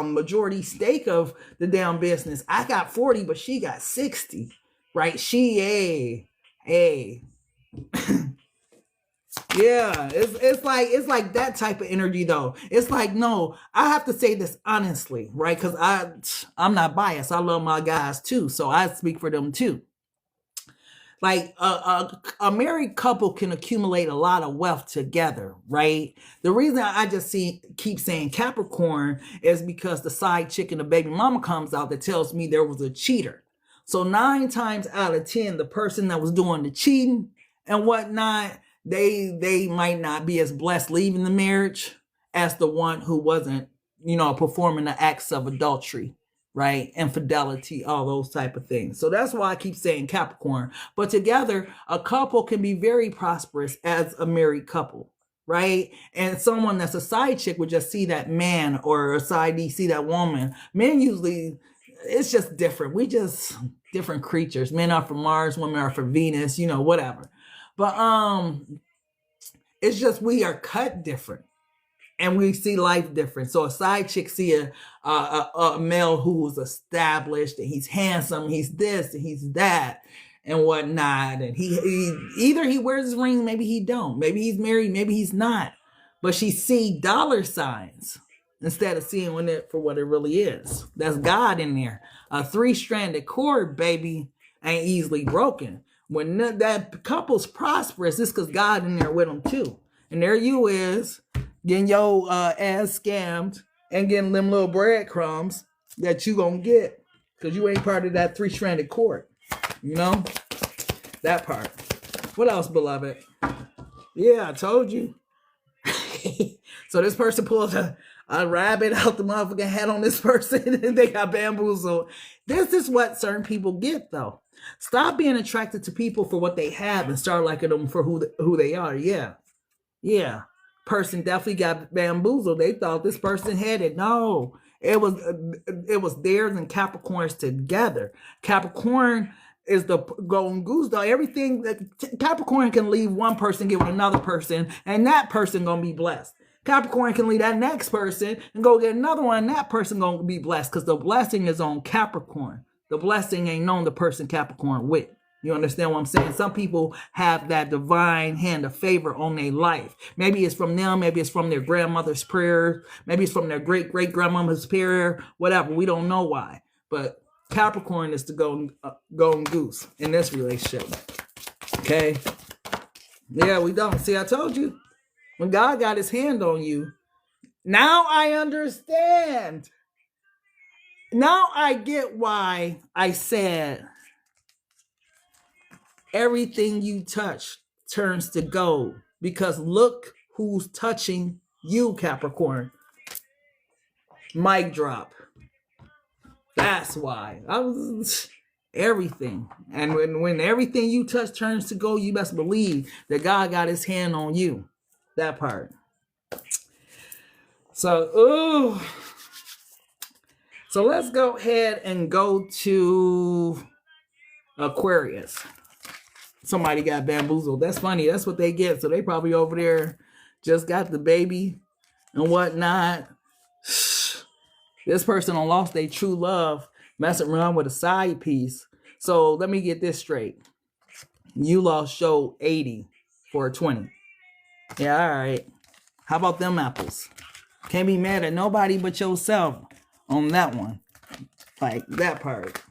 majority stake of the damn business. I got 40, but she got 60, right? She, hey. Yeah, it's like that type of energy though. It's like, no, I have to say this honestly, right? Because I'm not biased. I love my guys too, so I speak for them too. Like a married couple can accumulate a lot of wealth together, right? The reason I just keep saying Capricorn is because the side chick and the baby mama comes out that tells me there was a cheater. So 9 times out of 10, the person that was doing the cheating and whatnot, they might not be as blessed leaving the marriage as the one who wasn't, performing the acts of adultery, right? Infidelity, all those type of things. So that's why I keep saying Capricorn. But together, a couple can be very prosperous as a married couple, right? And someone that's a side chick would just see that man, or a side D see that woman. Men usually, it's just different. We just different creatures. Men are for Mars, women are for Venus, whatever. But it's just we are cut different. And we see life different. So a side chick see a male who's established and he's handsome, he's this and he's that and whatnot. And he either he wears his ring, maybe he don't. Maybe he's married, maybe he's not. But she see dollar signs instead of seeing it for what it really is. That's God in there. A 3-stranded cord, baby, ain't easily broken. When that couple's prosperous, it's because God in there with them too. And there you is, getting your ass scammed and getting them little breadcrumbs that you gonna get because you ain't part of that 3-stranded cord. That part. What else, beloved? Yeah, I told you. So this person pulls a rabbit out the motherfucking head on this person and they got bamboozled. This is what certain people get though. Stop being attracted to people for what they have and start liking them for who they are. Yeah. Person definitely got bamboozled. They thought this person had it. No, it was theirs and Capricorn's together. Capricorn is the golden goose though. Everything that Capricorn can leave one person, get with another person, and that person gonna be blessed. Capricorn can leave that next person and go get another one, and that person gonna be blessed because the blessing is on Capricorn. The blessing ain't on the person Capricorn with. You understand what I'm saying? Some people have that divine hand of favor on their life. Maybe it's from them. Maybe it's from their grandmother's prayer. Maybe it's from their great-great-grandmother's prayer. Whatever. We don't know why. But Capricorn is the golden goose in this relationship. Okay? Yeah, we don't. See, I told you. When God got his hand on you, now I understand. Now I get why I said everything you touch turns to gold, because look who's touching you, Capricorn. Mic drop. That's why. Everything. And when everything you touch turns to gold, you best believe that God got his hand on you. That part. So, So let's go ahead and go to Aquarius. Somebody got bamboozled. That's funny. That's what they get. So they probably over there just got the baby and whatnot. This person done lost their true love, messing around with a side piece. So let me get this straight. You lost show 80 for a 20. Yeah, all right. How about them apples? Can't be mad at nobody but yourself on that one. Like that part.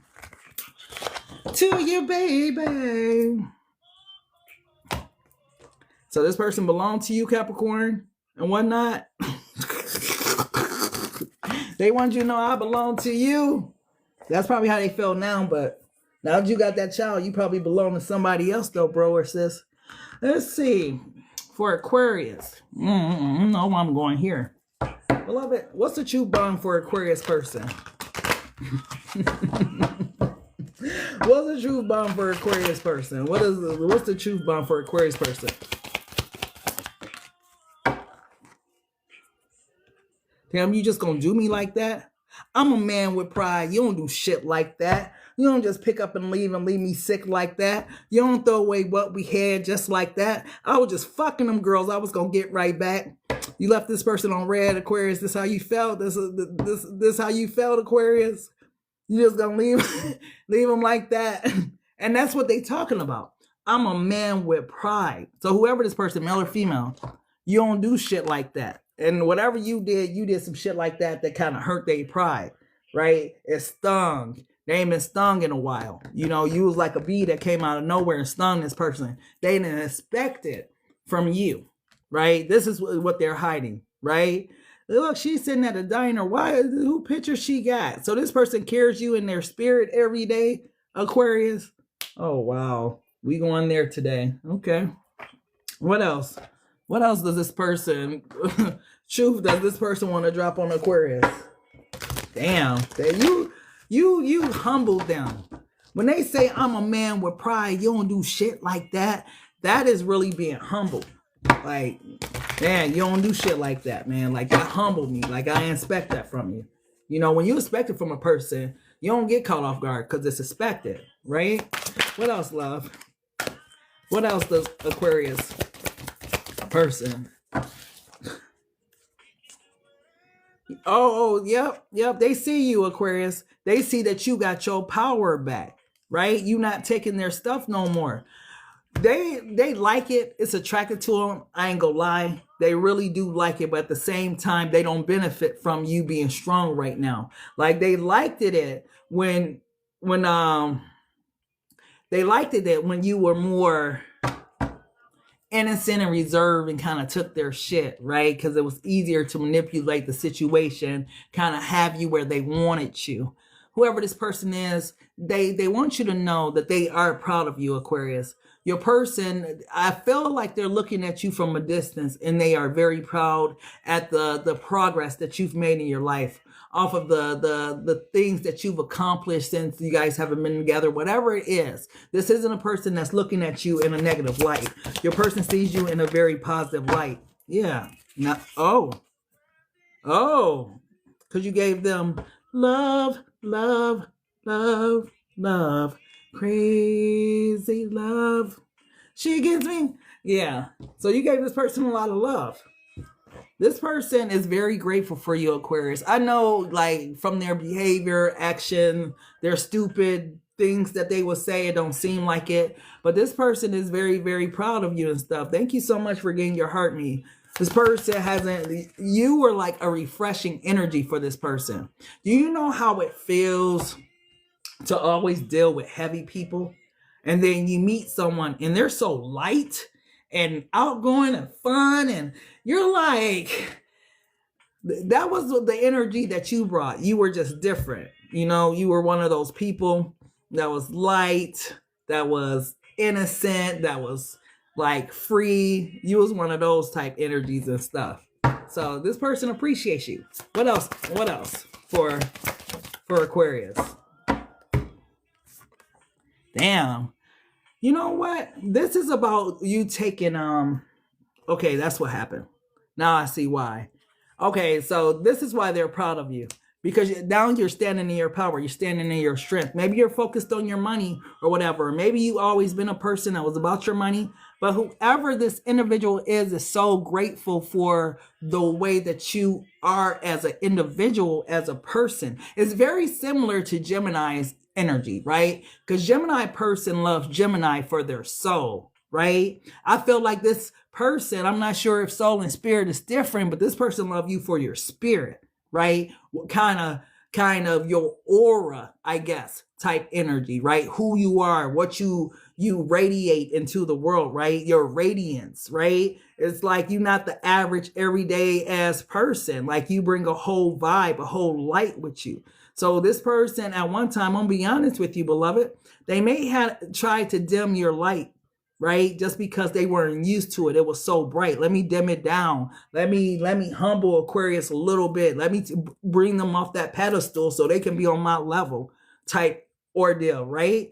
To you, baby. So this person belonged to you, Capricorn, and whatnot. They want you to know I belong to you. That's probably how they feel now, but now that you got that child, you probably belong to somebody else though, bro or sis. Let's see. For Aquarius. No, I'm going here. Beloved, what's the truth bond for Aquarius person? What's the truth bomb for Aquarius person? What's the truth bomb for Aquarius person? Damn, you just gonna do me like that? I'm a man with pride. You don't do shit like that. You don't just pick up and leave me sick like that. You don't throw away what we had just like that. I was just fucking them girls. I was gonna get right back. You left this person on red, Aquarius. This how you felt. This how you felt, Aquarius. You just gonna leave them like that. And that's what they talking about. I'm a man with pride. So whoever this person, male or female, you don't do shit like that. And whatever you did some shit like that kind of hurt their pride, right? It stung. They ain't been stung in a while. You know, you was like a bee that came out of nowhere and stung this person. They didn't expect it from you, right? This is what they're hiding, right? Look, she's sitting at a diner. Who picture she got? So this person carries you in their spirit every day, Aquarius. Oh, wow. We going there today. Okay. What else? What else does this person, truth, does this person want to drop on Aquarius? Damn. You humbled them. When they say I'm a man with pride, you don't do shit like that. That is really being humble. Like, man, you don't do shit like that, man. Like, that humbled me. Like, I expect that from you. You know, when you expect it from a person, you don't get caught off guard because it's expected, right? What else, love? What else does Aquarius person? Oh, yep. They see you, Aquarius. They see that you got your power back, right? You not taking their stuff no more. They like it. It's attracted to them. I ain't gonna lie. They really do like it, but at the same time, they don't benefit from you being strong right now. Like they liked it when they liked it when you were more innocent and reserved and kind of took their shit, right? Because it was easier to manipulate the situation, kind of have you where they wanted you. Whoever this person is, they want you to know that they are proud of you, Aquarius. Your person, I feel like they're looking at you from a distance and they are very proud at the progress that you've made in your life, off of the things that you've accomplished since you guys haven't been together, whatever it is. This isn't a person that's looking at you in a negative light. Your person sees you in a very positive light. Yeah. Because you gave them love, crazy love. She gives me. Yeah. So you gave this person a lot of love. This person is very grateful for you, Aquarius. I know, like, from their behavior, action, their stupid things that they will say, it don't seem like it. But this person is very, very proud of you and stuff. Thank you so much for getting your heart me. This person you were like a refreshing energy for this person. Do you know how it feels to always deal with heavy people? And then you meet someone and they're so light and outgoing and fun, and you're like, that was the energy that you brought. You were just different. You know, you were one of those people that was light, that was innocent, that was like free. You was one of those type energies and stuff. So this person appreciates you. What else for Aquarius? Damn. You know what? This is about you taking, okay, that's what happened. Now I see why. Okay, so this is why they're proud of you. because now you're standing in your power, you're standing in your strength. Maybe you're focused on your money or whatever. Maybe you always been a person that was about your money, but whoever this individual is so grateful for the way that you are as an individual, as a person. It's very similar to Gemini's energy, right? Because Gemini person loves Gemini for their soul, right? I feel like this person, I'm not sure if soul and spirit is different, but this person loves you for your spirit, right? What kind of your aura, I guess, type energy, right? Who you are, what you radiate into the world, right? Your radiance, right? It's like you're not the average everyday ass person. Like you bring a whole vibe, a whole light with you. So this person at one time, I'm gonna be honest with you, beloved, they may have tried to dim your light, right? Just because they weren't used to it. It was so bright. Let me dim it down. Let me humble Aquarius a little bit. Let me bring them off that pedestal so they can be on my level type ordeal, right?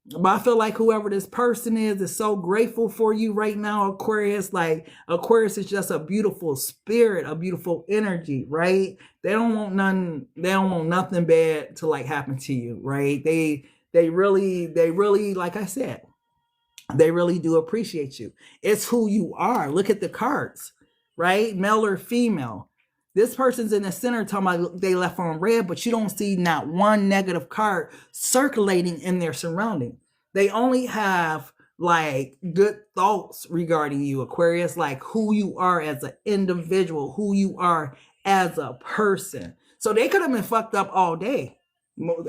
But I feel like whoever this person is so grateful for you right now, Aquarius. Like Aquarius is just a beautiful spirit, a beautiful energy, right? They don't want nothing bad to like happen to you, right? They really, like I said, they really do appreciate you. It's who you are. Look at the cards, right? Male or female. This person's in the center talking about they left on red, but you don't see not one negative card circulating in their surrounding. They only have like good thoughts regarding you, Aquarius, like who you are as an individual, who you are as a person. So they could have been fucked up all day.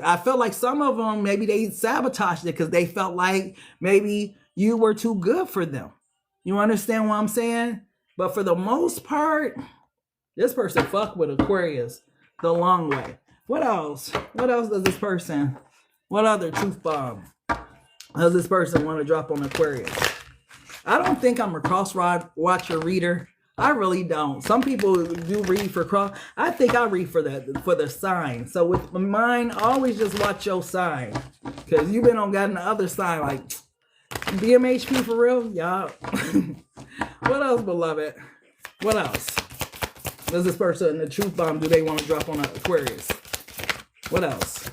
I feel like some of them, maybe they sabotaged it because they felt like maybe you were too good for them. You understand what I'm saying? But for the most part, this person fuck with Aquarius the long way. What else? What else does this person, what other truth bomb does this person want to drop on Aquarius? I don't think I'm a cross-watcher reader. I really don't. Some people do read for cross. I think I read for the sign. So with mine, always just watch your sign. Because you've been on got the other side like, BMHP for real? Y'all. What else, beloved? What else? Does this person, the truth bomb, do they want to drop on Aquarius? What else?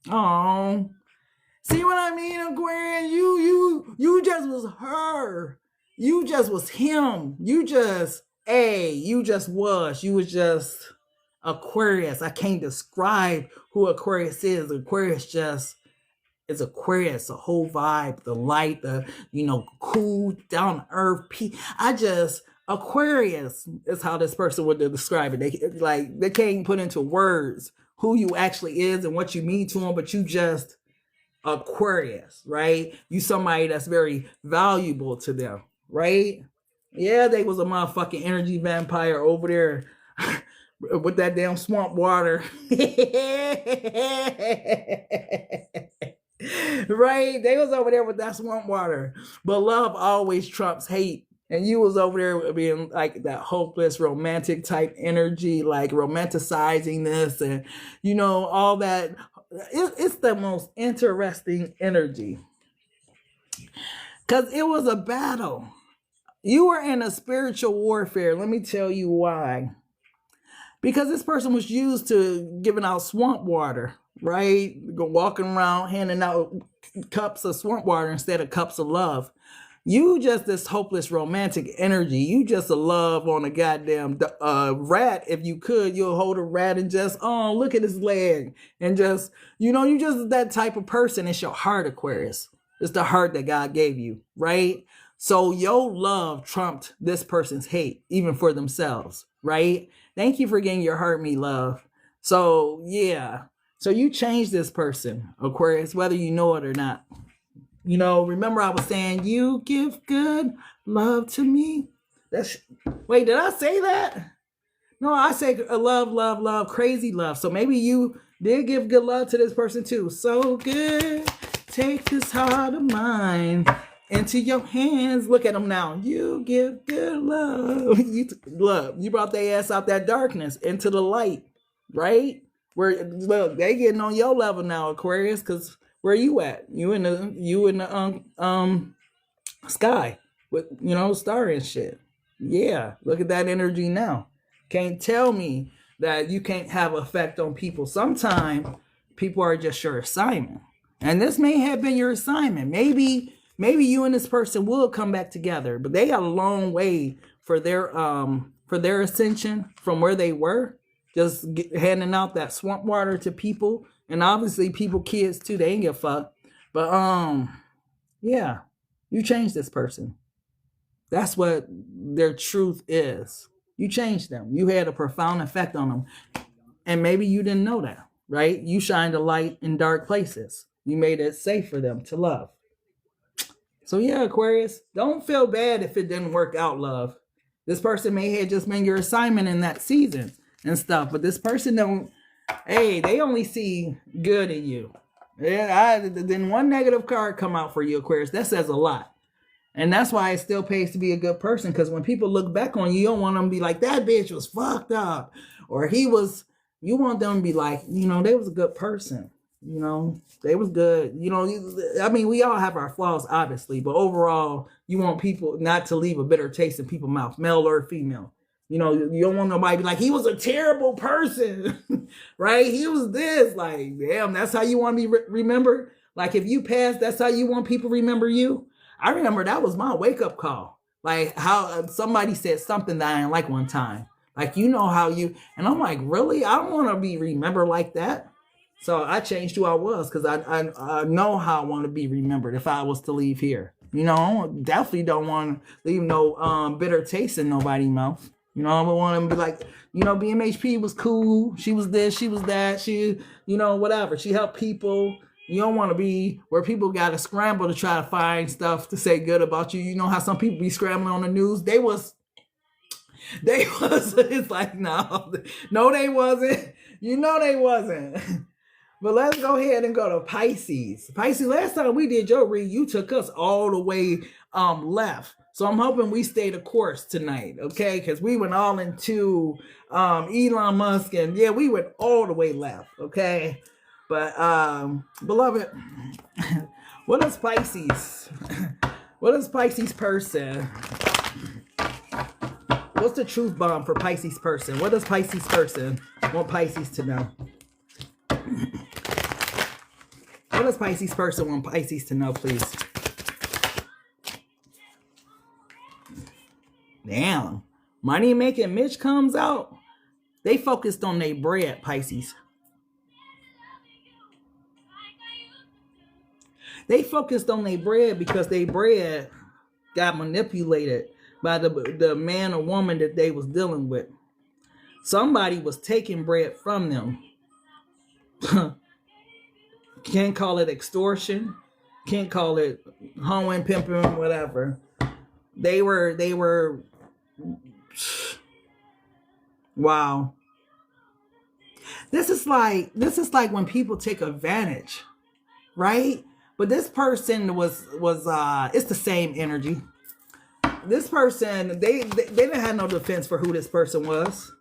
Oh, see what I mean, Aquarius? You just was her. You just was him. You just was. You was just Aquarius. I can't describe who Aquarius is. Aquarius just is Aquarius, a whole vibe, the light, the, cool, down to earth. Aquarius is how this person would describe it. They can't put into words who you actually is and what you mean to them, but you just Aquarius, right? You somebody that's very valuable to them, right? Yeah, they was a motherfucking energy vampire over there with that damn swamp water. Right? They was over there with that swamp water. But love always trumps hate. And you was over there being like that hopeless romantic type energy, like romanticizing this and, all that. It's the most interesting energy. Because it was a battle. You were in a spiritual warfare. Let me tell you why. Because this person was used to giving out swamp water, right? Walking around handing out cups of swamp water instead of cups of love. You just this hopeless romantic energy. You just a love on a goddamn rat. If you could, you'll hold a rat and just, oh, look at his leg. And just, you just that type of person. It's your heart, Aquarius. It's the heart that God gave you, right? So your love trumped this person's hate, even for themselves, right? Thank you for getting your hurt me love. So, yeah. So you changed this person, Aquarius, whether you know it or not. Remember I was saying, you give good love to me. Wait, did I say that? No, I say love, crazy love. So maybe you did give good love to this person too. So good. Take this heart of mine into your hands. Look at them now. You give good love. You brought their ass out that darkness into the light, right? Look, they getting on your level now, Aquarius, because where you at? You in the sky with star and shit. Yeah, look at that energy now. Can't tell me that you can't have effect on people. Sometimes people are just your assignment. And this may have been your assignment. Maybe you and this person will come back together, but they got a long way for their ascension from where they were. Just handing out that swamp water to people, and obviously people, kids too, they ain't give a fuck. But yeah, you changed this person. That's what their truth is. You changed them. You had a profound effect on them. And maybe you didn't know that, right? You shined a light in dark places. You made it safe for them to love. So yeah, Aquarius, don't feel bad if it didn't work out, love. This person may have just been your assignment in that season and stuff, but this person they only see good in you. Then one negative card come out for you, Aquarius. That says a lot. And that's why it still pays to be a good person, because when people look back on you, you don't want them to be like, that bitch was fucked up, or he was. You want them to be like, they was a good person. They was good. I mean, we all have our flaws, obviously, but overall, you want people not to leave a bitter taste in people's mouth, male or female. You don't want nobody to be like, he was a terrible person, right? He was this, like, damn, that's how you want to be remembered? Like, if you pass, that's how you want people to remember you? I remember that was my wake-up call. Like, how somebody said something that I didn't like one time. Like, how you, and I'm like, really? I don't want to be remembered like that. So I changed who I was, because I know how I want to be remembered if I was to leave here. I definitely don't want to leave no bitter taste in nobody's mouth. I don't want them to be like, BMHP was cool. She was this, she was that. She, whatever. She helped people. You don't want to be where people got to scramble to try to find stuff to say good about you. You know how some people be scrambling on the news? They was, it's like, no, they wasn't. They wasn't. But let's go ahead and go to Pisces. Pisces, last time we did your read, you took us all the way left. So I'm hoping we stay the course tonight, okay? Because we went all into Elon Musk, and yeah, we went all the way left, okay? But beloved, what is Pisces? What is Pisces person? What's the truth bomb for Pisces person? What does Pisces person want Pisces to know? What does Pisces person want Pisces to know, please? Damn. Money making Mitch comes out. They focused on their bread, Pisces. They focused on their bread because their bread got manipulated by the man or woman that they was dealing with. Somebody was taking bread from them. Can't call it extortion. Can't call it hoeing, pimping, whatever. They were wow. This is like when people take advantage, right? But this person was it's the same energy. This person, they didn't have no defense for who this person was.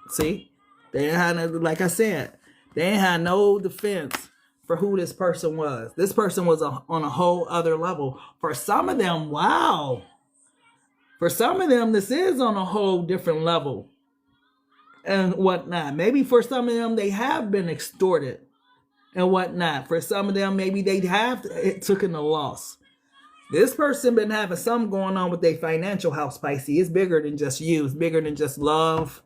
See? They didn't have no, like I said, they didn't have no defense for who this person was. This person was on a whole other level. For some of them, wow. For some of them, this is on a whole different level and whatnot. Maybe for some of them, they have been extorted and whatnot. For some of them, maybe they have taken a loss. This person been having something going on with their financial house, Pisces. It's bigger than just you. It's bigger than just love.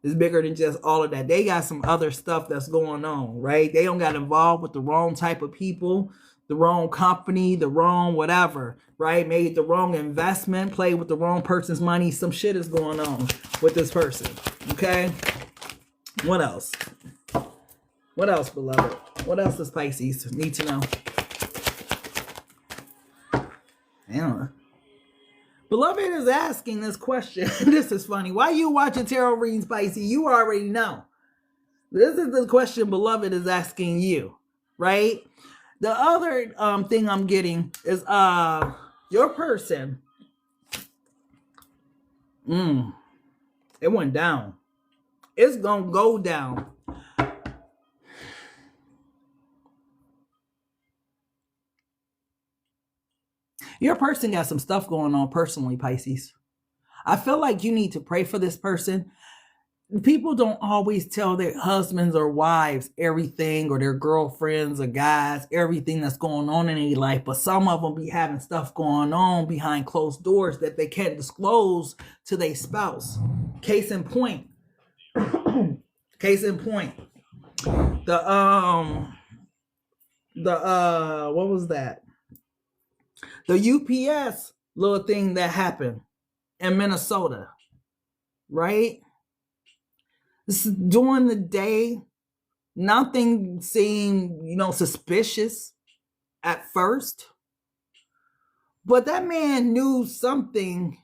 It's bigger than just all of that. They got some other stuff that's going on, right? They don't got involved with the wrong type of people, the wrong company, the wrong whatever, right? Made the wrong investment, played with the wrong person's money. Some shit is going on with this person, okay? What else? What else, beloved? What else does Pisces need to know? Yeah. Beloved is asking this question. This is funny. Why you watching tarot readings, Pisces? You already know. This is the question Beloved is asking you, right? The other thing I'm getting is your person. It went down. It's gonna go down. Your person got some stuff going on personally, Pisces. I feel like you need to pray for this person. People don't always tell their husbands or wives everything, or their girlfriends or guys everything that's going on in their life, but some of them be having stuff going on behind closed doors that they can't disclose to their spouse. Case in point, the what was that, the UPS little thing that happened in Minnesota, right? During the day, nothing seemed, suspicious at first. But that man knew something,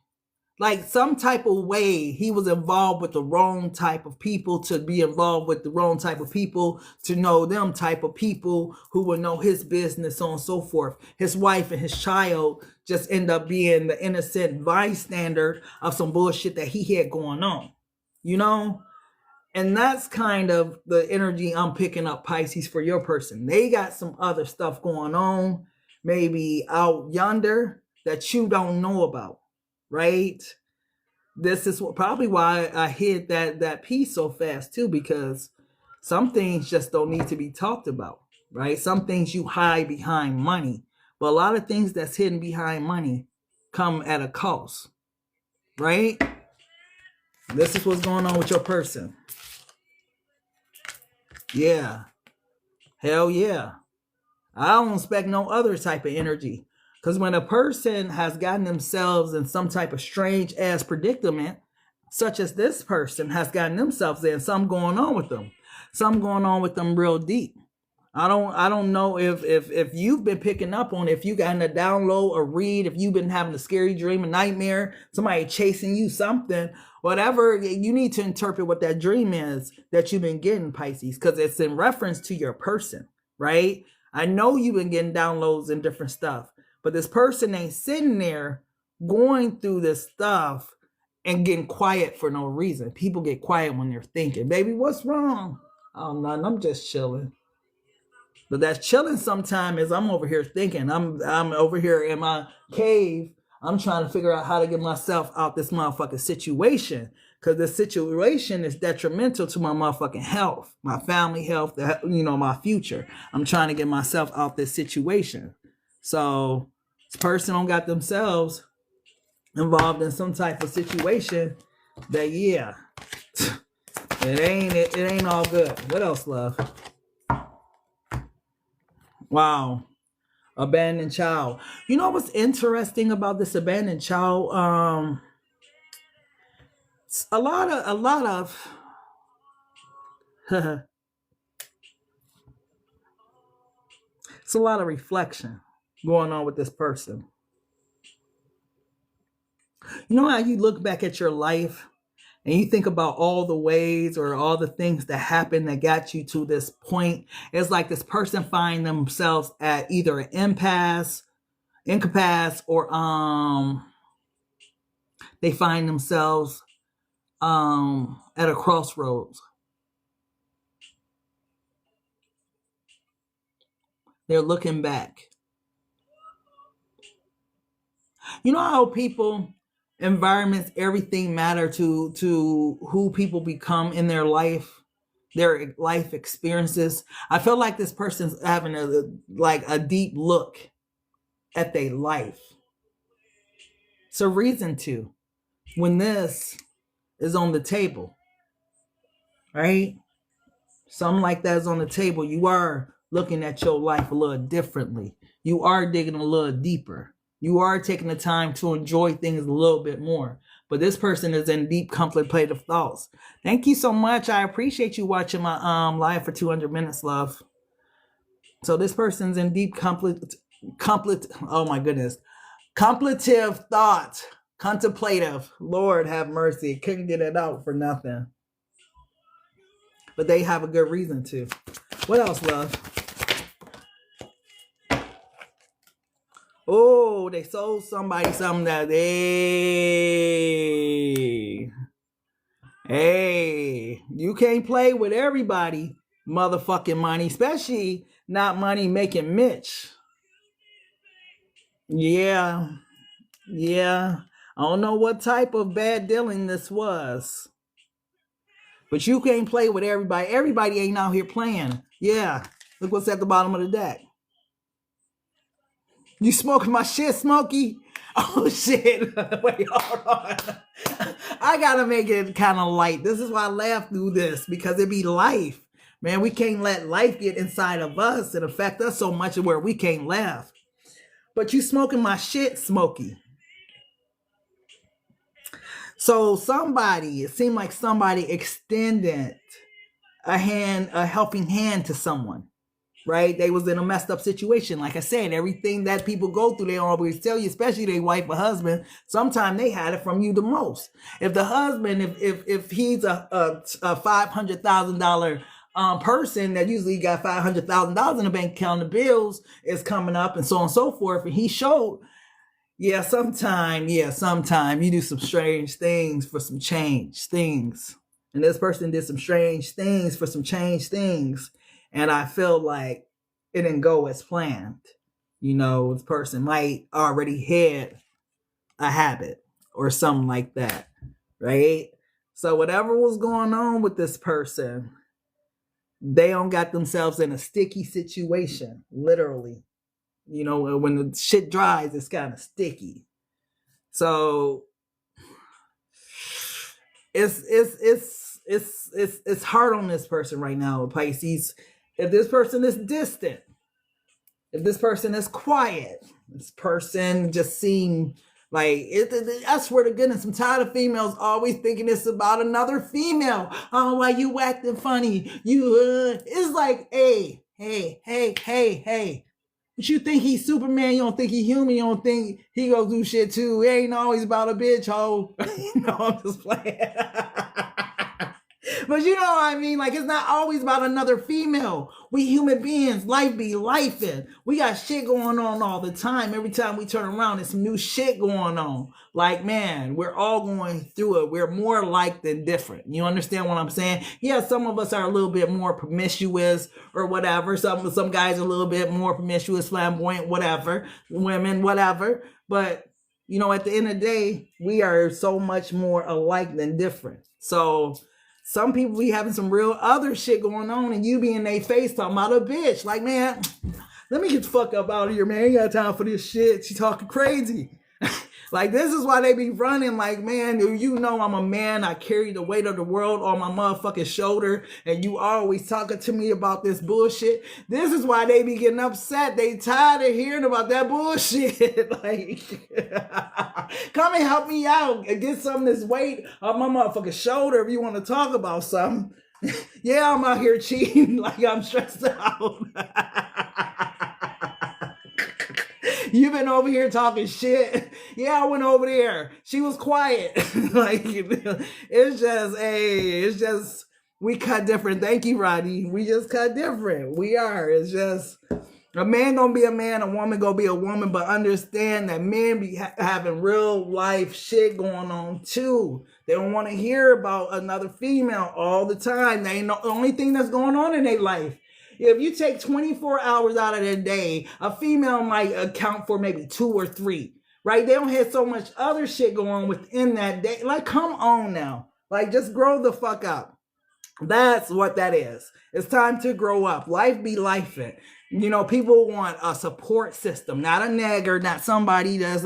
like some type of way he was involved with the wrong type of people to be involved with the wrong type of people, to know them type of people who would know his business, so on and so forth. His wife and his child just end up being the innocent bystander of some bullshit that he had going on, And that's kind of the energy I'm picking up, Pisces, for your person. They got some other stuff going on, maybe out yonder, that you don't know about, right? This is probably why I hid that piece so fast too, because some things just don't need to be talked about, right? Some things you hide behind money, but a lot of things that's hidden behind money come at a cost, right? This is what's going on with your person. Yeah. Hell yeah. I don't expect no other type of energy. Because when a person has gotten themselves in some type of strange ass predicament, such as this person has gotten themselves in, something going on with them. Something going on with them real deep. I don't know if you've been picking up on, if you gotten a download or read, if you've been having a scary dream, a nightmare, somebody chasing you, something, whatever. You need to interpret what that dream is that you've been getting, Pisces, because it's in reference to your person, right? I know you've been getting downloads and different stuff, but this person ain't sitting there going through this stuff and getting quiet for no reason. People get quiet when they're thinking, baby, what's wrong? Oh, nothing, I'm just chilling. But that's chilling sometimes is I'm over here thinking. I'm over here in my cave. I'm trying to figure out how to get myself out this motherfucking situation. Because this situation is detrimental to my motherfucking health, my family health, my future. I'm trying to get myself out this situation. So this person don't got themselves involved in some type of situation that, yeah, it ain't all good. What else, love? Wow. Abandoned child. You know what's interesting about this abandoned child? A lot of it's a lot of reflection going on with this person. You know how you look back at your life and you think about all the ways or all the things that happened that got you to this point? It's like this person find themselves at either an incapacity, or they find themselves at a crossroads. They're looking back. You know how people, environments, everything matter to who people become in their life, their life experiences. I feel like this person's having a deep look at their life. It's a reason to, when this is on the table, right? Something like that is on the table. You are looking at your life a little differently. You are digging a little deeper. You are taking the time to enjoy things a little bit more. But this person is in deep contemplative thoughts. Thank you so much. I appreciate you watching my live for 200 minutes, love. So this person's in deep oh my goodness. Contemplative thought. Contemplative. Lord have mercy. Couldn't get it out for nothing. But they have a good reason to. What else, love? Oh, they sold somebody something that hey, you can't play with everybody motherfucking money, especially not money making Mitch. Yeah. I don't know what type of bad dealing this was. But you can't play with everybody. Everybody ain't out here playing. Yeah. Look what's at the bottom of the deck. You smoking my shit, Smokey? Oh, shit. Wait, hold on. I got to make it kind of light. This is why I laugh through this, because it be life. Man, we can't let life get inside of us and affect us so much where we can't laugh. But you smoking my shit, Smokey. So somebody, it seemed like somebody extended a helping hand to someone, right? They was in a messed up situation. Like I said, everything that people go through, they always tell you, especially their wife or husband, sometimes they had it from you the most. If the husband, if he's a $500,000 person that usually got $500,000 in the bank account, the bills is coming up and so on and so forth, and he showed, sometime you do some strange things for some change things. And this person did some strange things for some change things. And I feel like it didn't go as planned. You know, this person might already had a habit or something like that, right? So whatever was going on with this person, they don't got themselves in a sticky situation, literally. You know, when the shit dries, it's kind of sticky. So it's hard on this person right now, Pisces. If this person is distant, if this person is quiet, this person just seems like I swear to goodness, I'm tired of females always thinking it's about another female. Oh, why you acting funny? It's like, hey. But you think he's Superman, you don't think he's human, you don't think he go do shit too. It ain't always about a bitch, ho. I'm just playing. But you know what I mean? Like, it's not always about another female. We human beings, life be lifing. We got shit going on all the time. Every time we turn around, there's some new shit going on. Like, man, we're all going through it. We're more alike than different. You understand what I'm saying? Yeah, some of us are a little bit more promiscuous or whatever. Some guys are a little bit more promiscuous, flamboyant, whatever. Women, whatever. But, you know, at the end of the day, we are so much more alike than different. So some people be having some real other shit going on, and you be in their face talking about a bitch. Like, man, let me get the fuck up out of here, man. I ain't got time for this shit. She talking crazy. Like, this is why they be running. Like, man, you know I'm a man. I carry the weight of the world on my motherfucking shoulder, and you always talking to me about this bullshit. This is why they be getting upset. They tired of hearing about that bullshit. Like, come and help me out and get some of this weight on my motherfucking shoulder if you want to talk about something. Yeah, I'm out here cheating. Like, I'm stressed out. You've been over here talking shit. Yeah, I went over there. She was quiet. Like, it's just, we cut different. Thank you, Rodney. We just cut different. We are. It's just, a man gonna be a man, a woman gonna be a woman, but understand that men be having real life shit going on too. They don't want to hear about another female all the time. They ain't the only thing that's going on in their life. If you take 24 hours out of their day, a female might account for maybe 2 or 3, right? They don't have so much other shit going on within that day. Like, come on now. Like, just grow the fuck up. That's what that is. It's time to grow up. Life be lifing. You know, people want a support system, not a nagger, not somebody that's,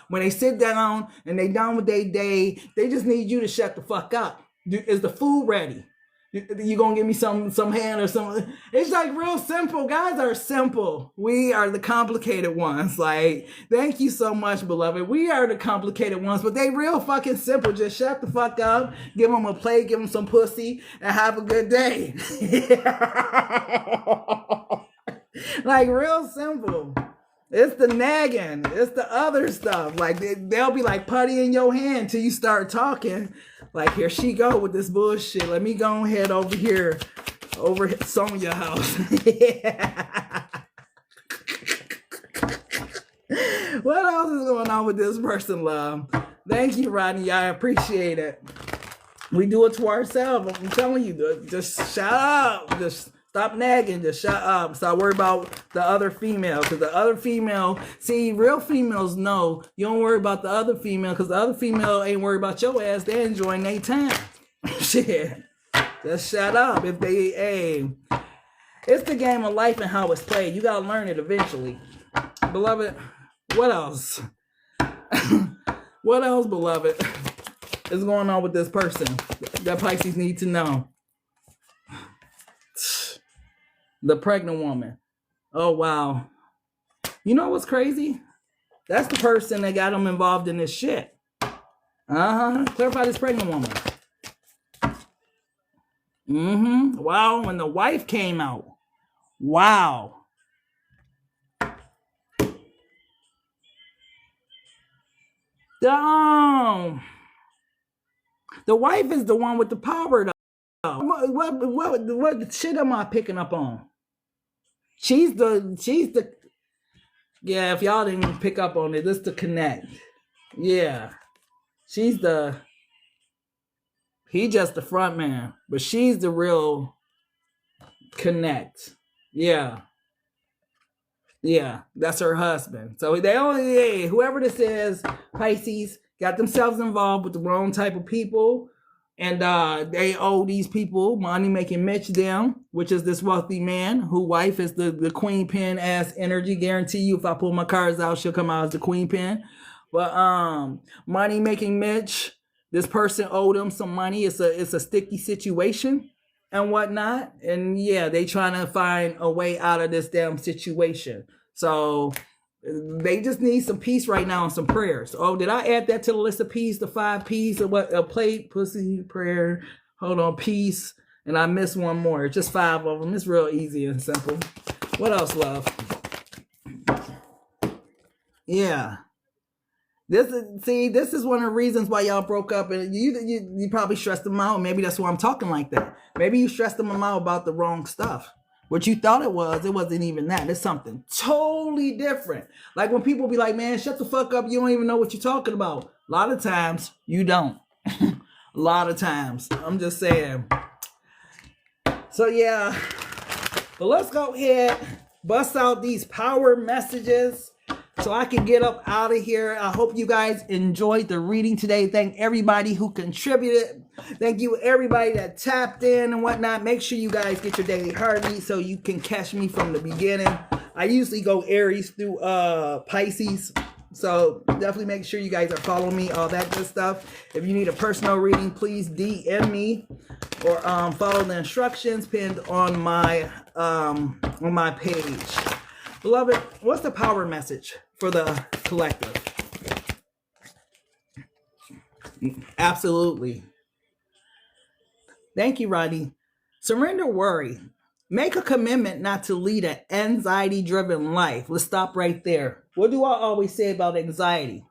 when they sit down and they done with their day, they just need you to shut the fuck up. Is the food ready? You gonna give me some hand or something? It's like real simple. Guys are simple. We are the complicated ones. Like, thank you so much, beloved. We are the complicated ones, but they real fucking simple. Just shut the fuck up, give them a plate, give them some pussy, and have a good day. Like, real simple. It's the nagging. It's the other stuff. Like, they'll be like putty in your hand till you start talking. Like, here she go with this bullshit. Let me go ahead over here, over Sonia's house. What else is going on with this person, love? Thank you, Rodney. I appreciate it. We do it to ourselves. I'm telling you, just shut up. Just Stop nagging. Just shut up. Stop worrying about the other female. Because the other female, see, real females know you don't worry about the other female because the other female ain't worried about your ass. They're enjoying their time. Shit. Just shut up. If they, hey, it's the game of life and how it's played. You got to learn it eventually. Beloved, what else? What else, beloved, is going on with this person that Pisces need to know? The pregnant woman. Oh, wow. You know what's crazy? That's the person that got them involved in this shit. Clarify this pregnant woman. Wow, when the wife came out. Wow. Damn. The wife is the one with the power, though. What shit am I picking up on? She's the. Yeah, if y'all didn't pick up on it, this the connect. Yeah, she's the. He just the front man, but she's the real connect. Yeah. Yeah, that's her husband. So they only, whoever this is, Pisces, got themselves involved with the wrong type of people. And they owe these people money making Mitch them, which is this wealthy man whose wife is the queen pin ass energy. Guarantee you if I pull my cards out, she'll come out as the queen pin. But money making Mitch, this person owed him some money. It's a sticky situation and whatnot. And yeah, they trying to find a way out of this damn situation. So they just need some peace right now and some prayers. Oh, did I add that to the list of peace? The 5 P's of what? A plate, pussy, prayer. Hold on, peace. And I missed one more. Just 5 of them. It's real easy and simple. What else, love? Yeah. This is one of the reasons why y'all broke up, and you probably stressed them out. Maybe that's why I'm talking like that. Maybe you stressed them out about the wrong stuff. What you thought it wasn't even that. It's something totally different. Like when people be like, man, shut the fuck up. You don't even know what you're talking about. A lot of times you don't. A lot of times. I'm just saying. So yeah. But let's go ahead, bust out these power messages so I can get up out of here. I hope you guys enjoyed the reading today. Thank everybody who contributed. Thank you everybody that tapped in and whatnot. Make sure you guys get your daily heartbeat so you can catch me from the beginning. I usually go Aries through Pisces. So definitely make sure you guys are following me, all that good stuff. If you need a personal reading, please DM me or follow the instructions pinned on my page. Beloved, what's the power message for the collective? Absolutely. Thank you, Rodney. Surrender worry. Make a commitment not to lead an anxiety-driven life. Let's stop right there. What do I always say about anxiety?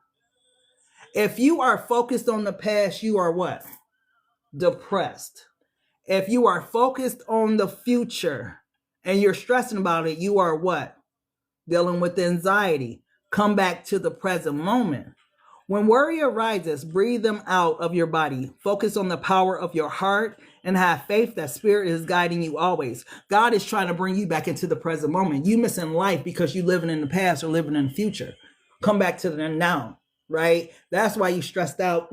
If you are focused on the past, you are what? Depressed. If you are focused on the future and you're stressing about it, you are what? Dealing with anxiety. Come back to the present moment. When worry arises, breathe them out of your body. Focus on the power of your heart and have faith that spirit is guiding you always. God is trying to bring you back into the present moment. You missing life because you living in the past or living in the future. Come back to the now, right? That's why you stressed out.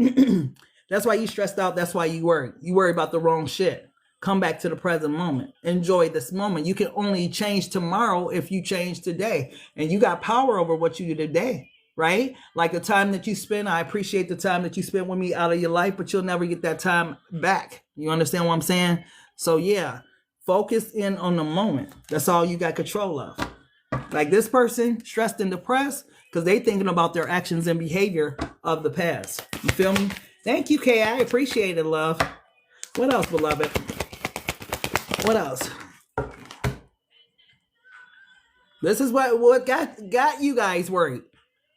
That's why you stressed out. That's why you worry. You worry about the wrong shit. Come back to the present moment. Enjoy this moment. You can only change tomorrow if you change today. And you got power over what you do today, right? Like the time that you spend, I appreciate the time that you spent with me out of your life, but you'll never get that time back. You understand what I'm saying? So yeah, focus in on the moment. That's all you got control of. Like this person, stressed and depressed, because they thinking about their actions and behavior of the past. You feel me? Thank you, Kay. I appreciate it, love. What else, beloved? What else? This is what got you guys worried.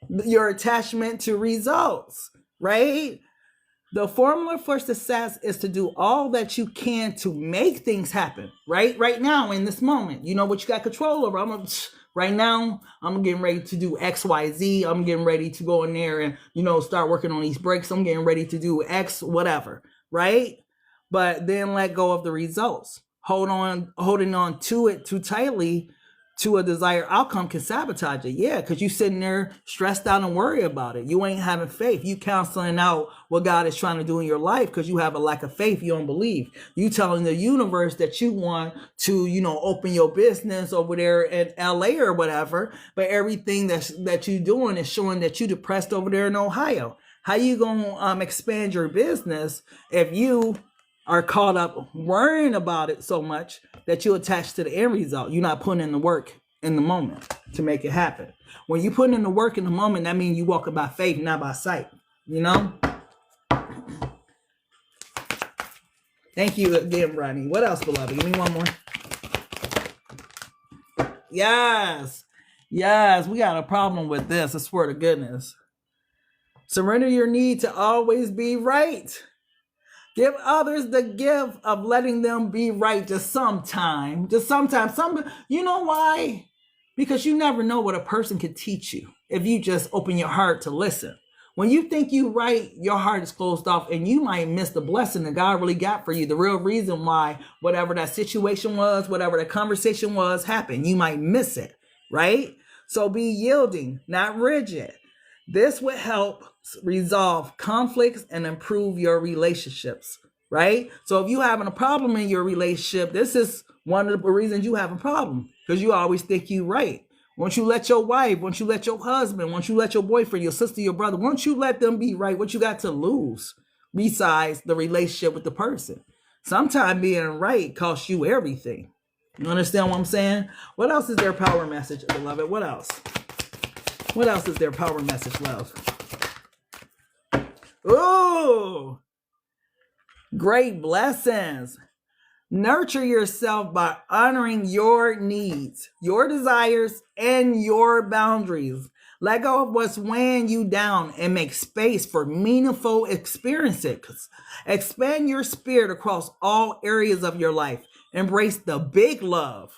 Your attachment to results, right? The formula for success is to do all that you can to make things happen, right? Right now, in this moment, you know what you got control over. Right now, I'm getting ready to do X, Y, Z. I'm getting ready to go in there and, start working on these breaks. I'm getting ready to do X, whatever, right? But then let go of the results. holding on to it too tightly to a desired outcome can sabotage it. Yeah, because you sitting there stressed out and worried about it. You ain't having faith. You canceling out what God is trying to do in your life because you have a lack of faith. You don't believe. You telling the universe that you want to, open your business over there in LA or whatever, but everything that you doing is showing that you depressed over there in Ohio. How you gonna expand your business if you are caught up worrying about it so much that you attach to the end result? You're not putting in the work in the moment to make it happen. When you put in the work in the moment, that means you walking by faith, not by sight. Thank you again, Rodney. What else, beloved? Give me one more. Yes. We got a problem with this. I swear to goodness. Surrender your need to always be right. Give others the gift of letting them be right just sometimes. You know why? Because you never know what a person could teach you if you just open your heart to listen. When you think you right, your heart is closed off and you might miss the blessing that God really got for you. The real reason why whatever that situation was, whatever that conversation was, happened. You might miss it, right? So be yielding, not rigid. This would help resolve conflicts and improve your relationships, right? So if you're having a problem in your relationship, this is one of the reasons you have a problem, because you always think you're right. Once you let your wife, once you let your husband, once you let your boyfriend, your sister, your brother, once you let them be right, what you got to lose besides the relationship with the person? Sometimes being right costs you everything. You understand what I'm saying? What else is their power message, beloved? What else? What else is their power message, love? Ooh, great blessings. Nurture yourself by honoring your needs, your desires, and your boundaries. Let go of what's weighing you down and make space for meaningful experiences. Expand your spirit across all areas of your life. Embrace the big love,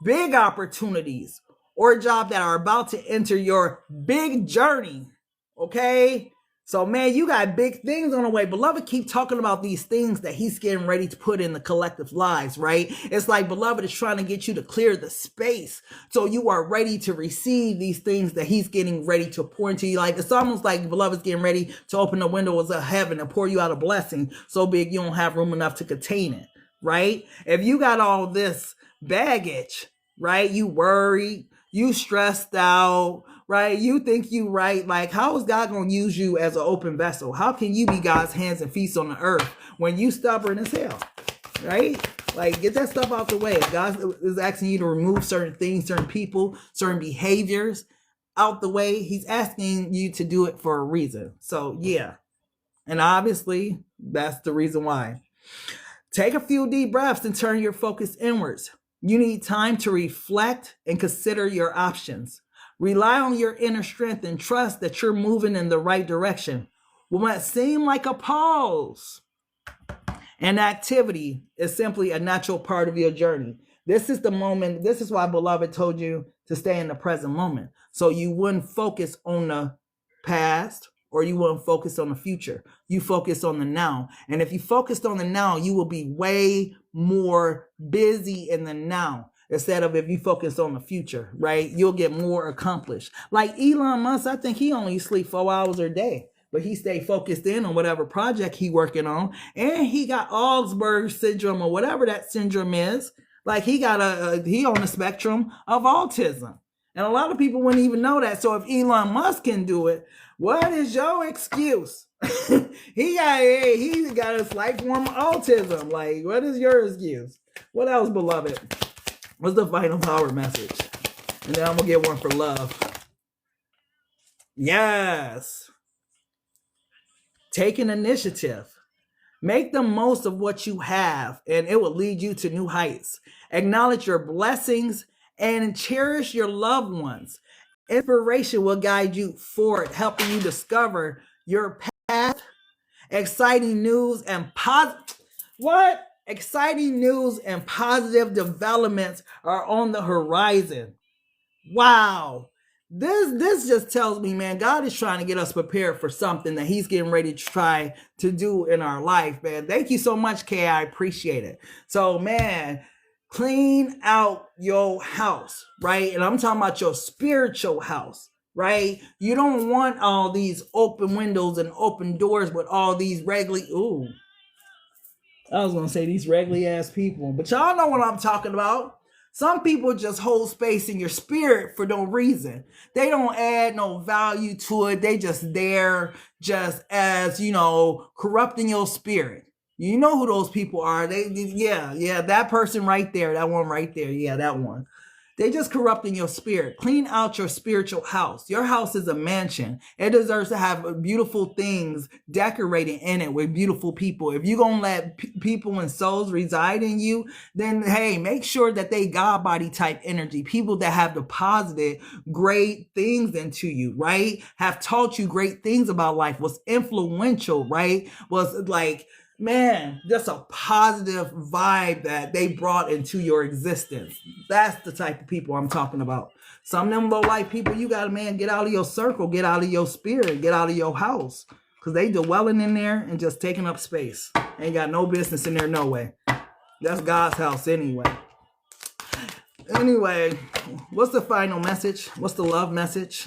big opportunities, or a job that are about to enter your big journey. Okay? So, man, you got big things on the way. Beloved, keep talking about these things that he's getting ready to put in the collective lives, right? It's like Beloved is trying to get you to clear the space so you are ready to receive these things that he's getting ready to pour into your life. It's almost like Beloved's getting ready to open the windows of heaven and pour you out a blessing so big you don't have room enough to contain it, right? If you got all this baggage, right? You worried, you stressed out, right? You think you right. Like, how is God going to use you as an open vessel? How can you be God's hands and feet on the earth when you stubborn as hell, right? Like, get that stuff out the way. If God is asking you to remove certain things, certain people, certain behaviors out the way, he's asking you to do it for a reason. So, yeah. And obviously, that's the reason why. Take a few deep breaths and turn your focus inwards. You need time to reflect and consider your options. Rely on your inner strength and trust that you're moving in the right direction. What might seem like a pause, an activity, is simply a natural part of your journey. This is the moment. This is why Beloved told you to stay in the present moment, so you wouldn't focus on the past or you wouldn't focus on the future. You focus on the now. And if you focused on the now, you will be way more busy in the now instead of if you focus on the future, right? You'll get more accomplished. Like Elon Musk, I think he only sleep 4 hours a day, but he stay focused in on whatever project he working on. And he got Alzheimer's syndrome or whatever that syndrome is. Like he got he on the spectrum of autism. And a lot of people wouldn't even know that. So if Elon Musk can do it, what is your excuse? he got a slight form of autism. Like, what is your excuse? What else, Beloved? What's the final power message? And then I'm going to get one for love. Yes. Take an initiative. Make the most of what you have, and it will lead you to new heights. Acknowledge your blessings and cherish your loved ones. Inspiration will guide you forward, helping you discover your path. Exciting news and Exciting news and positive developments are on the horizon. Wow. This just tells me, man, God is trying to get us prepared for something that he's getting ready to try to do in our life, man. Thank you so much, Kay. I appreciate it. So, man, clean out your house, right? And I'm talking about your spiritual house, right? You don't want all these open windows and open doors with all these I was going to say these regular ass people, but y'all know what I'm talking about. Some people just hold space in your spirit for no reason. They don't add no value to it. They just there just as, corrupting your spirit. You know who those people are. Yeah, that person right there, that one right there. Yeah, that one. They just corrupting your spirit. Clean out your spiritual house. Your house is a mansion. It deserves to have beautiful things decorated in it with beautiful people. If you're going to let people and souls reside in you, then hey, make sure that they God body type energy. People that have deposited great things into you, right? Have taught you great things about life, was influential, right? Was like, man, just a positive vibe that they brought into your existence. That's the type of people I'm talking about. Some of them low life people, you gotta, man, get out of your circle, get out of your spirit, get out of your house. Because they dwelling in there and just taking up space. Ain't got no business in there, no way. That's God's house anyway. Anyway, what's the final message? What's the love message?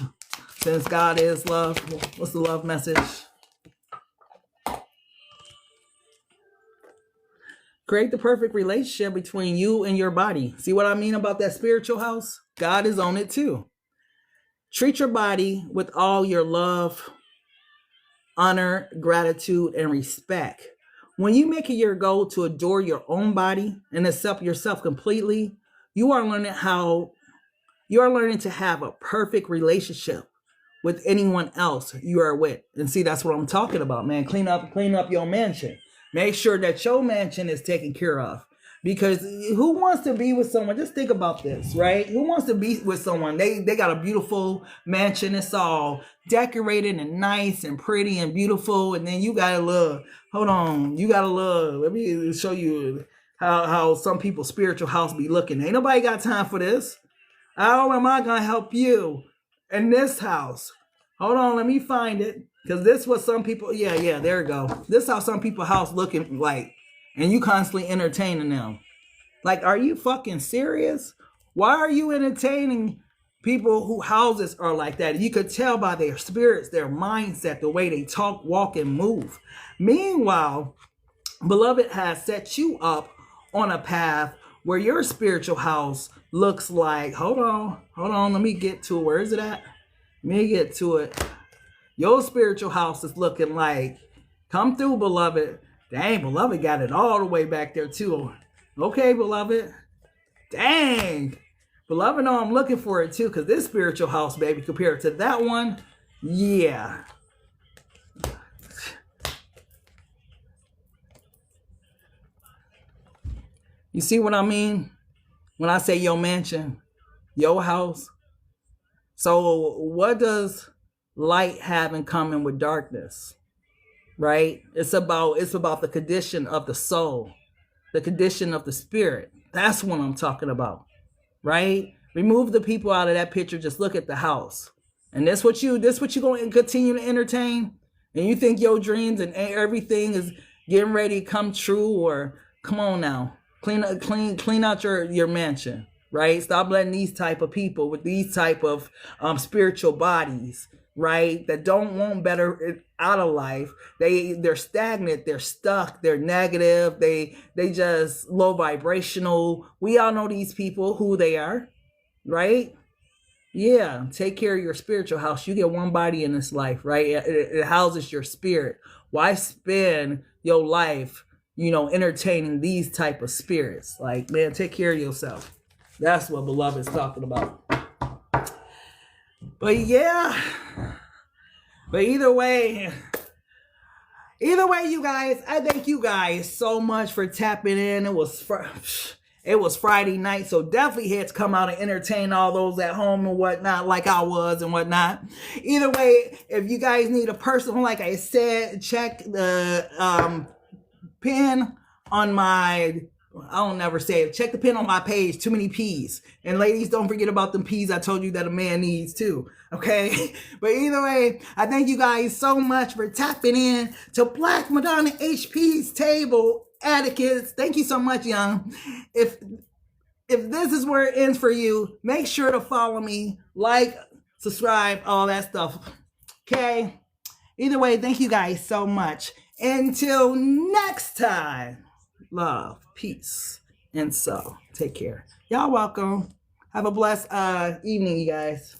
Since God is love, what's the love message? Create the perfect relationship between you and your body. See what I mean about that spiritual house? God is on it too. Treat your body with all your love, honor, gratitude, and respect. When you make it your goal to adore your own body and accept yourself completely, you are learning to have a perfect relationship with anyone else you are with. And see, that's what I'm talking about, man. Clean up your mansion. Make sure that your mansion is taken care of. Because who wants to be with someone? Just think about this, right? Who wants to be with someone? They got a beautiful mansion. It's all decorated and nice and pretty and beautiful. And then you got a little, let me show you how some people's spiritual house be looking. Ain't nobody got time for this. How am I going to help you in this house? Hold on, let me find it. Because this was some people, yeah, there we go. This is how some people's house looking like. And you constantly entertaining them. Like, are you fucking serious? Why are you entertaining people whose houses are like that? You could tell by their spirits, their mindset, the way they talk, walk, and move. Meanwhile, Beloved has set you up on a path where your spiritual house looks like, hold on, let me get to it. Where is it at? Let me get to it. Your spiritual house is looking like, come through, beloved. Dang, beloved got it all the way back there too. Okay, beloved. Dang. Beloved, know I'm looking for it too, because this spiritual house, baby, compared to that one, yeah. You see what I mean? When I say your mansion, your house. So what does light have in common with darkness? Right? It's about the condition of the soul, the condition of the spirit. That's what I'm talking about. Right? Remove the people out of that picture. Just look at the house. And this what you going to continue to entertain? And you think your dreams and everything is getting ready to come true? Or come on now. Clean out your mansion. Right? Stop letting these type of people with these type of spiritual bodies, right, that don't want better out of life. They're stagnant, they're stuck, they're negative, they just low vibrational. We all know these people, who they are, right? Yeah, take care of your spiritual house. You get one body in this life, right? It houses your spirit. Why spend your life, entertaining these type of spirits? Like, man, take care of yourself. That's what Beloved is talking about. But yeah, but either way, you guys, I thank you guys so much for tapping in. It was Friday night, so definitely had to come out and entertain all those at home and whatnot, like I was and whatnot. Either way, if you guys need a personal, like I said, check the pin on my I don't never say it. Check the pin on my page. Too many P's. And ladies, don't forget about them P's I told you that a man needs too. Okay? But either way, I thank you guys so much for tapping in to Black Madonna HP's table etiquettes. Thank you so much, young. If this is where it ends for you, make sure to follow me, like, subscribe, all that stuff. Okay? Either way, thank you guys so much. Until next time. Love, peace, and so take care. Y'all welcome. Have a blessed evening, you guys.